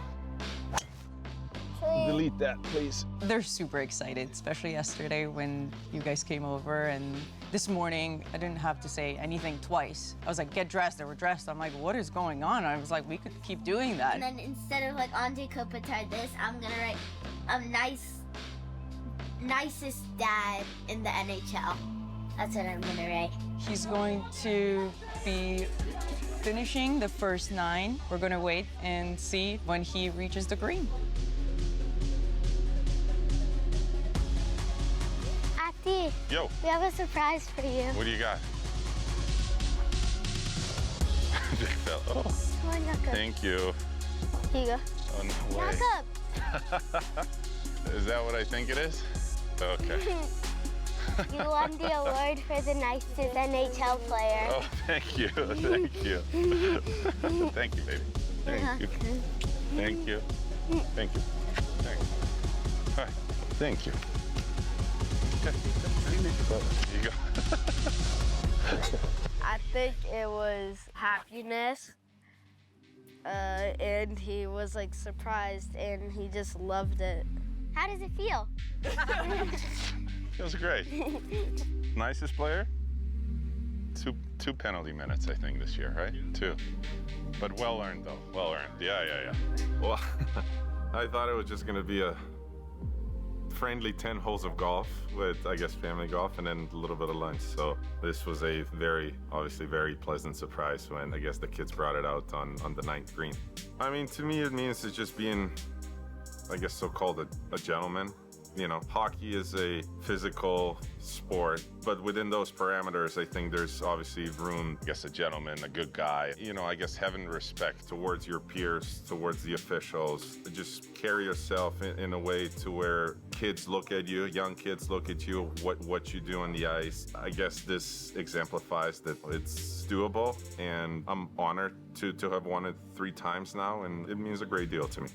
Delete that, please. They're super excited, especially yesterday when you guys came over, and this morning I didn't have to say anything twice. I was like, get dressed. They were dressed. I'm like, what is going on? I was like, we could keep doing that. And then instead of like Anja Kopitar this, I'm gonna write nicest dad in the NHL. That's what I'm gonna write. He's going to be finishing the first 9. We're gonna wait and see when he reaches the green. Ati, yo, we have a surprise for you. What do you got? Oh, Come on, Jakob. thank you. Here you go. Oh, no way. Jakob! Is that what I think it is? Okay. You won the award for the nicest NHL player. Oh, thank you. Thank you. Thank you, baby. Thank you. Thank you. Thank you. Thank you. All right. Thank you. Okay. There you go. I think it was happiness, and he was like surprised, and he just loved it. How does it feel? Feels great. Nicest player? Two penalty minutes, I think, this year, right? 2. But well earned, though. Well earned. Yeah. Well, I thought it was just going to be a friendly 10 holes of golf with, I guess, family golf and then a little bit of lunch. So this was a obviously very pleasant surprise when I guess the kids brought it out on the 9th green. I mean, to me, it means it's just being, I guess, so-called a gentleman. You know, hockey is a physical sport, but within those parameters, I think there's obviously room, I guess, a gentleman, a good guy. You know, I guess having respect towards your peers, towards the officials, just carry yourself in a way to where kids look at you, young kids look at you, what you do on the ice. I guess this exemplifies that it's doable, and I'm honored to have won it 3 times now, and it means a great deal to me.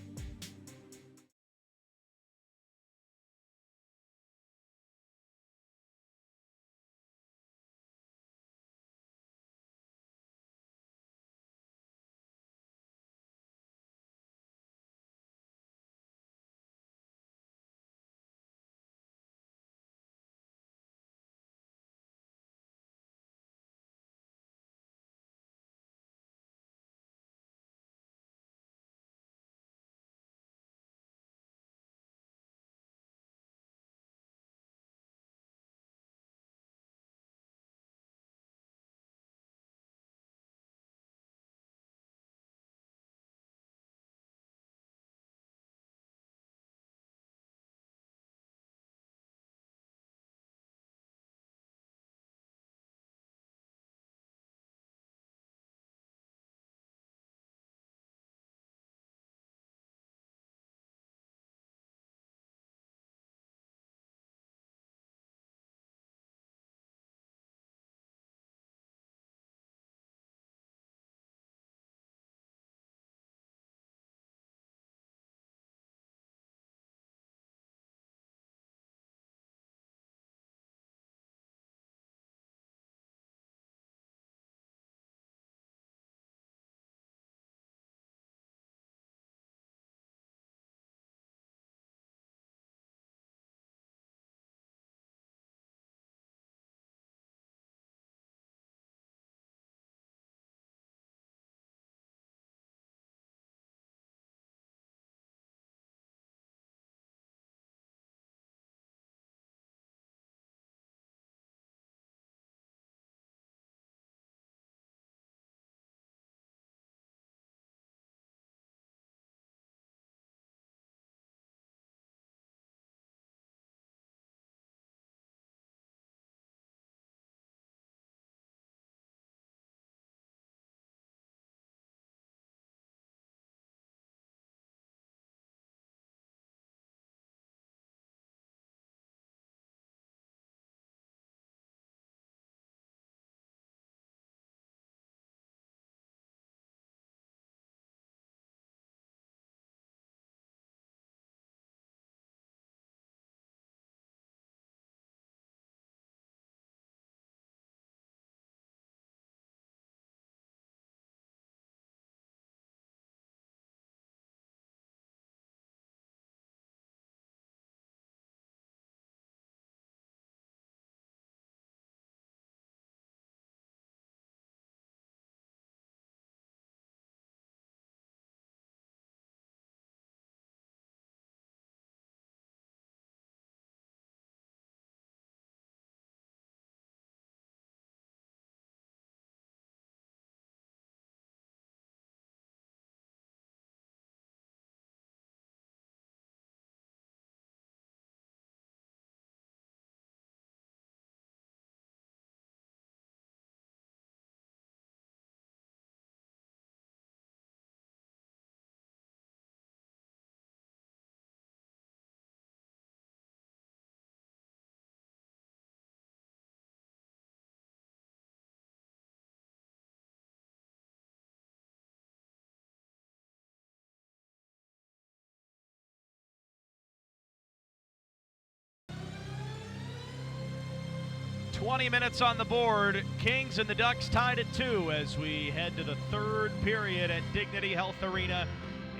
20 minutes on the board. Kings and the Ducks tied at 2 as we head to the third period at Dignity Health Arena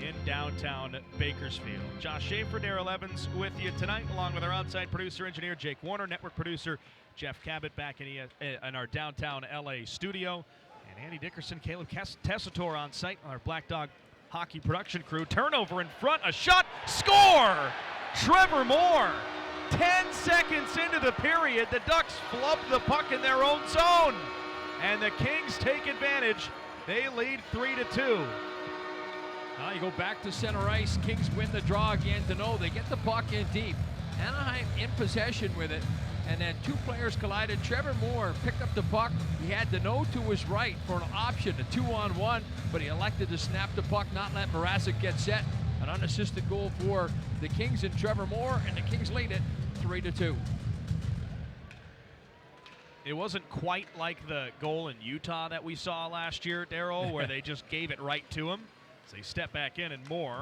in downtown Bakersfield. Josh Schaefer, Darrell Evans with you tonight, along with our outside producer, engineer Jake Warner, network producer Jeff Cabot back in our downtown LA studio, and Andy Dickerson, Caleb Tessitore on site on our Black Dog hockey production crew. Turnover in front, a shot, score! Trevor Moore. 10 seconds into the period, the Ducks flub the puck in their own zone, and the Kings take advantage. They lead 3-2. Now you go back to center ice. Kings win the draw again. Deneau, they get the puck in deep. Anaheim in possession with it, and then two players collided. Trevor Moore picked up the puck. He had Deneau to his right for an option, a 2-on-1, but he elected to snap the puck, not let Mrazek get set. An unassisted goal for the Kings and Trevor Moore, and the Kings lead it 3-2. It wasn't quite like the goal in Utah that we saw last year, Darryl, where they just gave it right to him. So they step back in, and Moore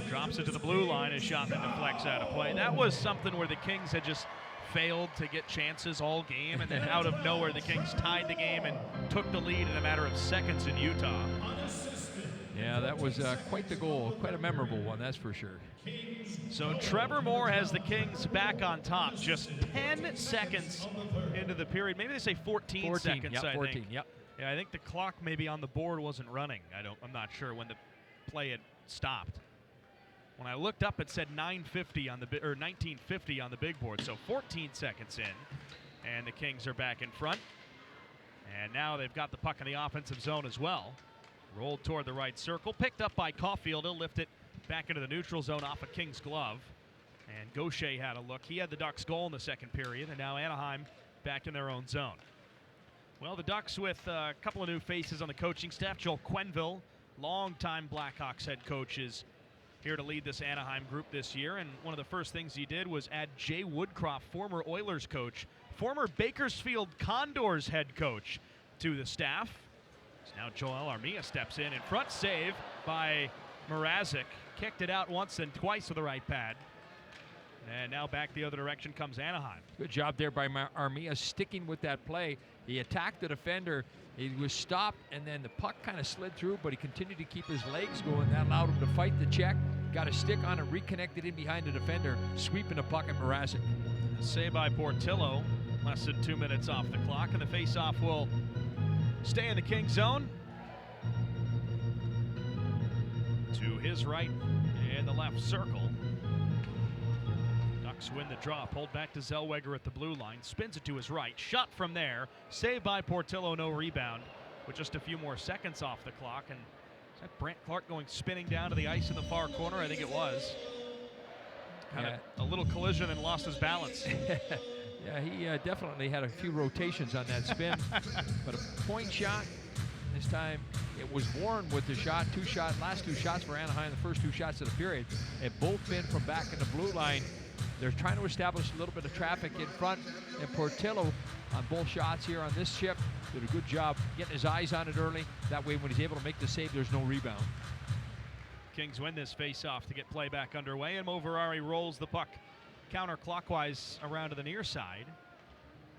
drops it to the blue line, a shot that deflects out of play. That was something where the Kings had just failed to get chances all game, and then out of nowhere the Kings tied the game and took the lead in a matter of seconds in Utah. Yeah, that was quite the goal, quite a memorable one, that's for sure. So Trevor Moore has the Kings back on top, just 10 seconds into the period. Maybe they say 14 seconds, yep, I 14, think. Yep. Yeah, I think the clock maybe on the board wasn't running. I'm not sure when the play had stopped. When I looked up, it said 9:50 on the 19:50 on the big board. So 14 seconds in, and the Kings are back in front. And now they've got the puck in the offensive zone as well. Rolled toward the right circle, picked up by Caulfield. He'll lift it back into the neutral zone off a King's glove. And Gaucher had a look. He had the Ducks goal in the second period, and now Anaheim back in their own zone. Well, the Ducks with a couple of new faces on the coaching staff. Joel Quenneville, longtime Blackhawks head coach, is here to lead this Anaheim group this year. And one of the first things he did was add Jay Woodcroft, former Oilers coach, former Bakersfield Condors head coach, to the staff. Now Joel Armia steps in front, save by Mrazek. Kicked it out once and twice with the right pad. And now back the other direction comes Anaheim. Good job there by Armia sticking with that play. He attacked the defender. He was stopped, and then the puck kind of slid through, but he continued to keep his legs going. That allowed him to fight the check. Got a stick on it, reconnected in behind the defender, sweeping the puck at Mrazek. A save by Portillo. Less than 2 minutes off the clock, and the faceoff will stay in the Kings zone. To his right in the left circle. Ducks win the draw. Pulled back to Zellweger at the blue line. Spins it to his right. Shot from there. Saved by Portillo. No rebound. With just a few more seconds off the clock. And is that Brant Clark going spinning down to the ice in the far corner? I think it was. Kind of a little collision and lost his balance. Yeah, he definitely had a few rotations on that spin. But a point shot. This time it was Warren with the shot. Last two shots for Anaheim, the first two shots of the period, have both been from back in the blue line. They're trying to establish a little bit of traffic in front, and Portillo on both shots here on this chip did a good job getting his eyes on it early. That way when he's able to make the save, there's no rebound. Kings win this face-off to get play back underway, and Moverari rolls the puck counterclockwise around to the near side.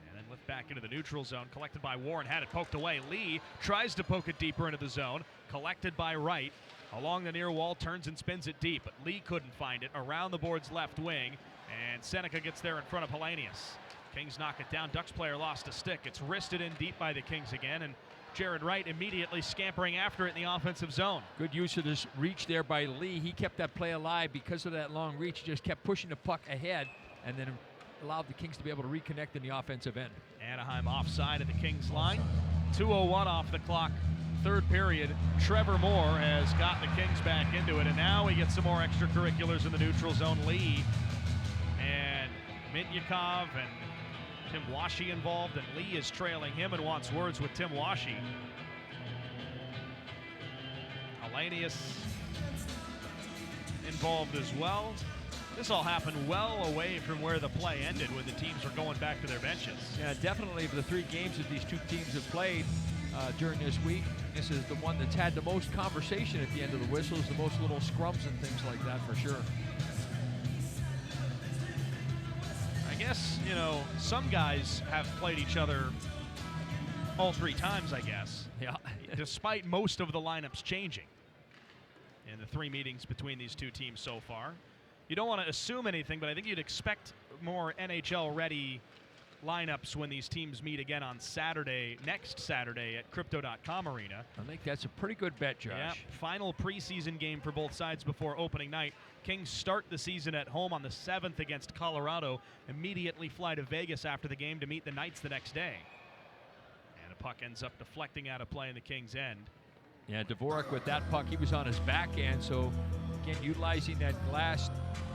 And then lift back into the neutral zone. Collected by Warren. Had it poked away. Lee tries to poke it deeper into the zone. Collected by Wright. Along the near wall. Turns and spins it deep. But Lee couldn't find it. Around the board's left wing. And Seneca gets there in front of Hellenius. Kings knock it down. Ducks player lost a stick. It's wristed in deep by the Kings again. And Jared Wright immediately scampering after it in the offensive zone. Good use of this reach there by Lee. He kept that play alive because of that long reach. He just kept pushing the puck ahead and then allowed the Kings to be able to reconnect in the offensive end. Anaheim offside at the Kings line. 2:01 off the clock. Third period. Trevor Moore has got the Kings back into it, and now we get some more extracurriculars in the neutral zone. Lee and Mityakov and Tim Washi involved, and Lee is trailing him and wants words with Tim Washi. Hellenius involved as well. This all happened well away from where the play ended when the teams were going back to their benches. Yeah, definitely of the three games that these two teams have played during this week, this is the one that's had the most conversation at the end of the whistles, the most little scrums and things like that for sure. I guess, some guys have played each other all 3 times, I guess. Yeah. Despite most of the lineups changing in the 3 meetings between these 2 teams so far. You don't want to assume anything, but I think you'd expect more NHL-ready lineups when these teams meet again on next Saturday at Crypto.com Arena. I think that's a pretty good bet, Josh. Yeah, final preseason game for both sides before opening night. Kings start the season at home on the 7th against Colorado, immediately fly to Vegas after the game to meet the Knights the next day. And a puck ends up deflecting out of play in the Kings' end. Yeah, Dvorak with that puck, he was on his backhand, so again, utilizing that glass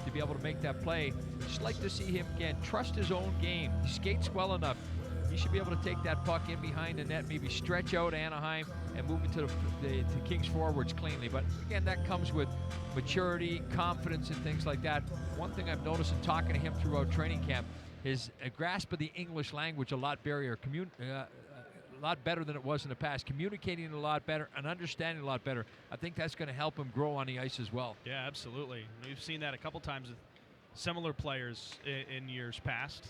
to be able to make that play. Just like to see him again trust his own game. He skates well enough. He should be able to take that puck in behind the net, maybe stretch out Anaheim and move into the Kings forwards cleanly. But again, that comes with maturity, confidence, and things like that. One thing I've noticed in talking to him throughout training camp is a grasp of the English language a lot better than it was in the past, communicating a lot better and understanding a lot better. I think that's going to help him grow on the ice as well. Yeah, absolutely. We've seen that a couple times with similar players in years past.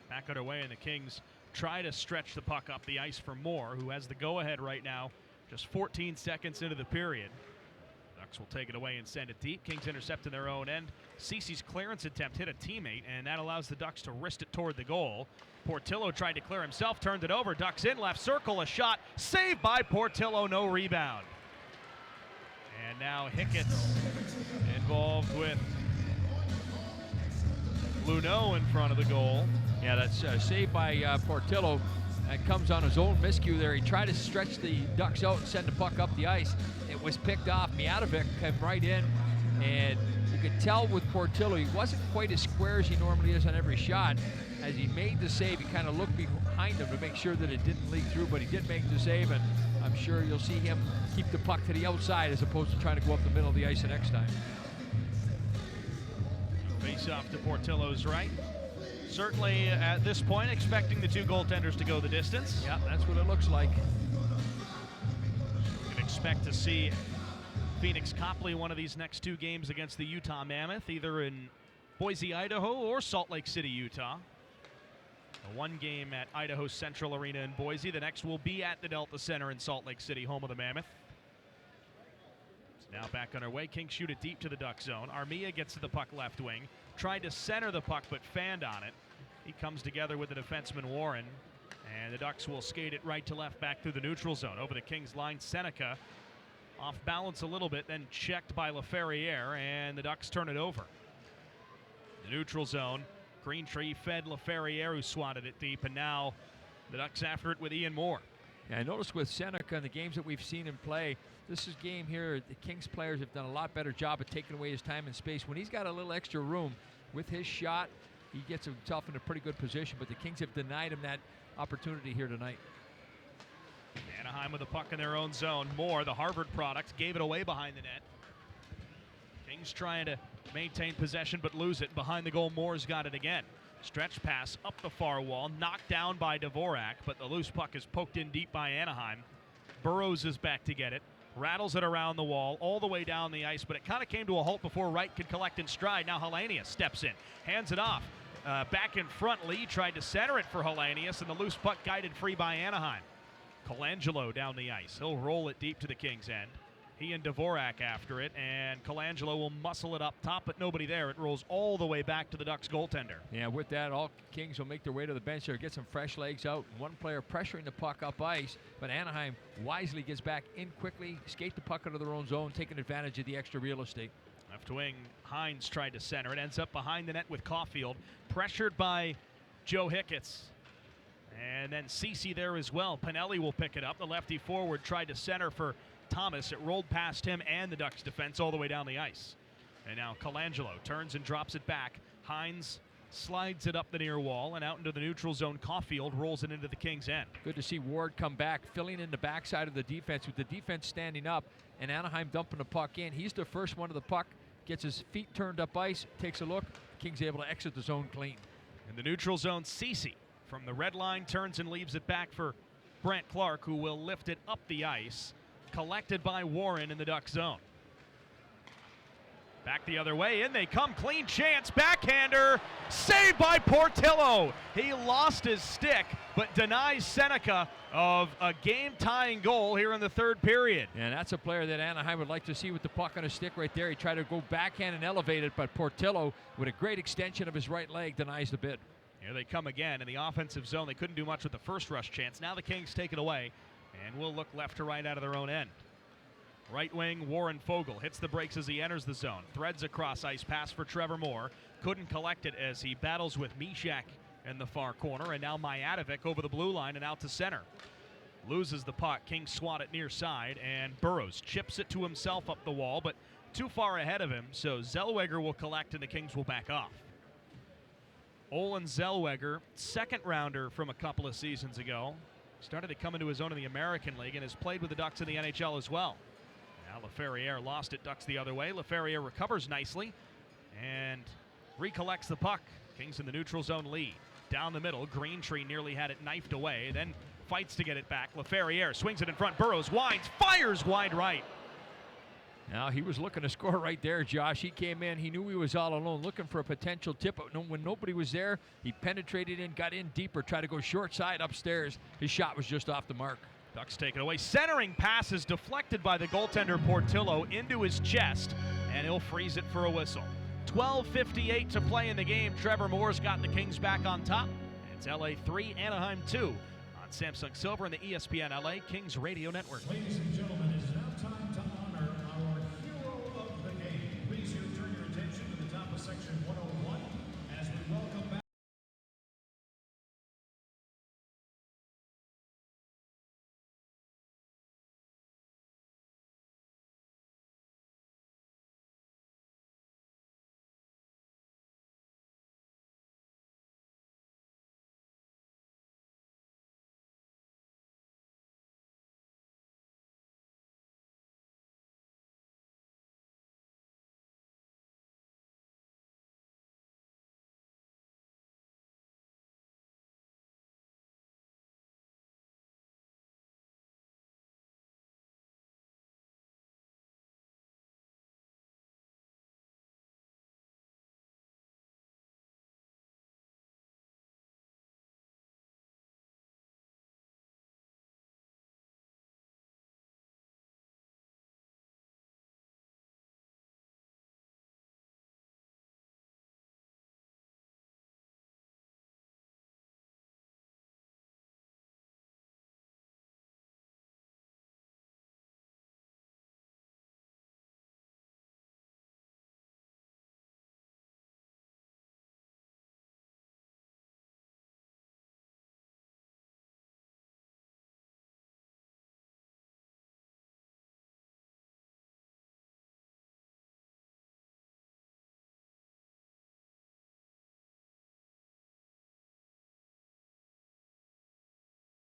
Back underway, and the Kings try to stretch the puck up the ice for Moore, who has the go-ahead right now, just 14 seconds into the period. Ducks will take it away and send it deep. Kings intercept in their own end. Cece's clearance attempt hit a teammate, and that allows the Ducks to wrist it toward the goal. Portillo tried to clear himself, turned it over. Ducks in, left circle, a shot. Saved by Portillo, no rebound. And now Hickett's involved with Luneau in front of the goal. Yeah, that's saved by Portillo. And comes on his own miscue there. He tried to stretch the Ducks out and send the puck up the ice. It was picked off. Mijatovic came right in, and you could tell with Portillo, he wasn't quite as square as he normally is on every shot. As he made the save, he kind of looked behind him to make sure that it didn't leak through, but he did make the save, and I'm sure you'll see him keep the puck to the outside as opposed to trying to go up the middle of the ice the next time. Face off to Portillo's right. Certainly at this point expecting the 2 goaltenders to go the distance. Yeah, that's what it looks like. You can expect to see Phoenix Copley one of these next 2 games against the Utah Mammoth, either in Boise, Idaho or Salt Lake City, Utah. One game at Idaho Central Arena in Boise. The next will be at the Delta Center in Salt Lake City, home of the Mammoth. It's now back underway. Kings shoot it deep to the Duck zone. Armia gets to the puck left wing. Tried to center the puck, but fanned on it. He comes together with the defenseman Warren. And the Ducks will skate it right to left back through the neutral zone. Over the Kings line, Seneca off balance a little bit, then checked by LaFerriere, and the Ducks turn it over. The neutral zone. Greentree fed LaFerriere, who swatted it deep, and now the Ducks after it with Ian Moore. Yeah, I noticed with Seneca in the games that we've seen him play, this is game here, the Kings players have done a lot better job of taking away his time and space. When he's got a little extra room with his shot, he gets himself in a pretty good position, but the Kings have denied him that opportunity here tonight. Anaheim with the puck in their own zone. Moore, the Harvard product, gave it away behind the net. Kings trying to maintain possession but lose it. Behind the goal, Moore's got it again. Stretch pass up the far wall, knocked down by Dvorak, but the loose puck is poked in deep by Anaheim. Burrows is back to get it, rattles it around the wall, all the way down the ice, but it kind of came to a halt before Wright could collect in stride. Now Hellenius steps in, hands it off. Back in front, Lee tried to center it for Hellenius, and the loose puck guided free by Anaheim. Colangelo down the ice. He'll roll it deep to the Kings' end. He and Dvorak after it, and Colangelo will muscle it up top, but nobody there. It rolls all the way back to the Ducks goaltender. Yeah, with that, all Kings will make their way to the bench there, get some fresh legs out. One player pressuring the puck up ice, but Anaheim wisely gets back in quickly, skate the puck out of their own zone, taking advantage of the extra real estate. Left wing, Hines tried to center it, ends up behind the net with Caulfield, pressured by Joe Hicketts. And then Cece there as well. Pinelli will pick it up. The lefty forward tried to center for Thomas. It rolled past him and the Ducks defense all the way down the ice. And now Colangelo turns and drops it back. Hines slides it up the near wall and out into the neutral zone. Caulfield rolls it into the Kings' end. Good to see Ward come back, filling in the backside of the defense with the defense standing up and Anaheim dumping the puck in. He's the first one to the puck, gets his feet turned up ice, takes a look. Kings able to exit the zone clean. In the neutral zone, Cece from the red line turns and leaves it back for Brant Clark, who will lift it up the ice. Collected by Warren in the Duck zone. Back the other way, in they come, clean chance, backhander, saved by Portillo. He lost his stick, but denies Seneca of a game-tying goal here in the third period. And that's a player that Anaheim would like to see with the puck on his stick right there. He tried to go backhand and elevate it, but Portillo, with a great extension of his right leg, denies the bid. Here they come again in the offensive zone. They couldn't do much with the first rush chance. Now the Kings take it away, and will look left to right out of their own end. Right wing, Warren Fogle hits the brakes as he enters the zone. Threads across ice, pass for Trevor Moore. Couldn't collect it as he battles with Mishak in the far corner. And now Mijatovic over the blue line and out to center. Loses the puck. Kings swat it near side, and Burrows chips it to himself up the wall, but too far ahead of him. So Zellweger will collect, and the Kings will back off. Olin Zellweger, second rounder from a couple of seasons ago. Started to come into his own in the American League and has played with the Ducks in the NHL as well. Now LaFerriere lost it, Ducks the other way. LaFerriere recovers nicely and recollects the puck. Kings in the neutral zone lead. Down the middle, Greentree nearly had it knifed away, then fights to get it back. LaFerriere swings it in front, Burrows winds, fires wide right. Now he was looking to score right there, Josh. He came in, he knew he was all alone, looking for a potential tip. When nobody was there, he penetrated in, got in deeper, tried to go short side upstairs. His shot was just off the mark. Ducks take it away. Centering pass is deflected by the goaltender Portillo into his chest, and he'll freeze it for a whistle. 12:58 to play in the game. Trevor Moore's got the Kings back on top. It's LA 3, Anaheim 2 on Samsung Silver and the ESPN LA Kings Radio Network. Ladies and gentlemen, it is now time to honor our hero of the game. Please turn your attention to the top of section 101 as we welcome back.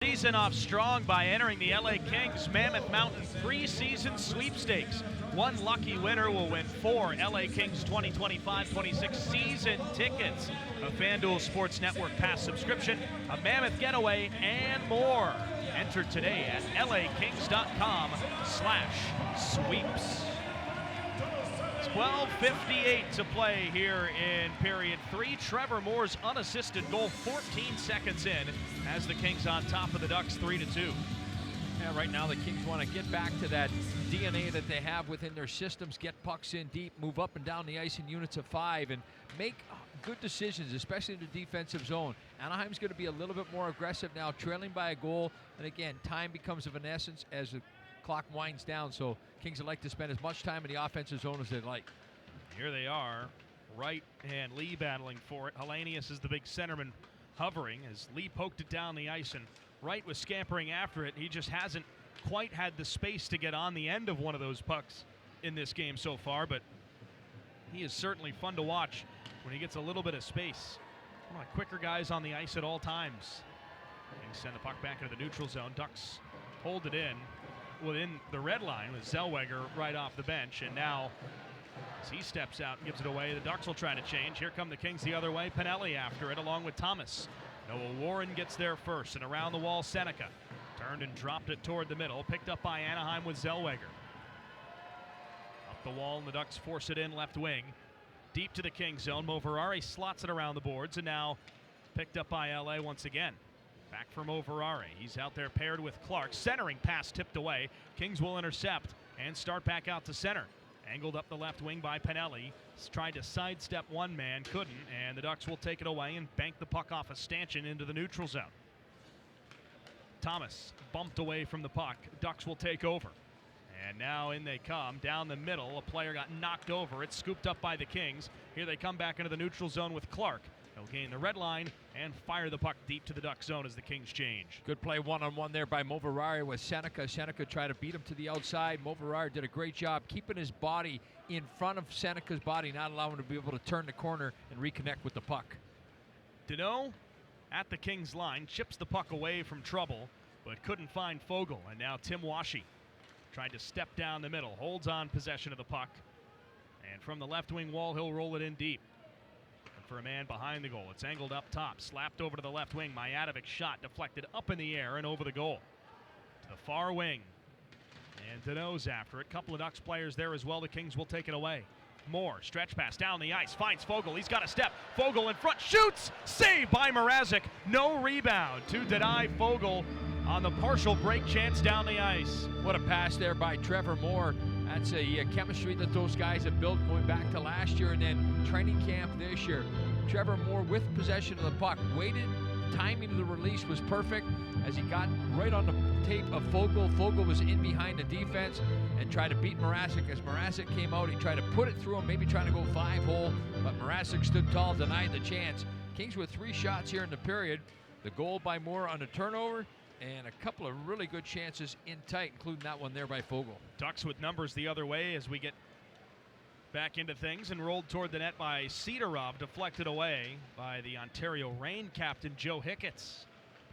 Season off strong by entering the LA Kings Mammoth Mountain preseason sweepstakes. One lucky winner will win 4 LA Kings 2025-26 season tickets, a FanDuel Sports Network pass subscription, a Mammoth getaway, and more. Enter today at lakings.com/sweeps. 12:58 to play here in period 3. Trevor Moore's unassisted goal 14 seconds in has the Kings on top of the Ducks 3-2. Yeah, right now the Kings want to get back to that DNA that they have within their systems, get pucks in deep, move up and down the ice in units of 5, and make good decisions, especially in the defensive zone. Anaheim's going to be a little bit more aggressive now, trailing by a goal, and again, time becomes of an essence as the clock winds down, so Kings would like to spend as much time in the offensive zone as they'd like. Here they are, Wright and Lee battling for it. Hellenius is the big centerman hovering as Lee poked it down the ice, and Wright was scampering after it. He just hasn't quite had the space to get on the end of one of those pucks in this game so far, but he is certainly fun to watch when he gets a little bit of space. One of the quicker guys on the ice at all times. Kings send the puck back into the neutral zone. Ducks hold it in within the red line with Zellweger right off the bench, and now as he steps out and gives it away, the Ducks will try to change. Here come the Kings the other way. Pinelli after it along with Thomas. Noah Warren gets there first, and around the wall Seneca turned and dropped it toward the middle, picked up by Anaheim with Zellweger. Up the wall, and the Ducks force it in left wing. Deep to the Kings zone. Mo Ferrari slots it around the boards, and now picked up by LA once again. Back for Mo Ferrari. He's out there paired with Clark. Centering pass tipped away. Kings will intercept and start back out to center. Angled up the left wing by Pinelli. Tried to sidestep one man, couldn't, and the Ducks will take it away and bank the puck off a stanchion into the neutral zone. Thomas bumped away from the puck. Ducks will take over. And now in they come, down the middle. A player got knocked over. It's scooped up by the Kings. Here they come back into the neutral zone with Clark. He'll gain the red line and fire the puck deep to the Duck zone as the Kings change. Good play one-on-one there by Mo Ferrari with Seneca. Seneca tried to beat him to the outside. Mo Ferrari did a great job keeping his body in front of Seneca's body, not allowing him to be able to turn the corner and reconnect with the puck. Deneau at the Kings line, chips the puck away from trouble, but couldn't find Fogle. And now Tim Washi tried to step down the middle, holds on possession of the puck. And from the left wing wall, he'll roll it in deep. For a man behind the goal. It's angled up top, slapped over to the left wing. Mijatovic shot deflected up in the air and over the goal. To the far wing. And Deneau's after it. Couple of Ducks players there as well. The Kings will take it away. Moore, stretch pass down the ice, finds Fogle. He's got a step. Fogle in front, shoots! Saved by Mrazek. No rebound to deny Fogle on the partial break chance down the ice. What a pass there by Trevor Moore. That's a chemistry that those guys have built going back to last year and then training camp this year. Trevor Moore with possession of the puck, waited, timing of the release was perfect as he got right on the tape of Fogle. Fogle was in behind the defense and tried to beat Mrazek. As Mrazek came out, he tried to put it through him, maybe trying to go 5-hole, but Mrazek stood tall, denied the chance. Kings with 3 shots here in the period. The goal by Moore on a turnover, and a couple of really good chances in tight, including that one there by Fogle. Ducks with numbers the other way as we get back into things, and rolled toward the net by Sidorov, deflected away by the Ontario Reign captain Joe Hicketts.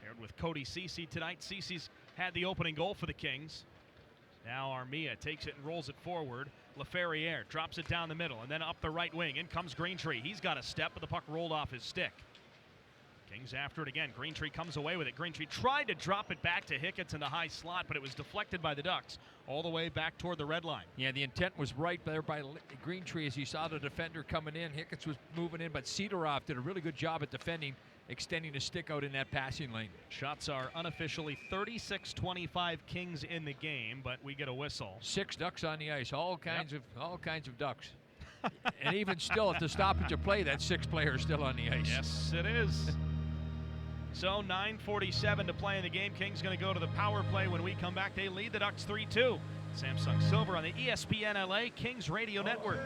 Paired with Cody Ceci tonight. Ceci's had the opening goal for the Kings. Now Armia takes it and rolls it forward. LaFerriere drops it down the middle and then up the right wing. In comes Greentree. He's got a step, but the puck rolled off his stick. Kings after it again. Greentree comes away with it. Greentree tried to drop it back to Hicketts in the high slot, but it was deflected by the Ducks all the way back toward the red line. Yeah, the intent was right there by Greentree as he saw the defender coming in. Hicketts was moving in, but Sidorov did a really good job at defending, extending his stick out in that passing lane. Shots are unofficially 36-25 Kings in the game, but we get a whistle. 6 Ducks on the ice, all kinds of Ducks. And even still, at the stoppage of play, that's 6 players still on the ice. Yes, it is. So 9:47 to play in the game. Kings going to go to the power play when we come back. They lead the Ducks 3-2. Samsung Silver on the ESPN LA Kings Radio Network.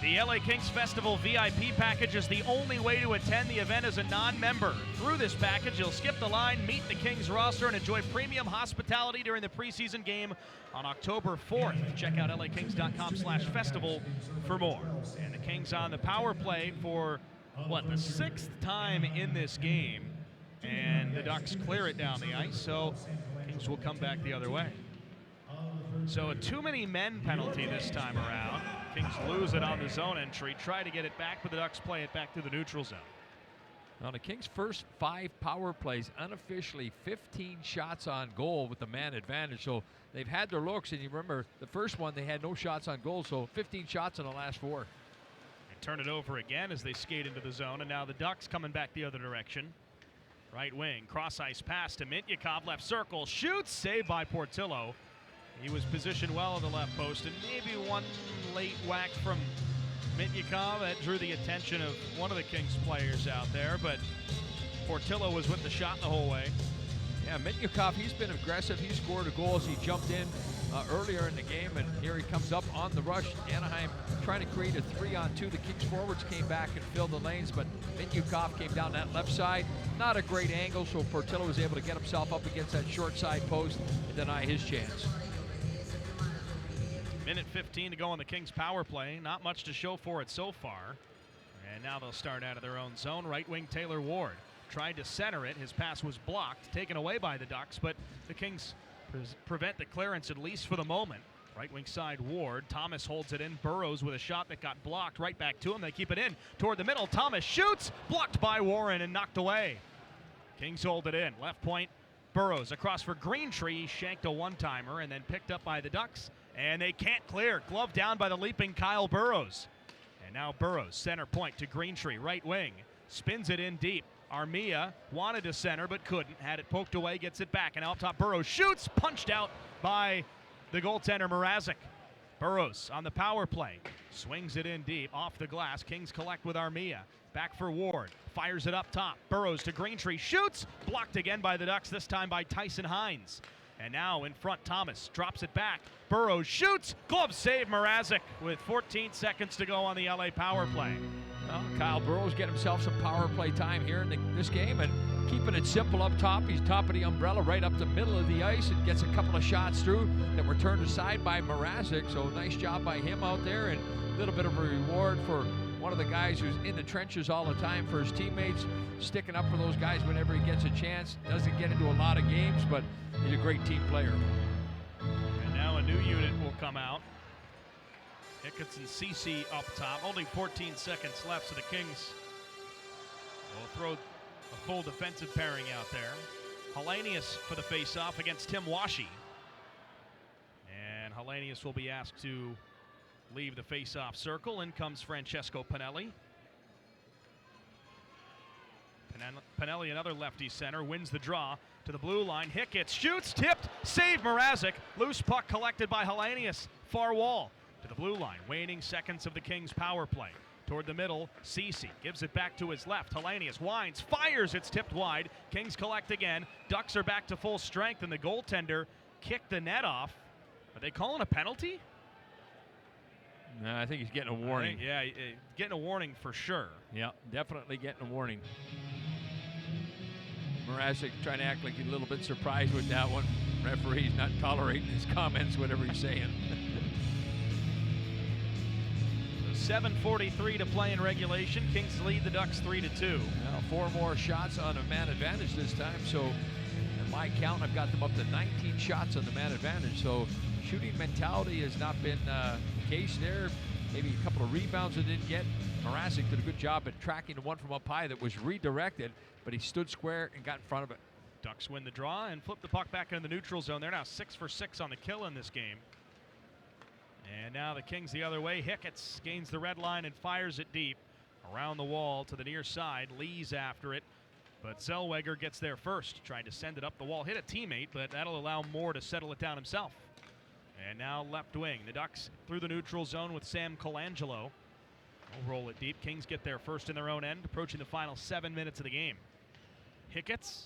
The LA Kings Festival VIP package is the only way to attend the event as a non-member. Through this package, you'll skip the line, meet the Kings roster, and enjoy premium hospitality during the preseason game on October 4th. Check out lakings.com/festival for more. And the Kings on the power play for, the 6th time in this game. And the Ducks clear it down the ice, so Kings will come back the other way. So a too many men penalty this time around. Kings lose it on the zone entry, try to get it back, but the Ducks play it back through the neutral zone. On the Kings' first 5 power plays, unofficially 15 shots on goal with the man advantage. So they've had their looks, and you remember the first one they had no shots on goal, so 15 shots in the last 4. They turn it over again as they skate into the zone, and now the Ducks coming back the other direction. Right wing, cross ice pass to Mintyukov, left circle, shoots, saved by Portillo. He was positioned well on the left post, and maybe one late whack from Mintyukov that drew the attention of one of the Kings players out there, but Portillo was with the shot the whole way. Yeah, Mintyukov, he's been aggressive. He scored a goal as he jumped in earlier in the game, and here he comes up on the rush. Anaheim trying to create a 3-on-2. The Kings forwards came back and filled the lanes, but Mintyukov came down that left side. Not a great angle, so Portillo was able to get himself up against that short side post and deny his chance. Minute 15 to go on the Kings power play. Not much to show for it so far. And now they'll start out of their own zone. Right wing Taylor Ward tried to center it. His pass was blocked, taken away by the Ducks, but the Kings prevent the clearance, at least for the moment. Right wing side Ward. Thomas holds it in. Burrows with a shot that got blocked. Right back to him. They keep it in toward the middle. Thomas shoots. Blocked by Warren and knocked away. Kings hold it in. Left point. Burrows across for Greentree. Shanked a one-timer and then picked up by the Ducks. And they can't clear. Glove down by the leaping Kyle Burrows. And now Burrows, center point to Greentree, right wing. Spins it in deep. Armia wanted to center but couldn't. Had it poked away, gets it back. And out top Burrows shoots. Punched out by the goaltender Mrazek. Burrows on the power play. Swings it in deep. Off the glass. Kings collect with Armia. Back for Ward. Fires it up top. Burrows to Greentree. Shoots. Blocked again by the Ducks, this time by Tyson Hines. And now in front, Thomas drops it back. Burrows shoots. Glove save, Mrazek, with 14 seconds to go on the LA power play. Well, Kyle Burrows getting himself some power play time here in this game and keeping it simple up top. He's top of the umbrella right up the middle of the ice and gets a couple of shots through that were turned aside by Mrazek. So nice job by him out there, and a little bit of a reward for one of the guys who's in the trenches all the time for his teammates, sticking up for those guys whenever he gets a chance. Doesn't get into a lot of games, but he's a great team player. And now a new unit will come out. Hicketts and Ceci up top. Only 14 seconds left, so the Kings will throw a full defensive pairing out there. Hellenius for the face-off against Tim Washi. And Hellenius will be asked to leave the face-off circle. In comes Francesco Pinelli. Pinelli, another lefty center, wins the draw to the blue line. Hicketts shoots, tipped, save Mrazek. Loose puck collected by Hellenius. Far wall to the blue line. Waning seconds of the Kings power play. Toward the middle, Ceci gives it back to his left. Hellenius winds, fires, it's tipped wide. Kings collect again. Ducks are back to full strength, and the goaltender kicked the net off. Are they calling a penalty? No, I think he's getting a warning. Yeah, getting a warning for sure. Yeah, definitely getting a warning. Mrazek trying to act like he's a little bit surprised with that one. Referee's not tolerating his comments, whatever he's saying. 7:43 to play in regulation. Kings lead the Ducks 3-2. Now 4 more shots on a man advantage this time. So, in my count, I've got them up to 19 shots on the man advantage. So, shooting mentality has not been the case there. Maybe a couple of rebounds they didn't get. Mrazek did a good job at tracking the one from up high that was redirected, but he stood square and got in front of it. Ducks win the draw and flip the puck back into the neutral zone. They're now 6 for 6 on the kill in this game. And now the Kings the other way. Hicketts gains the red line and fires it deep around the wall to the near side. Lee's after it, but Zellweger gets there first. Tried to send it up the wall. Hit a teammate, but that'll allow Moore to settle it down himself. And now left wing. The Ducks through the neutral zone with Sam Colangelo. They'll roll it deep. Kings get there first in their own end, approaching the final 7 minutes of the game. Hicketts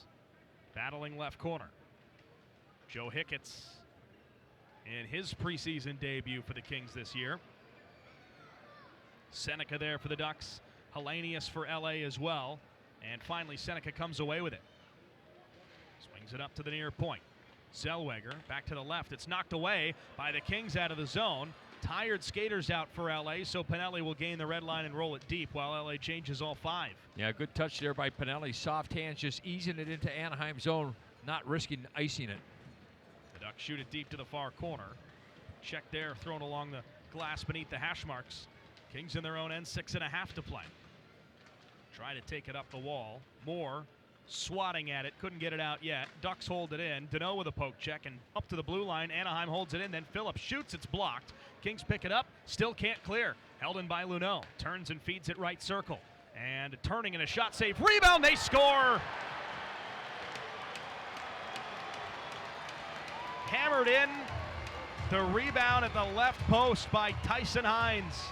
battling left corner. Joe Hicketts in his preseason debut for the Kings this year. Seneca there for the Ducks. Hellenius for LA as well. And finally Seneca comes away with it. Swings it up to the near point. Zellweger back to the left. It's knocked away by the Kings out of the zone. tired skaters out for LA, so Pinelli will gain the red line and roll it deep while LA changes all 5. Yeah, good touch there by Pinelli. Soft hands, just easing it into Anaheim zone, not risking icing it. The Ducks shoot it deep to the far corner. Check there, thrown along the glass beneath the hash marks. Kings in their own end, 6.5 to play. Try to take it up the wall. Moore swatting at it, couldn't get it out yet. Ducks hold it in. Deneau with a poke check and up to the blue line. Anaheim holds it in, then Phillips shoots, it's blocked. Kings pick it up, still can't clear. Held in by Luneau, turns and feeds it right circle. And turning and a shot save, rebound, they score! Hammered in, the rebound at the left post by Tyson Hines.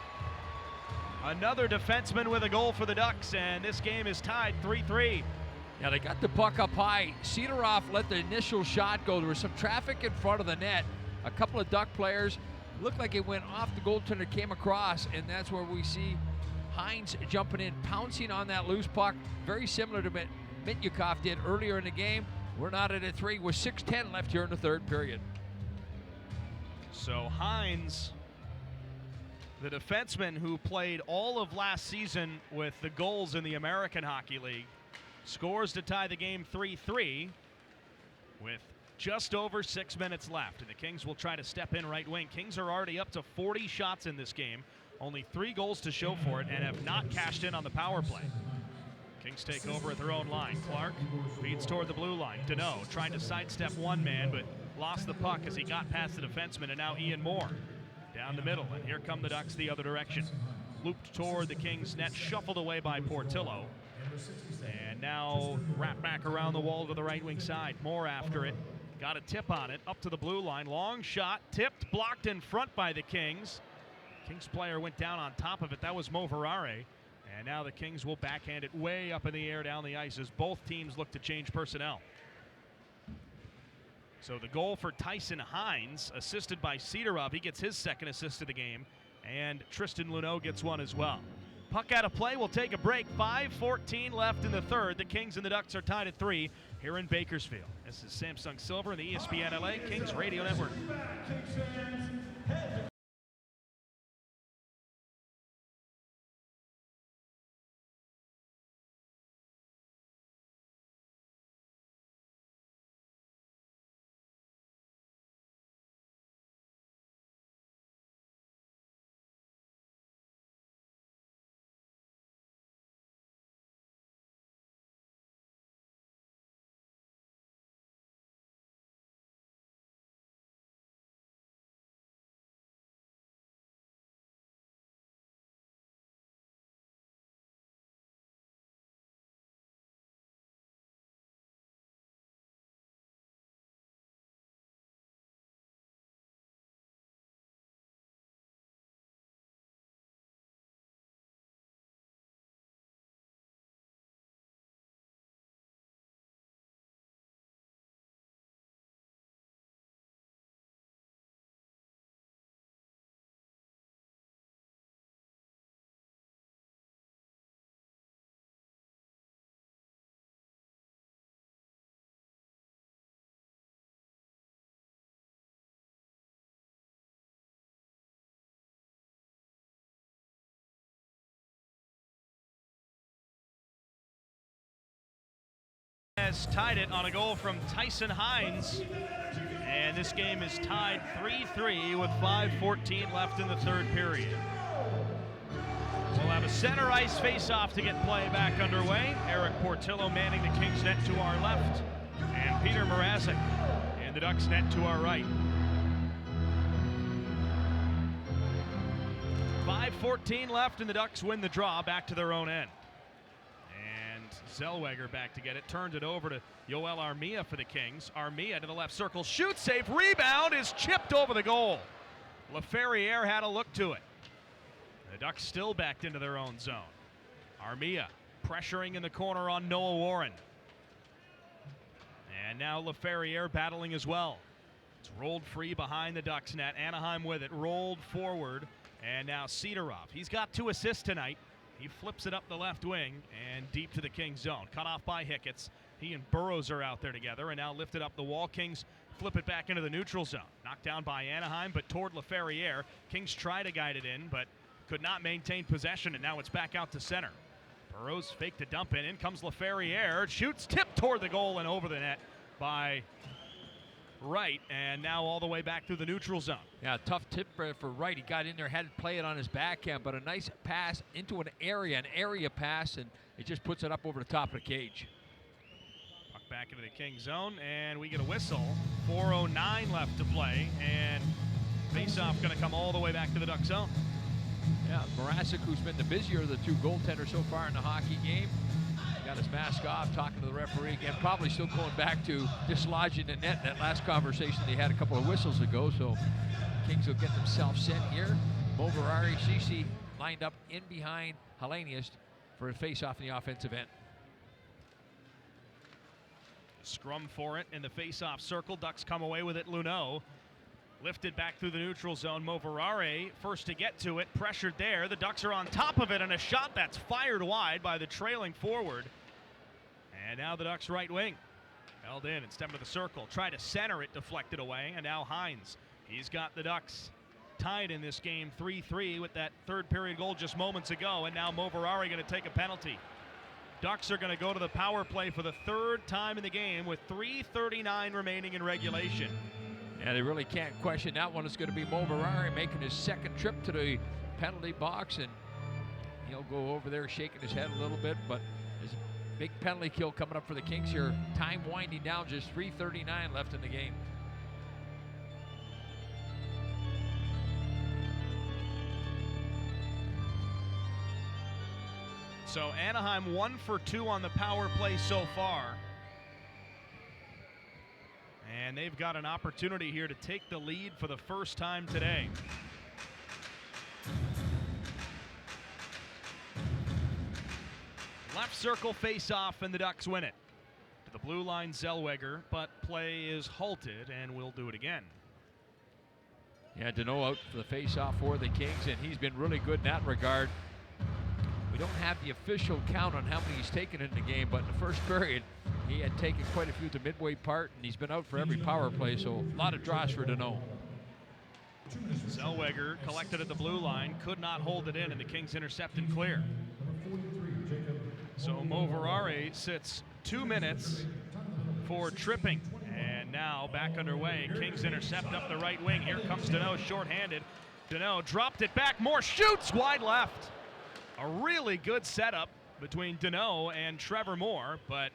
Another defenseman with a goal for the Ducks, and this game is tied 3-3. Yeah, they got the puck up high. Cedoroff let the initial shot go. There was some traffic in front of the net. A couple of Duck players looked like it went off the goaltender, came across, and that's where we see Hines jumping in, pouncing on that loose puck, very similar to what Mityukov did earlier in the game. We're not at a 3 with 6:10 left here in the third period. So Hines, the defenseman who played all of last season with the goals in the American Hockey League, scores to tie the game 3-3 with just over 6 minutes left. And the Kings will try to step in right wing. Kings are already up to 40 shots in this game, only 3 goals to show for it, and have not cashed in on the power play. Kings take over at their own line. Clark feeds toward the blue line. Deneau trying to sidestep one man, but lost the puck as he got past the defenseman, and now Ian Moore down the middle. And here come the Ducks the other direction. Looped toward the Kings net, shuffled away by Portillo. And now wrapped back around the wall to the right wing side. Moore after it. Got a tip on it, up to the blue line. Long shot, tipped, blocked in front by the Kings. Kings player went down on top of it. That was Mo Verare. And now the Kings will backhand it way up in the air down the ice as both teams look to change personnel. So the goal for Tyson Hines, assisted by Cedorov. He gets his second assist of the game. And Tristan Luneau gets one as well. Puck out of play, we'll take a break. 5:14 left in the third. The Kings and the Ducks are tied at 3 here in Bakersfield. This is Samsung Silver and the ESPN LA Kings Radio Network. Has tied it on a goal from Tyson Hines, and this game is tied 3-3 with 5:14 left in the third period. We'll have a center ice face-off to get play back underway. Eric Portillo manning the Kings net to our left, and Peter Mrazek in the Ducks net to our right. 5:14 left, and the Ducks win the draw back to their own end. Zellweger back to get it, turned it over to Yoel Armia for the Kings. Armia to the left circle, shoot, save, rebound is chipped over the goal. LaFerriere had a look to it. The Ducks still backed into their own zone. Armia pressuring in the corner on Noah Warren. And now LaFerriere battling as well. It's rolled free behind the Ducks net. Anaheim with it, rolled forward, and now Cedorov. He's got 2 assists tonight. He flips it up the left wing and deep to the Kings zone. Cut off by Hicketts. He and Burrows are out there together and now lifted up the wall. Kings flip it back into the neutral zone. Knocked down by Anaheim, but toward LaFerriere. Kings try to guide it in, but could not maintain possession, and now it's back out to center. Burrows faked a dump in comes LaFerriere. Shoots, tipped toward the goal and over the net by Wright, and now all the way back through the neutral zone. Yeah, tough tip for Wright. He got in there, had to play it on his backhand, but a nice pass into an area pass, and it just puts it up over the top of the cage. Puck back into the Kings zone, and we get a whistle. 4:09 left to play, and face-off going to come all the way back to the Duck zone. Yeah, Morasic, who's been the busier of the two goaltenders so far in the hockey game, got his mask off, talking to the referee again, probably still going back to dislodging the net in that last conversation they had a couple of whistles ago. So Kings will get themselves set here. Moverari, Ceci lined up in behind Hellenius for a face-off in the offensive end. Scrum for it in the face-off circle. Ducks come away with it. Luneau lifted back through the neutral zone. Moverare first to get to it, pressured there. The Ducks are on top of it, and a shot that's fired wide by the trailing forward. And now the Ducks right wing held in and stepped to the circle. Tried to center it, deflected away, and now Hines. He's got the Ducks tied in this game 3-3 with that third period goal just moments ago, and now Moverare going to take a penalty. Ducks are going to go to the power play for the third time in the game with 3:39 remaining in regulation. Yeah, they really can't question that one. It's going to be Moverare making his second trip to the penalty box, and he'll go over there shaking his head a little bit, but there's a big penalty kill coming up for the Kings here. Time winding down, just 3:39 left in the game. So Anaheim 1 for 2 on the power play so far. And they've got an opportunity here to take the lead for the first time today. Left circle face-off, and the Ducks win it. To the blue line, Zellweger, but play is halted, and we'll do it again. Yeah, Deneau out for the face-off for the Kings, and he's been really good in that regard. We don't have the official count on how many he's taken in the game, but in the first period, he had taken quite a few to midway part, and he's been out for every power play, so a lot of draws for Deneau. Zellweger collected at the blue line, could not hold it in, and the Kings intercept and clear. So Moverare sits 2 minutes for tripping, and now back underway. Kings intercept up the right wing. Here comes Deneau, shorthanded. Deneau dropped it back, Moore shoots wide left. A really good setup between Deneau and Trevor Moore, but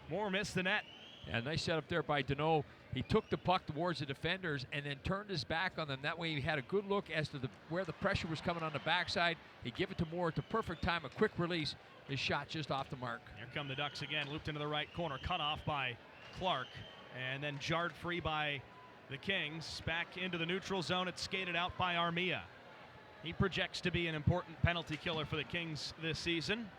Moore missed the net. Yeah, nice setup there by Deneau. He took the puck towards the defenders and then turned his back on them. That way he had a good look as to where the pressure was coming on the backside. He gave it to Moore at the perfect time, a quick release. His shot just off the mark. Here come the Ducks again, looped into the right corner, cut off by Clark, and then jarred free by the Kings. Back into the neutral zone, it's skated out by Armia. He projects to be an important penalty killer for the Kings this season.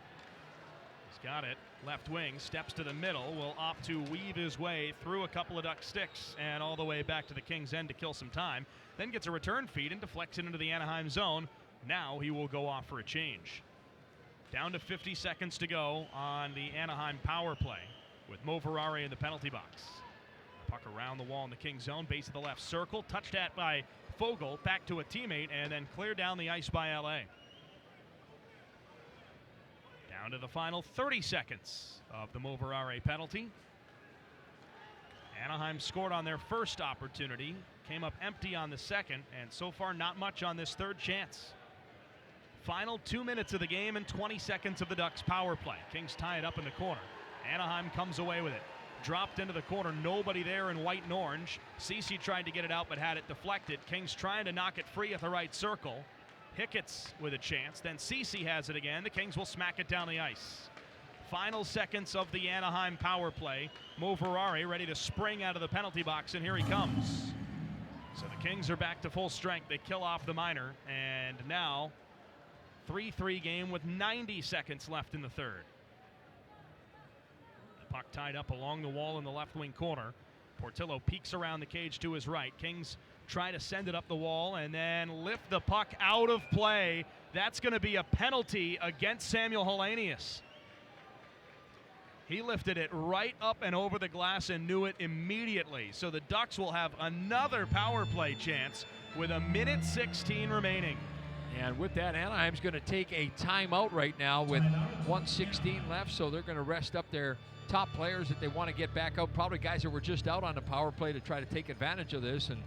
He's got it, left wing, steps to the middle, will opt to weave his way through a couple of Duck sticks and all the way back to the Kings' end to kill some time. Then gets a return feed and deflects it into the Anaheim zone. Now he will go off for a change. Down to 50 seconds to go on the Anaheim power play with Moverare in the penalty box. Puck around the wall in the Kings zone, base of the left circle, touched at by Fogle, back to a teammate, and then cleared down the ice by LA. Down to the final 30 seconds of the Moverare penalty. Anaheim scored on their first opportunity, came up empty on the second, and so far not much on this third chance. Final 2 minutes of the game and 20 seconds of the Ducks power play. Kings tie it up in the corner. Anaheim comes away with it. Dropped into the corner, nobody there in white and orange. Ceci tried to get it out but had it deflected. Kings trying to knock it free at the right circle. Hickett's with a chance, then Ceci has it again. The Kings will smack it down the ice. Final seconds of the Anaheim power play. Moverare ready to spring out of the penalty box, and here he comes. So the Kings are back to full strength. They kill off the minor, and now 3-3 game with 90 seconds left in the third. The puck tied up along the wall in the left wing corner. Portillo peeks around the cage to his right. Kings try to send it up the wall and then lift the puck out of play. That's going to be a penalty against Samuel Hellenius. He lifted it right up and over the glass and knew it immediately. So the Ducks will have another power play chance with 1:16 remaining. And with that, Anaheim's going to take a timeout right now with 1:16 left, so they're going to rest up their top players that they want to get back out, probably guys that were just out on the power play to try to take advantage of this. And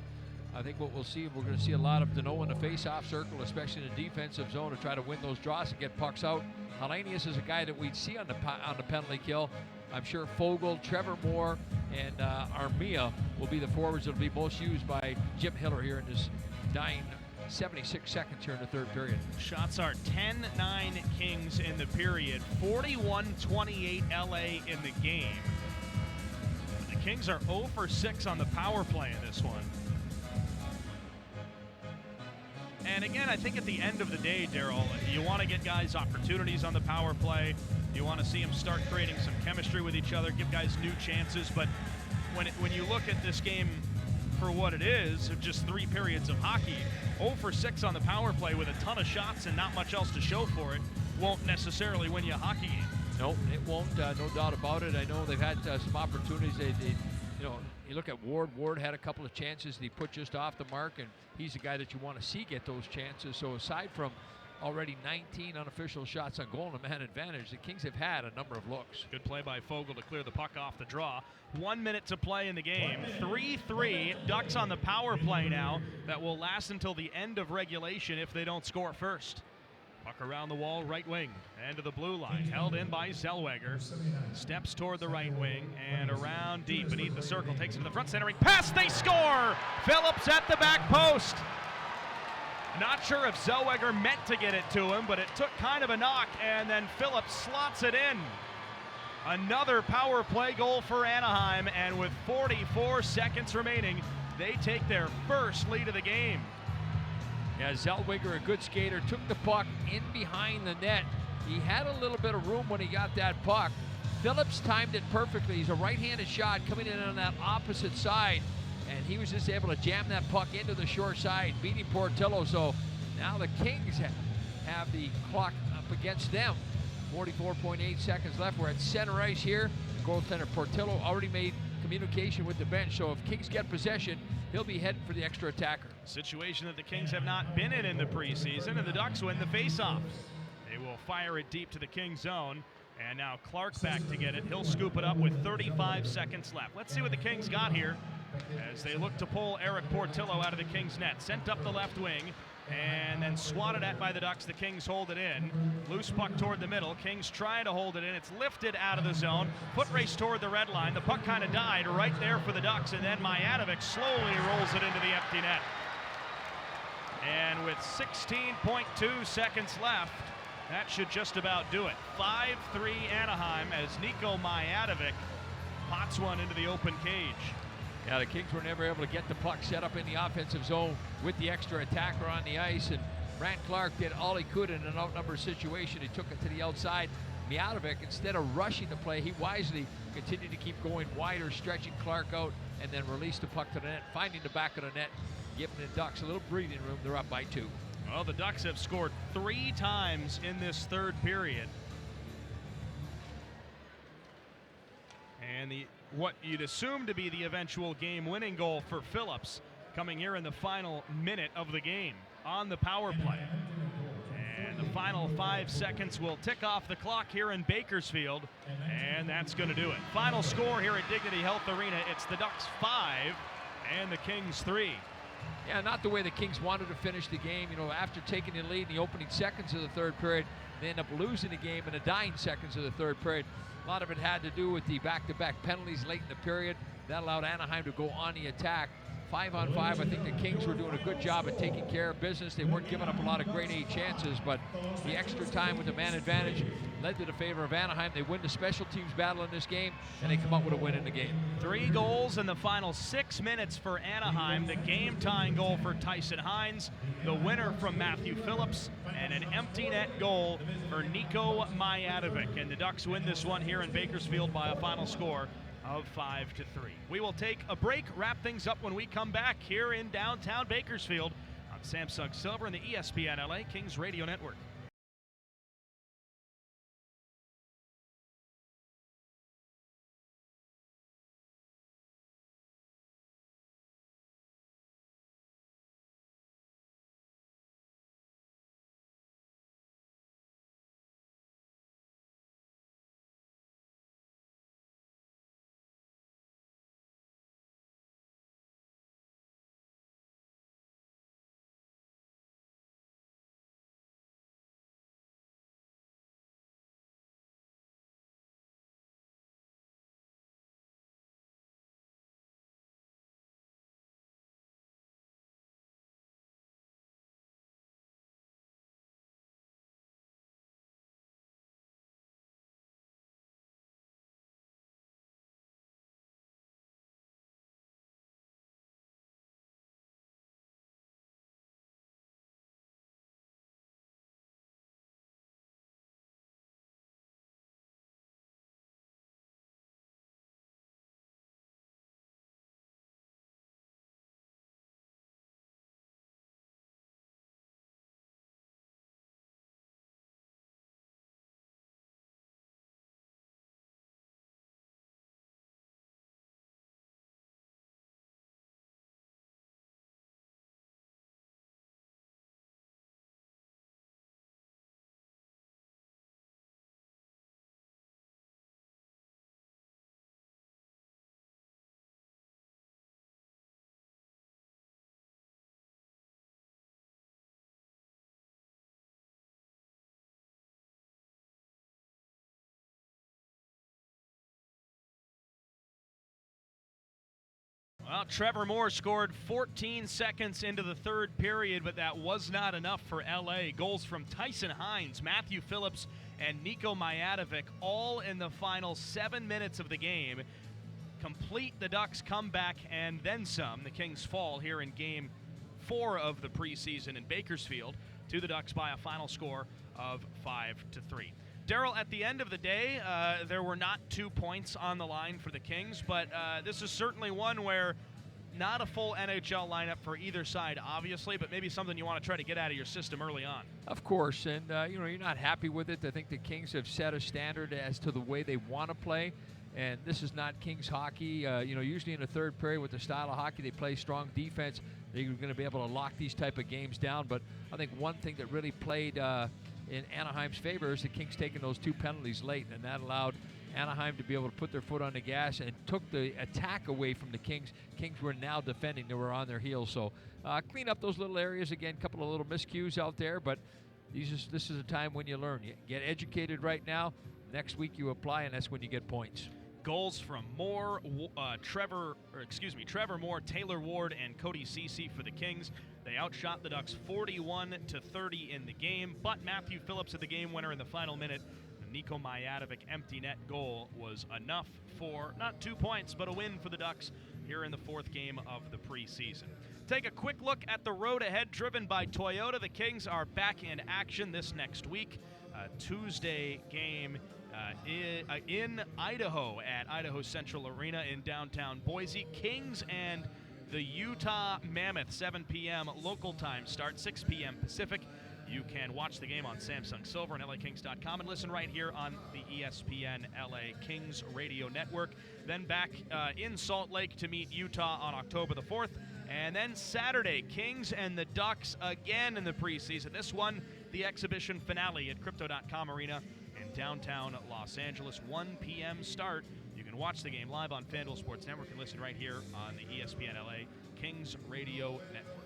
I think what we'll see, we're going to see a lot of Danault in the face-off circle, especially in the defensive zone, to try to win those draws and get pucks out. Hellenius is a guy that we'd see on the penalty kill. I'm sure Fogle, Trevor Moore, and Armia will be the forwards that will be most used by Jim Hiller here in this dying 76 seconds here in the third period. Shots are 10-9 Kings in the period, 41-28 LA in the game. The Kings are 0 for 6 on the power play in this one. And again, I think at the end of the day, Daryl, you want to get guys opportunities on the power play. You want to see them start creating some chemistry with each other, give guys new chances. But when you look at this game for what it is, just 3 periods of hockey, 0 for 6 on the power play with a ton of shots and not much else to show for it won't necessarily win you a hockey game. No, it won't, no doubt about it. I know they've had some opportunities. You look at Ward. Ward had a couple of chances that he put just off the mark, and he's the guy that you want to see get those chances. So aside from already 19 unofficial shots on goal and a man advantage, the Kings have had a number of looks. Good play by Fogle to clear the puck off the draw. 1 minute to play in the game. 3-3. Ducks on the power play now. That will last until the end of regulation if they don't score first. Puck around the wall, right wing, and to the blue line. Held in by Zellweger. Steps toward the right wing and around deep beneath the circle. Takes it to the front, centering pass. They score! Phillips at the back post. Not sure if Zellweger meant to get it to him, but it took kind of a knock, and then Phillips slots it in. Another power play goal for Anaheim, and with 44 seconds remaining, they take their first lead of the game. Yeah, Zellweger, a good skater, took the puck in behind the net. He had a little bit of room when he got that puck. Phillips timed it perfectly. He's a right-handed shot coming in on that opposite side, and he was just able to jam that puck into the short side, beating Portillo. So now the Kings have the clock up against them. 44.8 seconds left. We're at center ice here. The goaltender Portillo already made communication with the bench, so if Kings get possession, he'll be heading for the extra attacker. Situation that the Kings have not been in the preseason, and the Ducks win the faceoff. They will fire it deep to the Kings zone, and now Clark back to get it. He'll scoop it up with 35 seconds left. Let's see what the Kings got here as they look to pull Eric Portillo out of the Kings net. Sent up the left wing and then swatted at by the Ducks. The Kings hold it in. Loose puck toward the middle. Kings try to hold it in. It's lifted out of the zone. Foot race toward the red line. The puck kind of died right there for the Ducks, and then Mijatovic slowly rolls it into the empty net. And with 16.2 seconds left, that should just about do it. 5-3 Anaheim as Nico Mijatovic pots one into the open cage. Yeah, the Kings were never able to get the puck set up in the offensive zone with the extra attacker on the ice, and Brandt Clark did all he could in an outnumbered situation. He took it to the outside. Mijatovic, instead of rushing the play, he wisely continued to keep going wider, stretching Clark out, and then released the puck to the net, finding the back of the net, giving the Ducks a little breathing room. They're up by 2. Well, the Ducks have scored 3 times in this third period. And what you'd assume to be the eventual game-winning goal for Phillips coming here in the final minute of the game on the power play. And the final 5 seconds will tick off the clock here in Bakersfield, and that's going to do it. Final score here at Dignity Health Arena, it's the Ducks 5 and the Kings 3. Yeah, not the way the Kings wanted to finish the game. You know, after taking the lead in the opening seconds of the third period, they end up losing the game in the dying seconds of the third period. A lot of it had to do with the back-to-back penalties late in the period. That allowed Anaheim to go on the attack. 5-on-5, I think the Kings were doing a good job at taking care of business. They weren't giving up a lot of grade A chances, but the extra time with the man advantage led to the favor of Anaheim. They win the special teams battle in this game, and they come up with a win in the game. 3 goals in the final 6 minutes for Anaheim. The game-tying goal for Tyson Hines, the winner from Matthew Phillips, and an empty net goal for Nico Mijatovic. And the Ducks win this one here in Bakersfield by a final score of 5-3. We will take a break, wrap things up when we come back here in downtown Bakersfield on Samsung Silver and the ESPN LA Kings Radio Network. Well, Trevor Moore scored 14 seconds into the third period, but that was not enough for LA. Goals from Tyson Hines, Matthew Phillips, and Niko Mijatovic, all in the final 7 minutes of the game, complete the Ducks' comeback and then some. The Kings fall here in Game 4 of the preseason in Bakersfield to the Ducks by a final score of 5-3. Daryl, at the end of the day, there were not 2 points on the line for the Kings, but this is certainly one where not a full NHL lineup for either side, obviously, but maybe something you want to try to get out of your system early on. Of course, and you're not happy with it. I think the Kings have set a standard as to the way they want to play, and this is not Kings hockey. Usually in the third period with the style of hockey, they play strong defense. They're going to be able to lock these type of games down, but I think one thing that really played in Anaheim's favor is the Kings taking those 2 penalties late, and that allowed Anaheim to be able to put their foot on the gas and took the attack away from the Kings. Kings were now defending. They were on their heels. So clean up those little areas. Again, a couple of little miscues out there, but this is a time when you learn. You get educated right now. Next week you apply, and that's when you get points. Goals from Moore, Trevor Moore, Taylor Ward, and Cody Ceci for the Kings. They outshot the Ducks 41-30 in the game, but Matthew Phillips at the game winner in the final minute. The Niko Mijatovic empty net goal was enough for not 2 points, but a win for the Ducks here in the 4th game of the preseason. Take a quick look at the road ahead, driven by Toyota. The Kings are back in action this next week. Tuesday game in Idaho at Idaho Central Arena in downtown Boise. Kings and the Utah Mammoth, 7 p.m. local time start, 6 p.m. Pacific. You can watch the game on Samsung Silver and LAKings.com and listen right here on the ESPN LA Kings radio network. Then back in Salt Lake to meet Utah on October the 4th. And then Saturday, Kings and the Ducks again in the preseason. This one, the exhibition finale at Crypto.com Arena in downtown Los Angeles. 1 p.m. start. You can watch the game live on FanDuel Sports Network and listen right here on the ESPN LA Kings radio network.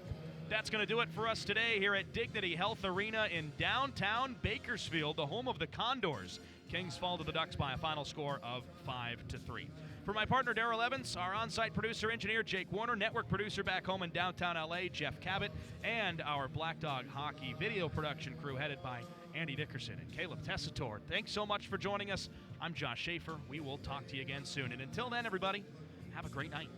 That's going to do it for us today here at Dignity Health Arena in downtown Bakersfield, the home of the Condors. Kings fall to the Ducks by a final score of 5-3. For my partner Daryl Evans, our on-site producer engineer Jake Warner, network producer back home in downtown LA Jeff Cabot, and our Black Dog Hockey video production crew headed by Andy Dickerson and Caleb Tessitore. Thanks so much for joining us. I'm Josh Schaefer. We will talk to you again soon. And until then, everybody, have a great night.